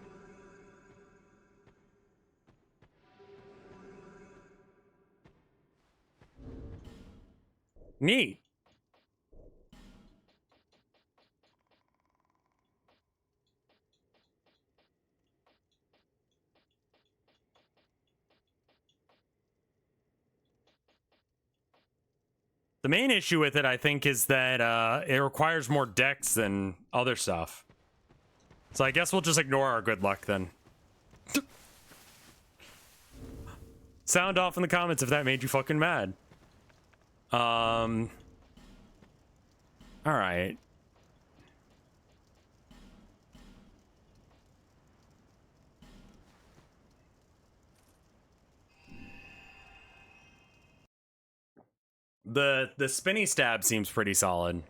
Neat. The main issue with it, I think, is that it requires more decks than other stuff. So I guess we'll just ignore our good luck then. Sound off in the comments if that made you fucking mad. All right. The spinny stab seems pretty solid.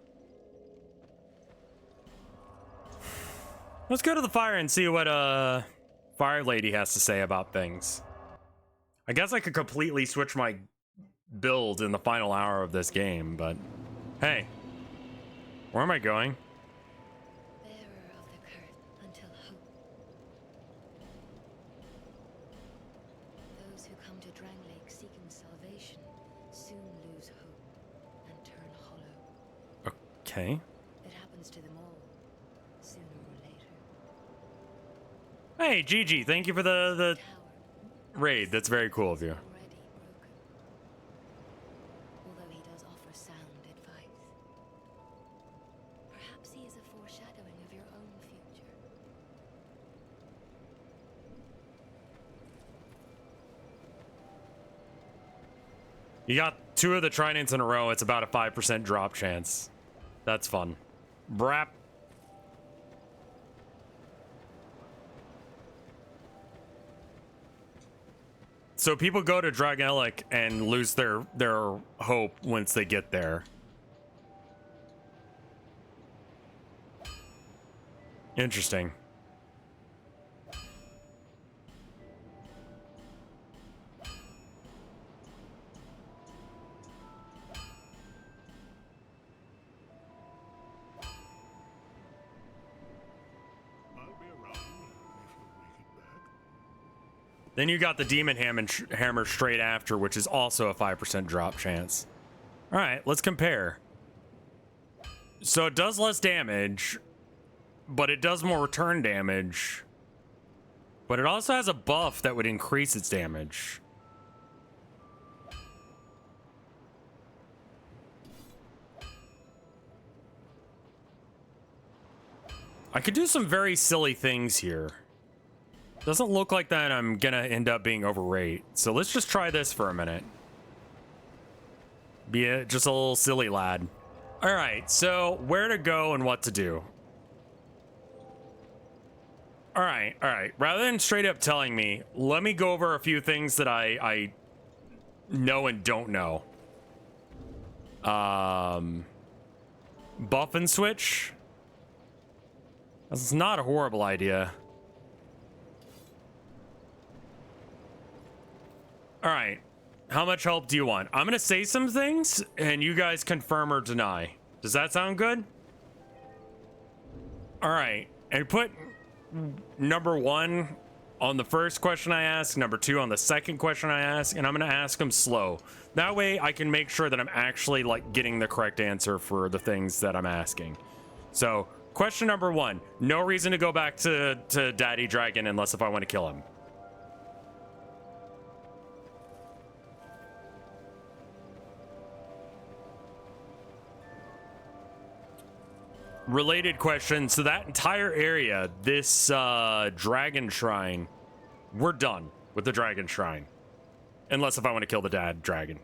Let's go to the fire and see what Fire Lady has to say about things. I guess I could completely switch my build in the final hour of this game, but hey, where am I going? Bearer of the curse until hope. Those who come to Drang Lake seeking salvation soon lose hope and turn hollow. Okay. It happens to them all, sooner or later. Hey, Gigi, thank you for the Tower raid. That's very cool of you. already broken. Although he does offer sound advice. Perhaps he is a foreshadowing of your own future. You got 2 of the tridents in a row. It's about a 5% drop chance. That's fun. Brap. So people go to Dragelic and lose their hope once they get there. Interesting. Then you got the demon hammer straight after, which is also a 5% drop chance. All right, let's compare. So it does less damage, but it does more return damage. But it also has a buff that would increase its damage. I could do some very silly things here. Doesn't look like that I'm gonna end up being overrate. So let's just try this for a minute. Be just a little silly lad. All right, so where to go and what to do. All right. Rather than straight up telling me, let me go over a few things that I know and don't know. Buff and switch. That's not a horrible idea. All right. How much help do you want? I'm going to say some things and you guys confirm or deny. Does that sound good? All right. And put number 1 on the first question I ask, number 2 on the second question I ask, and I'm going to ask them slow. That way I can make sure that I'm actually like getting the correct answer for the things that I'm asking. So question number 1, no reason to go back to Daddy Dragon unless if I want to kill him. Related question, so that entire area, this dragon shrine, we're done with the dragon shrine. Unless if I want to kill the dad dragon.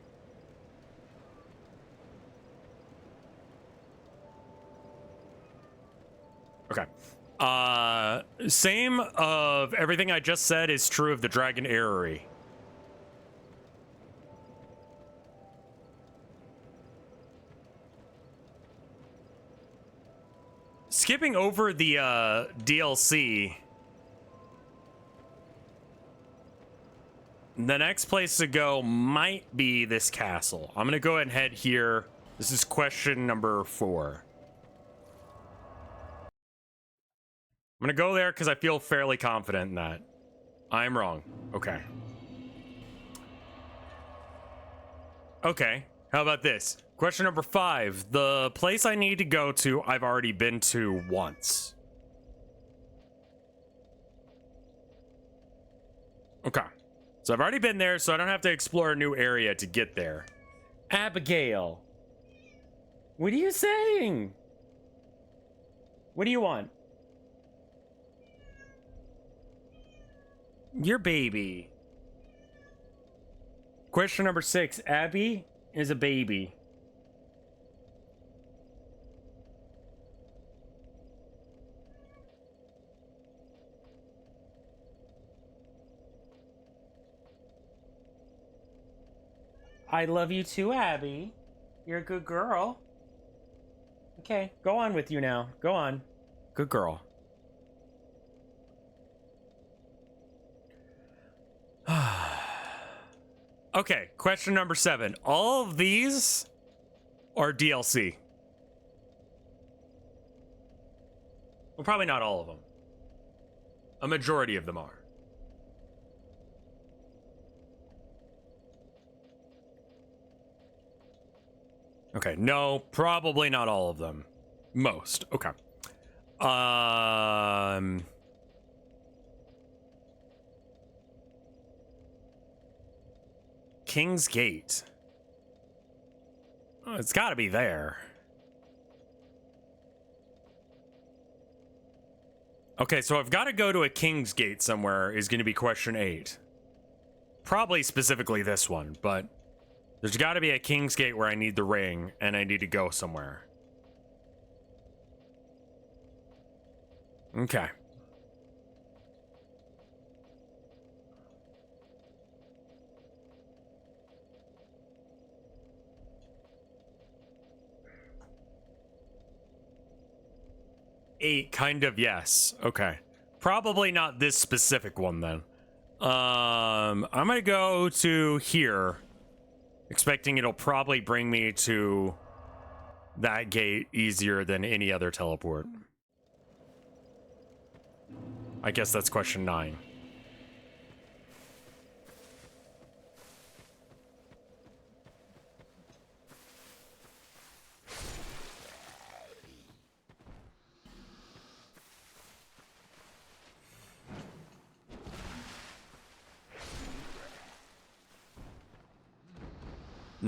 Okay. Same of everything I just said is true of the dragon aerie. Skipping over the DLC, the next place to go might be this castle. I'm gonna go ahead and head here. This is question number 4. I'm gonna go there because I feel fairly confident in that. I'm wrong. Okay. Okay, how about this? Question number 5. The place I need to go to, I've already been to once. Okay. So I've already been there, so I don't have to explore a new area to get there. Abigail. What are you saying? What do you want? Your baby. Question number 6. Abby is a baby. I love you too, Abby. You're a good girl. Okay, go on with you now. Go on. Good girl. Okay, question number 7. All of these are DLC. Well, probably not all of them. A majority of them are. Okay, no, probably not all of them. Most. Okay. King's Gate. Oh, it's got to be there. Okay, so I've got to go to a King's Gate somewhere is going to be question 8. Probably specifically this one, but there's got to be a King's Gate where I need the ring and I need to go somewhere. Okay. Eight, kind of, yes. Okay. Probably not this specific one then. I'm gonna go to here, expecting it'll probably bring me to that gate easier than any other teleport. I guess that's question 9.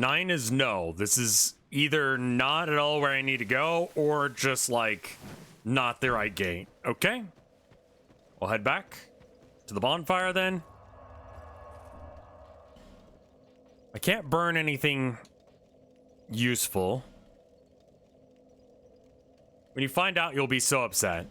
9 is no. This is either not at all where I need to go or just like not the right gate. Okay. We'll head back to the bonfire then. I can't burn anything useful. When you find out, you'll be so upset.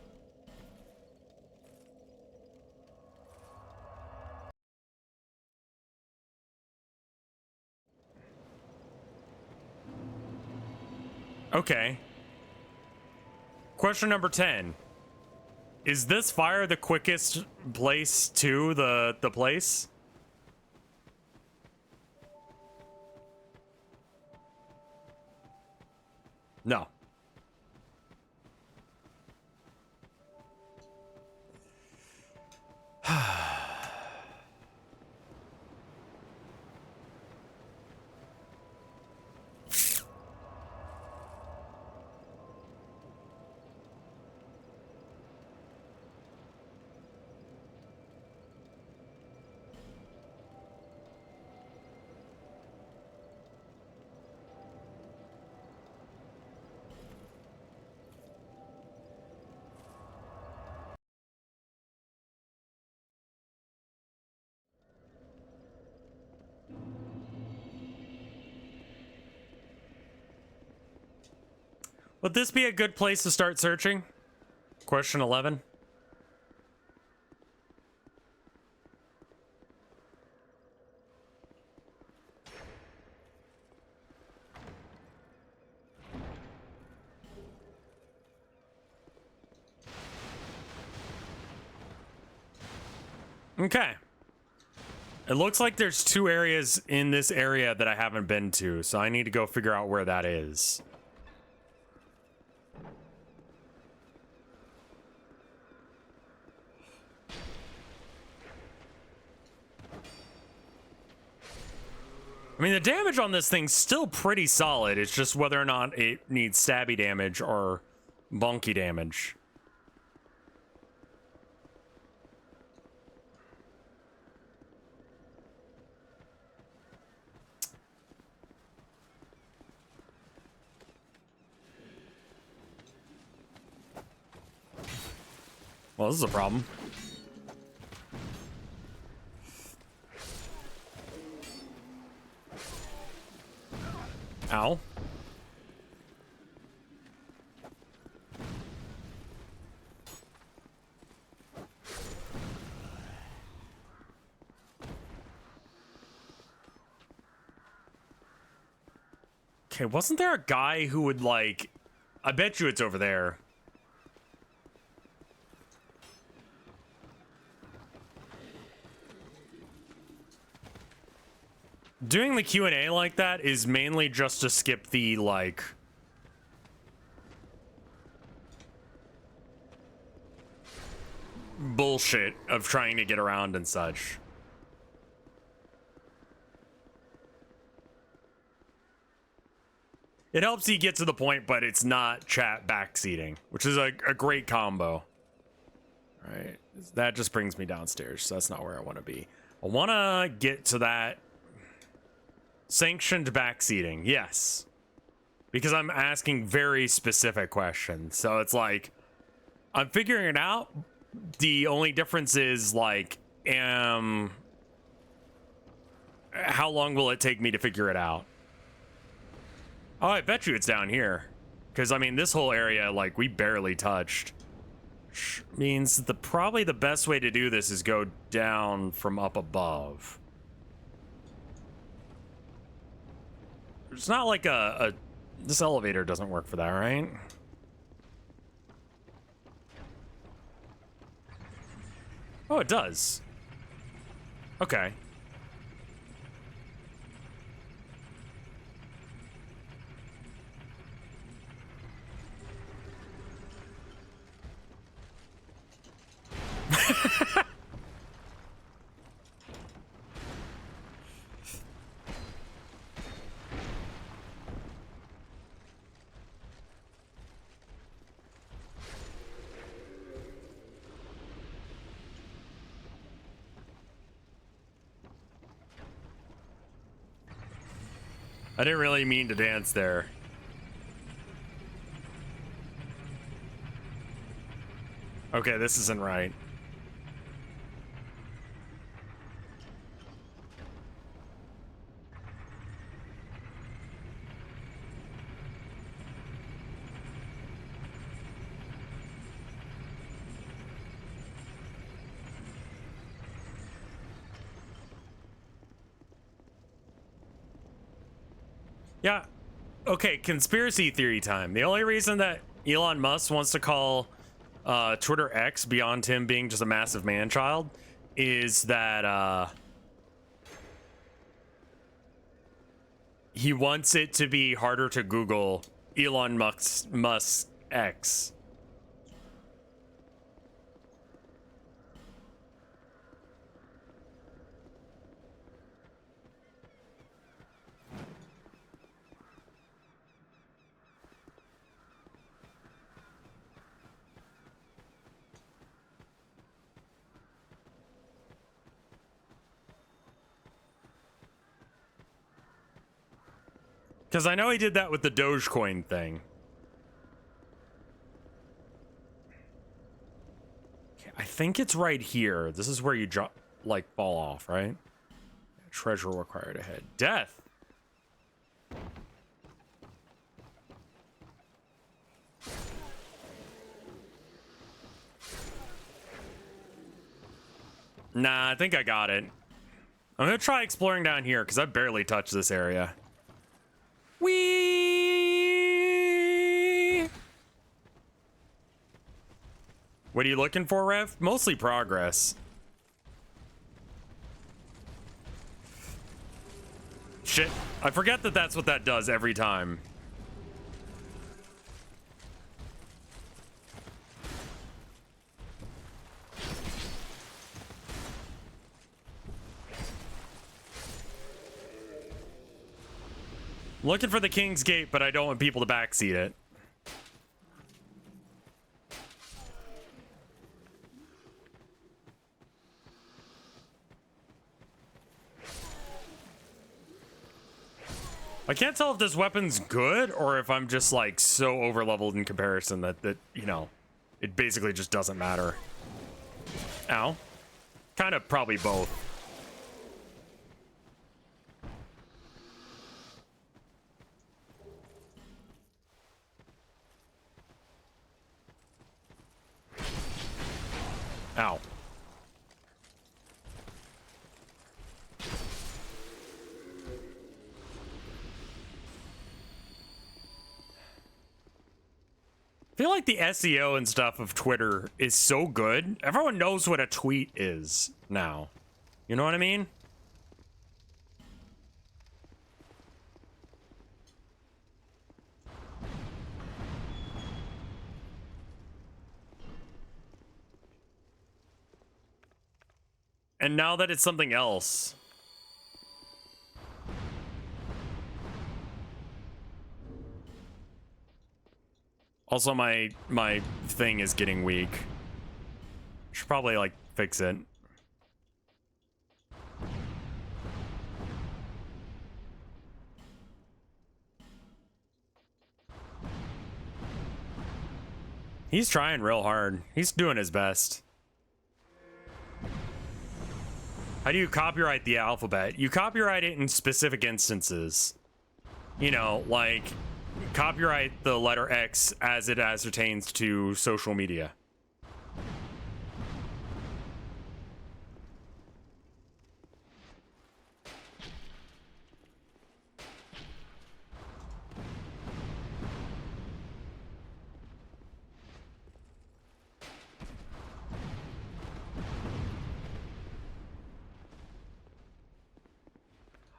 Okay. Question number 10. Is this fire the quickest place to the place? No. Would this be a good place to start searching? Question 11. Okay. It looks like there's 2 areas in this area that I haven't been to, so I need to go figure out where that is. I mean, the damage on this thing's still pretty solid. It's just whether or not it needs stabby damage or bonky damage. Well, this is a problem. Ow. Okay, wasn't there a guy who would like... I bet you it's over there. Doing the Q&A like that is mainly just to skip the, like... bullshit of trying to get around and such. It helps you get to the point, but it's not chat backseating, which is a great combo. All right, that just brings me downstairs, so that's not where I want to be. I want to get to that sanctioned backseating, yes. Because I'm asking very specific questions, so it's like, I'm figuring it out. The only difference is, like, how long will it take me to figure it out? Oh, I bet you it's down here. Because, I mean, this whole area, like, we barely touched. Which means probably the best way to do this is go down from up above. It's not like this elevator doesn't work for that, right? Oh, it does. Okay. I didn't really mean to dance there. Okay, this isn't right. Yeah. Okay, conspiracy theory time. The only reason that Elon Musk wants to call Twitter X, beyond him being just a massive man-child, is that he wants it to be harder to Google Elon Musk X. Because I know he did that with the Dogecoin thing. Okay, I think it's right here. This is where you drop, like, fall off, right? Treasure required ahead. Death. Nah, I think I got it. I'm gonna try exploring down here because I barely touched this area. Whee! What are you looking for, Rev? Mostly progress. Shit. I forget that that's what that does every time. Looking for the King's Gate, but I don't want people to backseat it. I can't tell if this weapon's good or if I'm just like so overleveled in comparison that you know, it basically just doesn't matter. Ow. Kind of probably both. Ow. I feel like the SEO and stuff of Twitter is so good. Everyone knows what a tweet is now. You know what I mean? And now that it's something else. Also, my thing is getting weak. Should probably like fix it. He's trying real hard. He's doing his best. How do you copyright the alphabet? You copyright it in specific instances. You know, like copyright the letter X as it ascertains to social media.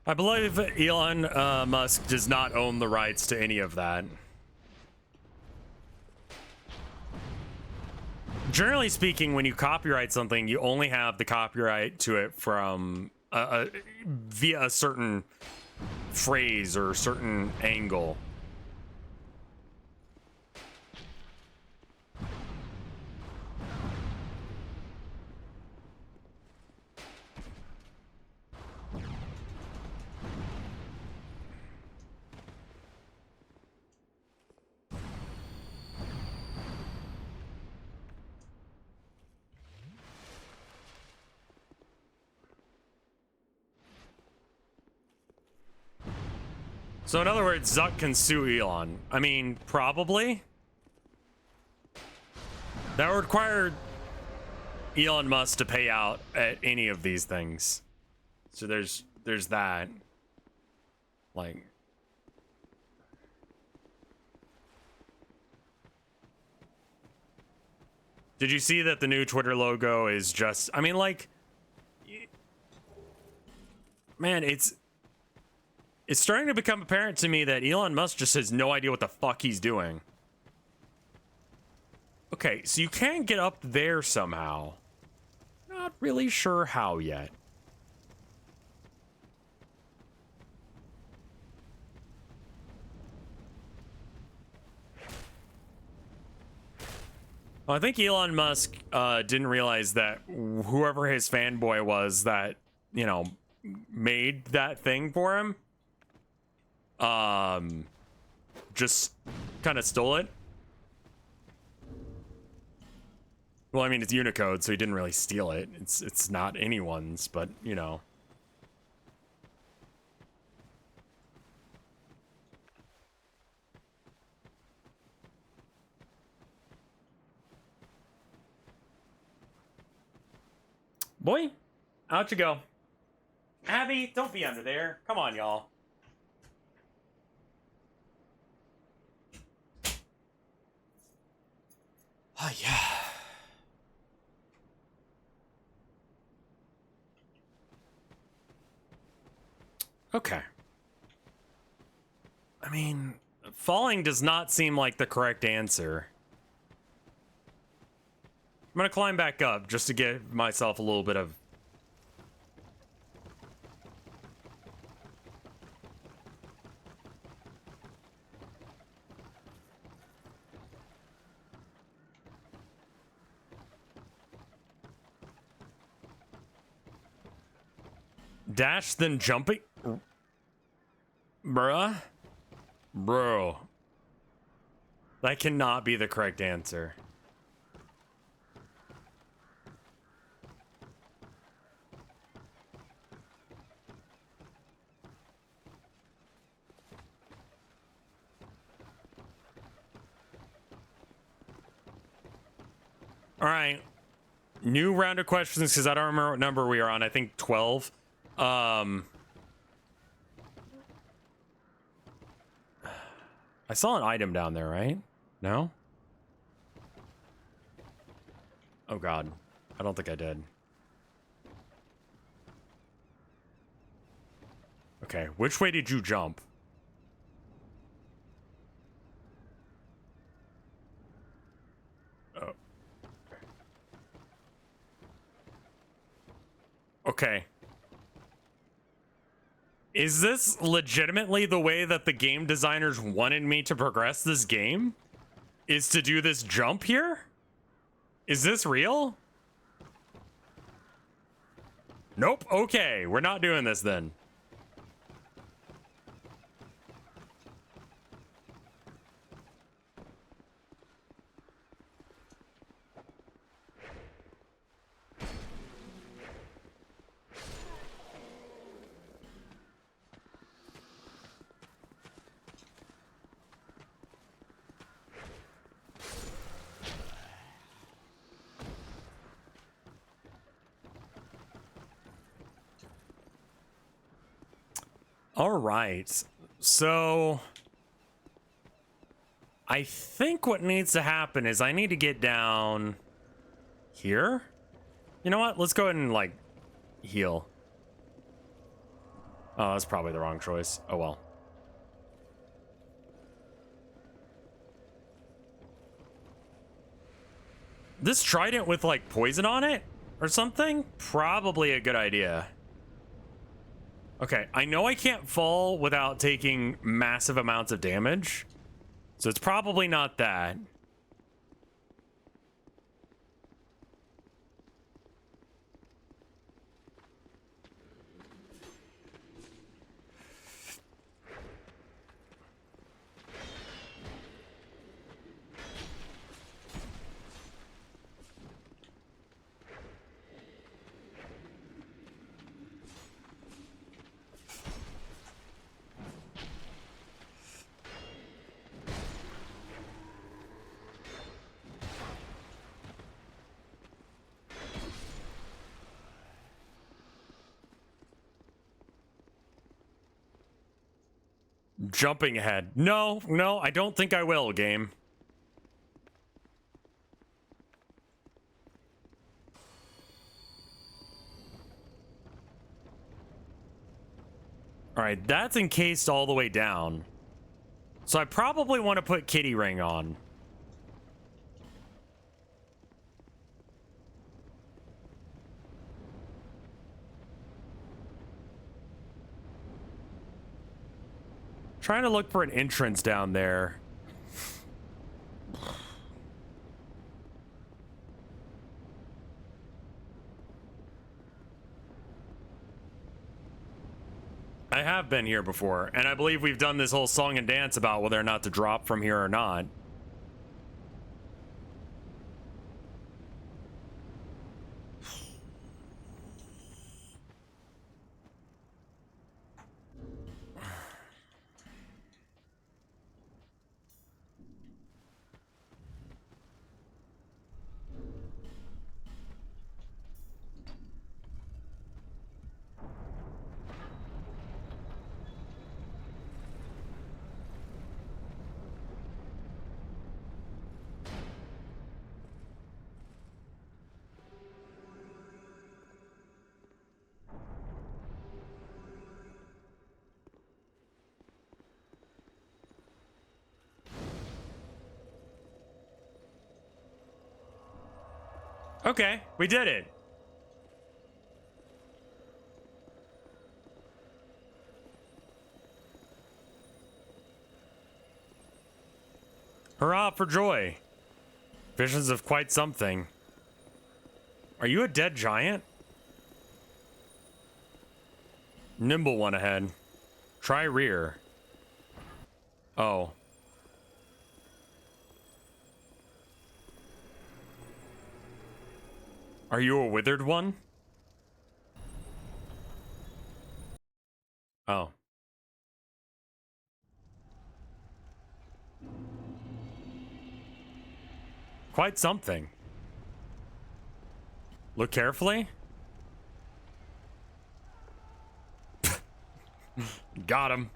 I believe Elon Musk does not own the rights to any of that. Generally speaking, when you copyright something, you only have the copyright to it from via a certain phrase or certain angle. So in other words, Zuck can sue Elon. I mean, probably. That would require Elon Musk to pay out at any of these things. So there's that. Like, did you see that the new Twitter logo is just, I mean, like, man, it's starting to become apparent to me that Elon Musk just has no idea what the fuck he's doing. Okay, so you can get up there somehow. Not really sure how yet. Well, I think Elon Musk didn't realize that whoever his fanboy was that, you know, made that thing for him, just kind of stole it. Well, I mean, it's Unicode, so he didn't really steal it. It's not anyone's, but, you know. Boy, out you go. Abby, don't be under there. Come on, y'all. Oh, yeah. Okay. I mean, falling does not seem like the correct answer. I'm gonna climb back up just to give myself a little bit of... Dash, then jumping? Bruh? Bro. That cannot be the correct answer. All right. New round of questions because I don't remember what number we are on. I think 12. I saw an item down there, right? No? Oh, God. I don't think I did. Okay. Which way did you jump? Oh. Okay. Is this legitimately the way that the game designers wanted me to progress this game? Is to do this jump here? Is this real? Nope. Okay, we're not doing this then. All right, so I think what needs to happen is I need to get down here. You know what? Let's go ahead and, like, heal. Oh, that's probably the wrong choice. Oh, well. This trident with, like, poison on it or something? Probably a good idea. Okay, I know I can't fall without taking massive amounts of damage. So it's probably not that. Jumping ahead. No, I don't think I will, game. All right, that's encased all the way down. So I probably want to put kitty ring on. Trying to look for an entrance down there. I have been here before, and I believe we've done this whole song and dance about whether or not to drop from here or not. Okay, we did it. Hurrah for joy. Visions of quite something. Are you a dead giant? Nimble one ahead. Try rear. Oh. Are you a withered one? Oh. Quite something. Look carefully. Got him.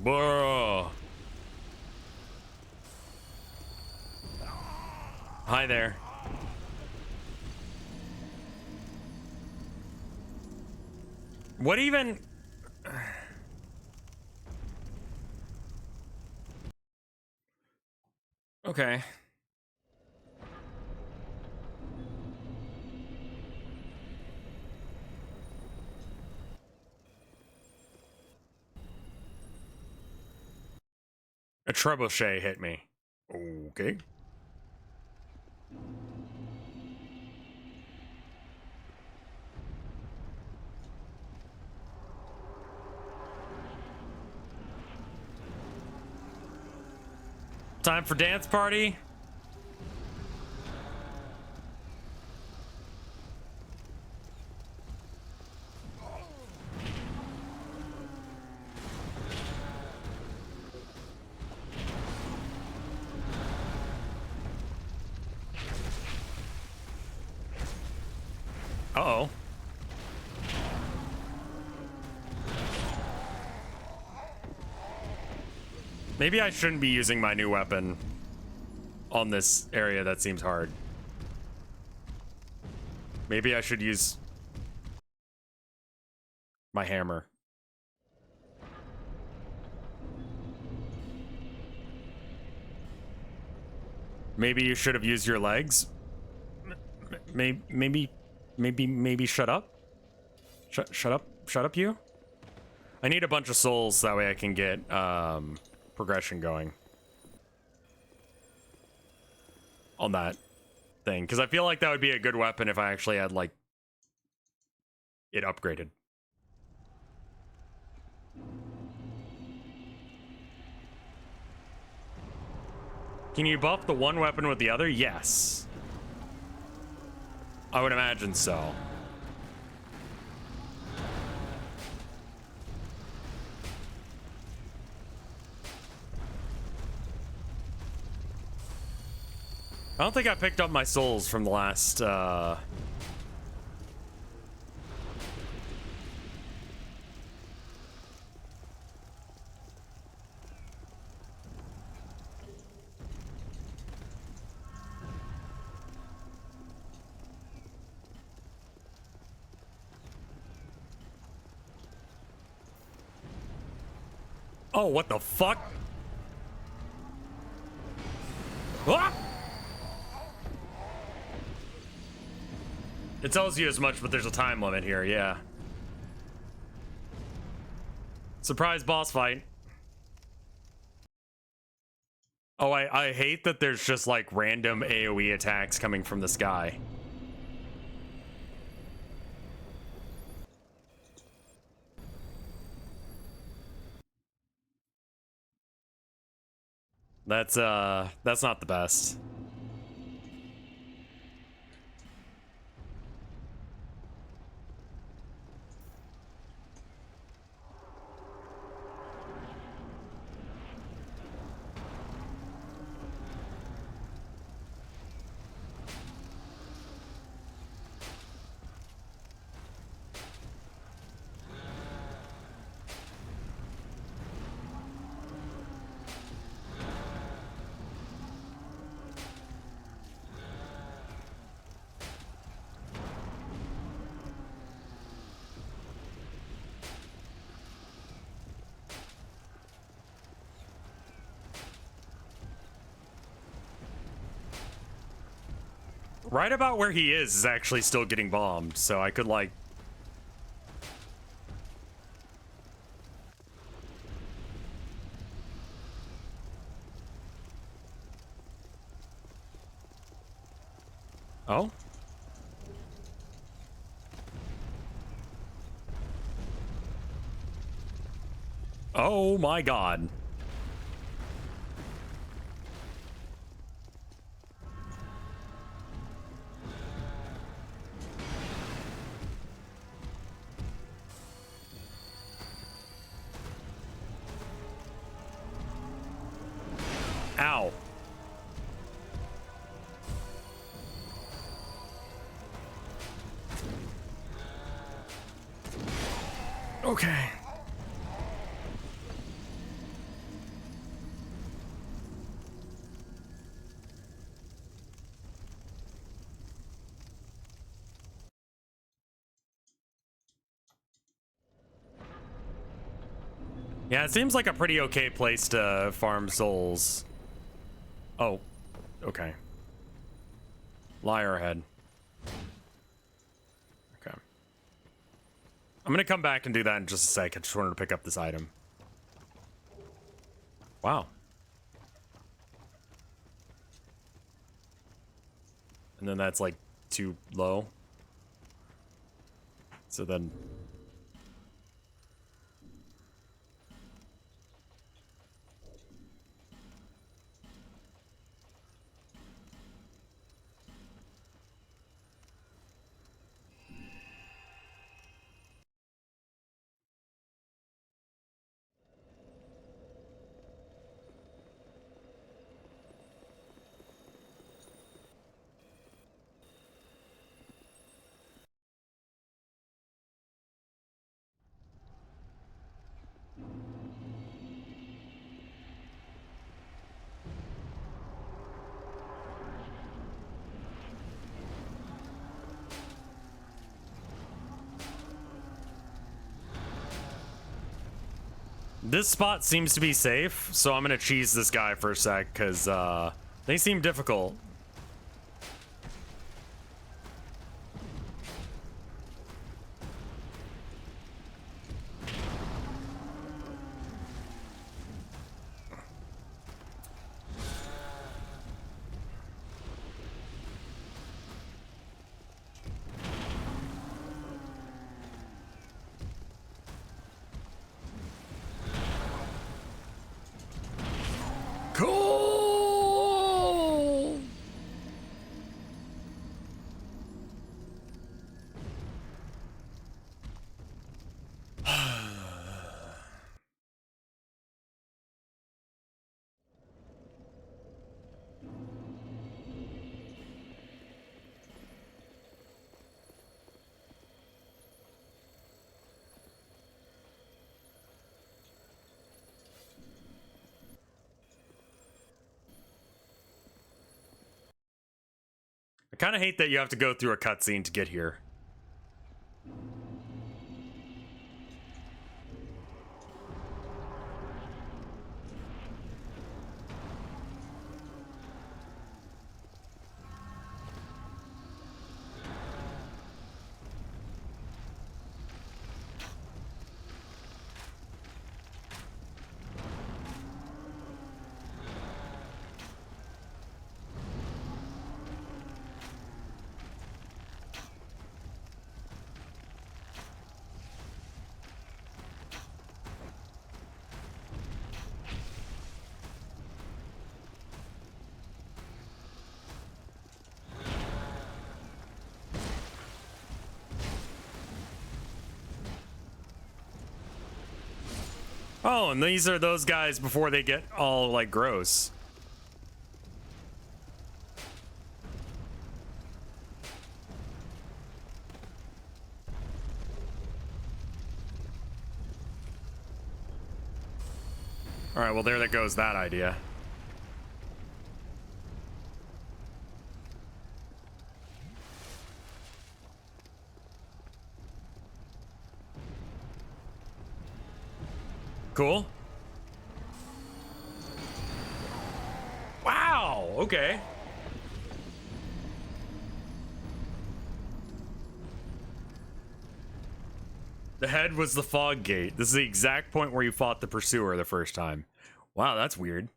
Bruh. Hi there. What even? Okay. A trebuchet hit me. Okay. Time for dance party. Uh-oh. Maybe I shouldn't be using my new weapon on this area that seems hard. Maybe I should use my hammer. Maybe you should have used your legs. Maybe shut up. Shut up, you. I need a bunch of souls, that way I can get progression going on that. thing, because I feel like that would be a good weapon if I actually had, like, it upgraded. Can you buff the one weapon with the other? Yes. I would imagine so. I don't think I picked up my souls from the last, Oh, what the fuck? Ah! It tells you as much, but there's a time limit here, yeah. Surprise boss fight. Oh, I hate that there's just like random AoE attacks coming from the sky. That's not the best. Right about where he is actually still getting bombed, so I could like... Oh? Oh my god. Ow. Okay. Yeah, it seems like a pretty okay place to farm souls. Oh, okay. Liar ahead. Okay. I'm gonna come back and do that in just a sec. I just wanted to pick up this item. Wow. And then that's like too low. So then... This spot seems to be safe, so I'm gonna cheese this guy for a sec, because they seem difficult. kind of hate that you have to go through a cutscene to get here. Oh, and these are those guys before they get all, like, gross. Alright, well, there goes that idea. Cool. Wow, okay. The head was the fog gate. This is the exact point where you fought the pursuer the first time. Wow, that's weird.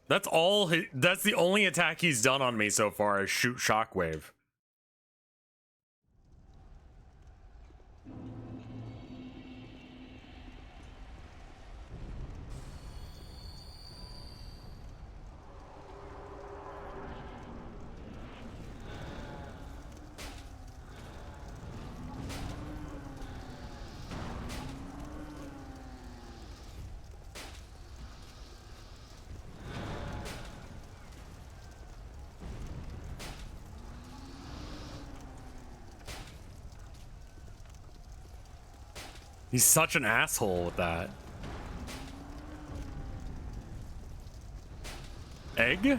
That's all. That's the only attack he's done on me so far is shoot shockwave. He's such an asshole with that. Egg?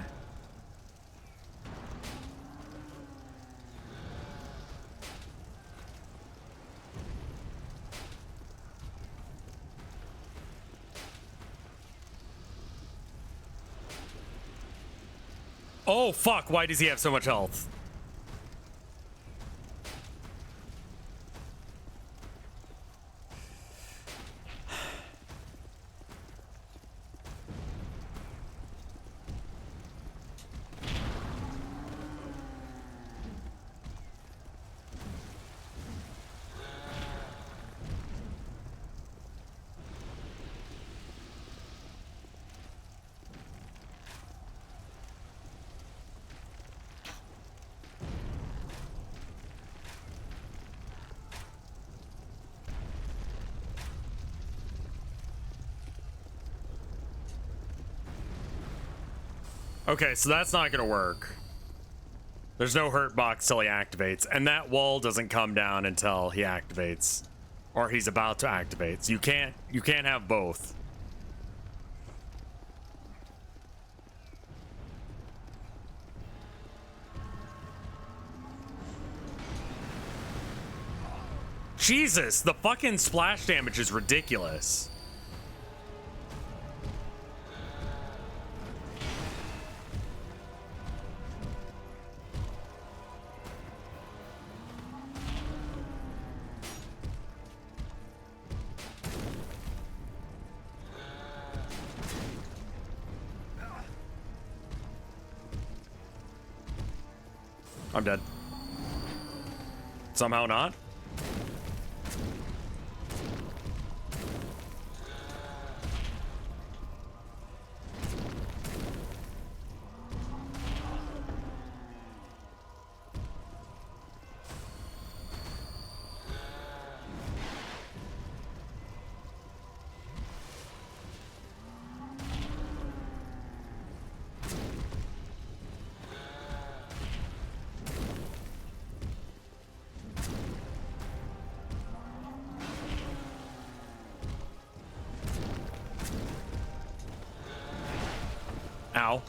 Oh, fuck. Why does he have so much health? Okay, so that's not gonna work. There's no hurt box till he activates, and that wall doesn't come down until he activates, or he's about to activate. So you can't have both. Jesus, the fucking splash damage is ridiculous. I'm dead. Somehow not. Ow.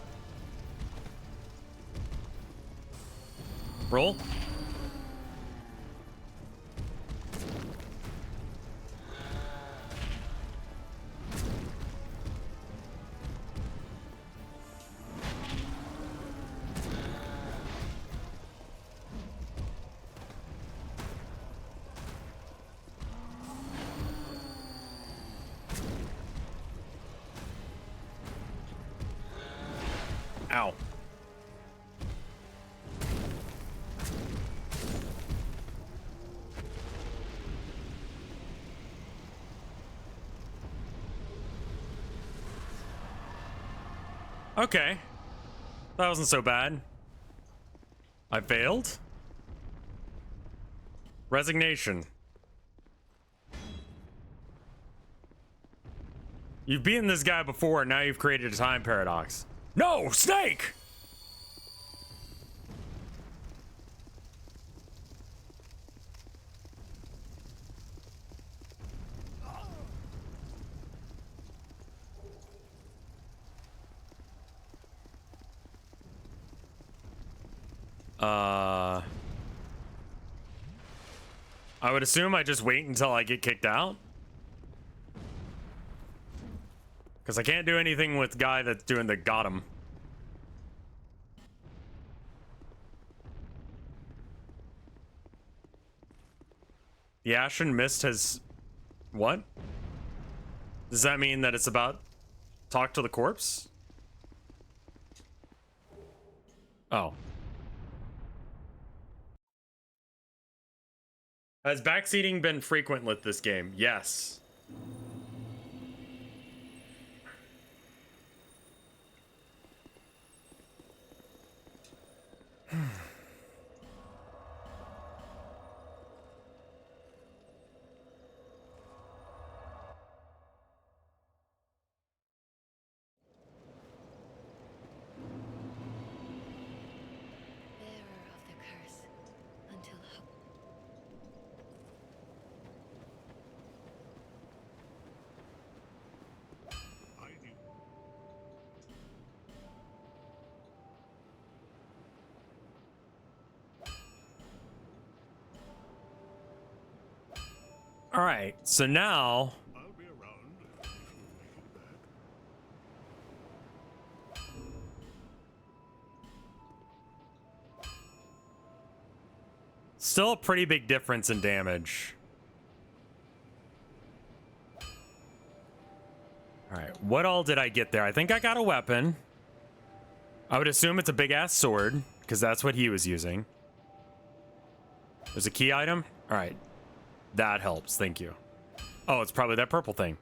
Roll. Ow. Okay. That wasn't so bad. I failed. Resignation. You've beaten this guy before, and now you've created a time paradox. No, Snake! I would assume I just wait until I get kicked out. Because I can't do anything with guy that's doing the got him. The Ashen Mist has... What? Does that mean that it's about talk to the corpse? Oh. Has backseating been frequent with this game? Yes. Bearer of the curse, until hope. I do. All right, so now... I'll be around if you make it back. Still a pretty big difference in damage. All right, what all did I get there? I think I got a weapon. I would assume it's a big-ass sword, because that's what he was using. There's a key item? All right. That helps, thank you. Oh, it's probably that purple thing.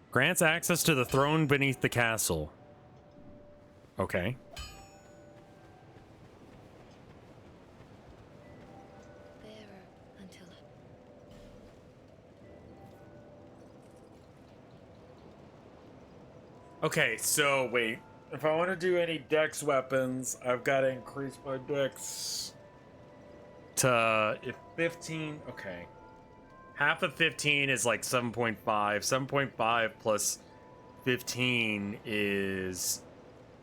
Grants access to the throne beneath the castle. Okay. Bearer until Okay, so wait. If I want to do any dex weapons, I've got to increase my dex to 15. Okay. Half of 15 is like 7.5. 7.5 plus 15 is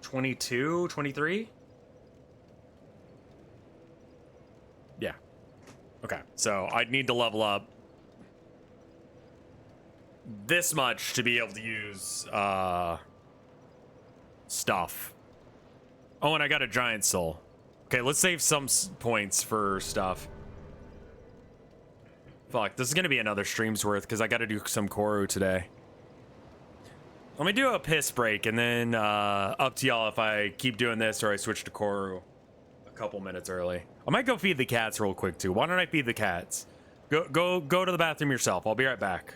22, 23? Yeah. Okay, so I'd need to level up this much to be able to use stuff. Oh, and I got a giant soul. Okay, let's save some points for stuff. Fuck, this is gonna be another stream's worth because I gotta do some Koru today. Let me do a piss break and then up to y'all if I keep doing this or I switch to Koru a couple minutes early. I might go feed the cats real quick too. Why don't I feed the cats? Go to the bathroom yourself. I'll be right back.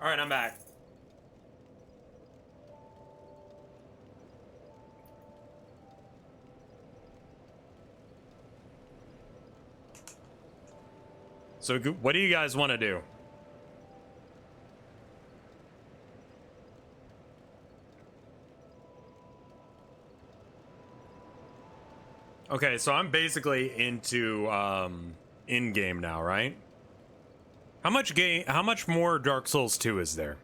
All right, I'm back. So what do you guys want to do? Okay, so I'm basically into in game now, right? How much more Dark Souls 2 is there?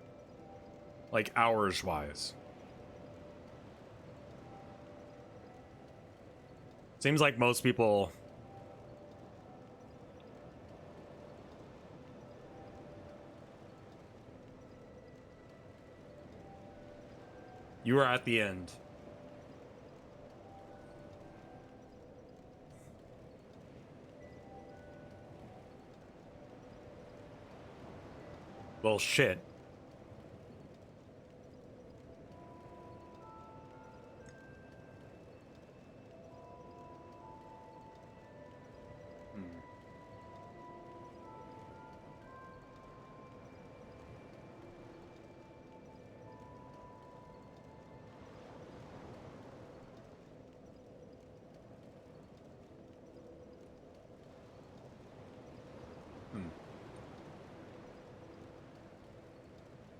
Like hours wise. Seems like most people you were at the end. Well, shit.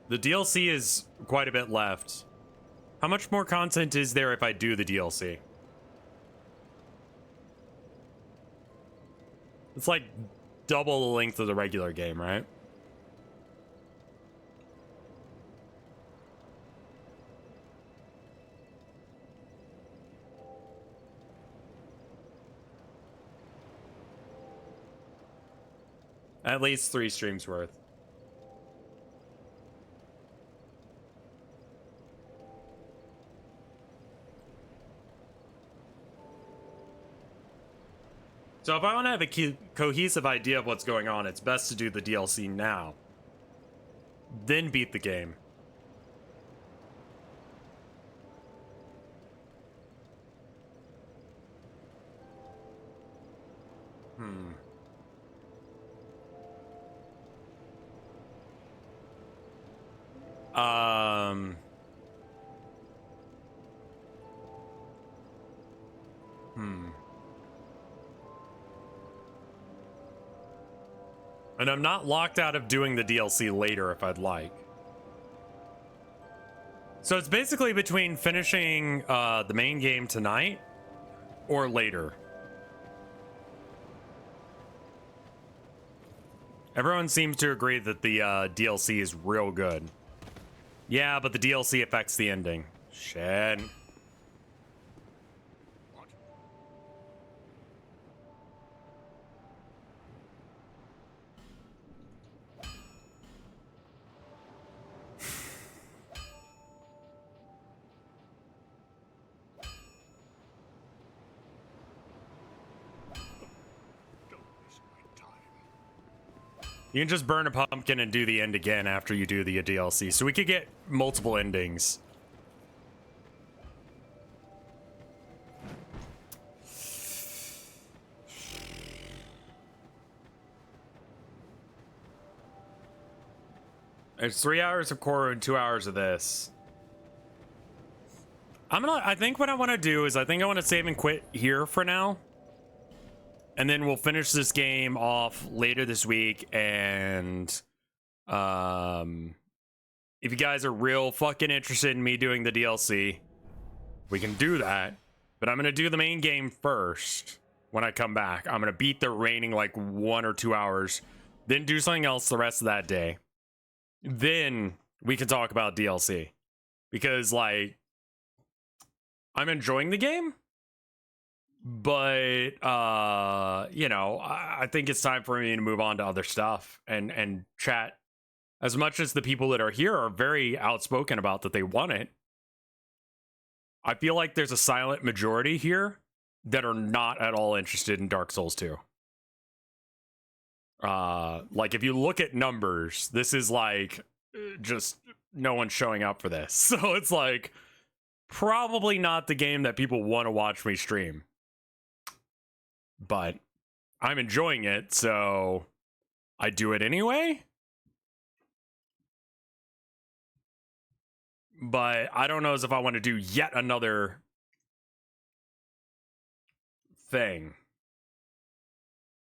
The DLC is quite a bit left. How much more content is there if I do the DLC? It's like double the length of the regular game, right? At least 3 streams worth. So if I want to have a cohesive idea of what's going on, it's best to do the DLC now. Then beat the game. Um... And I'm not locked out of doing the DLC later if I'd like. So it's basically between finishing the main game tonight or later. Everyone seems to agree that the DLC is real good. Yeah, but the DLC affects the ending. Shit. Don't waste my time. You can just burn a pumpkin and do the end again after you do the DLC. So we could get multiple endings. It's 3 hours of core and 2 hours of this. I think what I want to do is I think I want to save and quit here for now. And then we'll finish this game off later this week. And if you guys are real fucking interested in me doing the DLC, we can do that. But I'm going to do the main game first when I come back. I'm going to beat the remaining like 1 or 2 hours, then do something else the rest of that day. Then we can talk about DLC. Because, like, I'm enjoying the game. But, you know, I think it's time for me to move on to other stuff and chat. As much as the people that are here are very outspoken about that they want it, I feel like there's a silent majority here that are not at all interested in Dark Souls 2. Like, if you look at numbers, this is like just no one's showing up for this. So it's like probably not the game that people want to watch me stream. But I'm enjoying it, so I do it anyway. but I don't know as if I want to do yet another thing.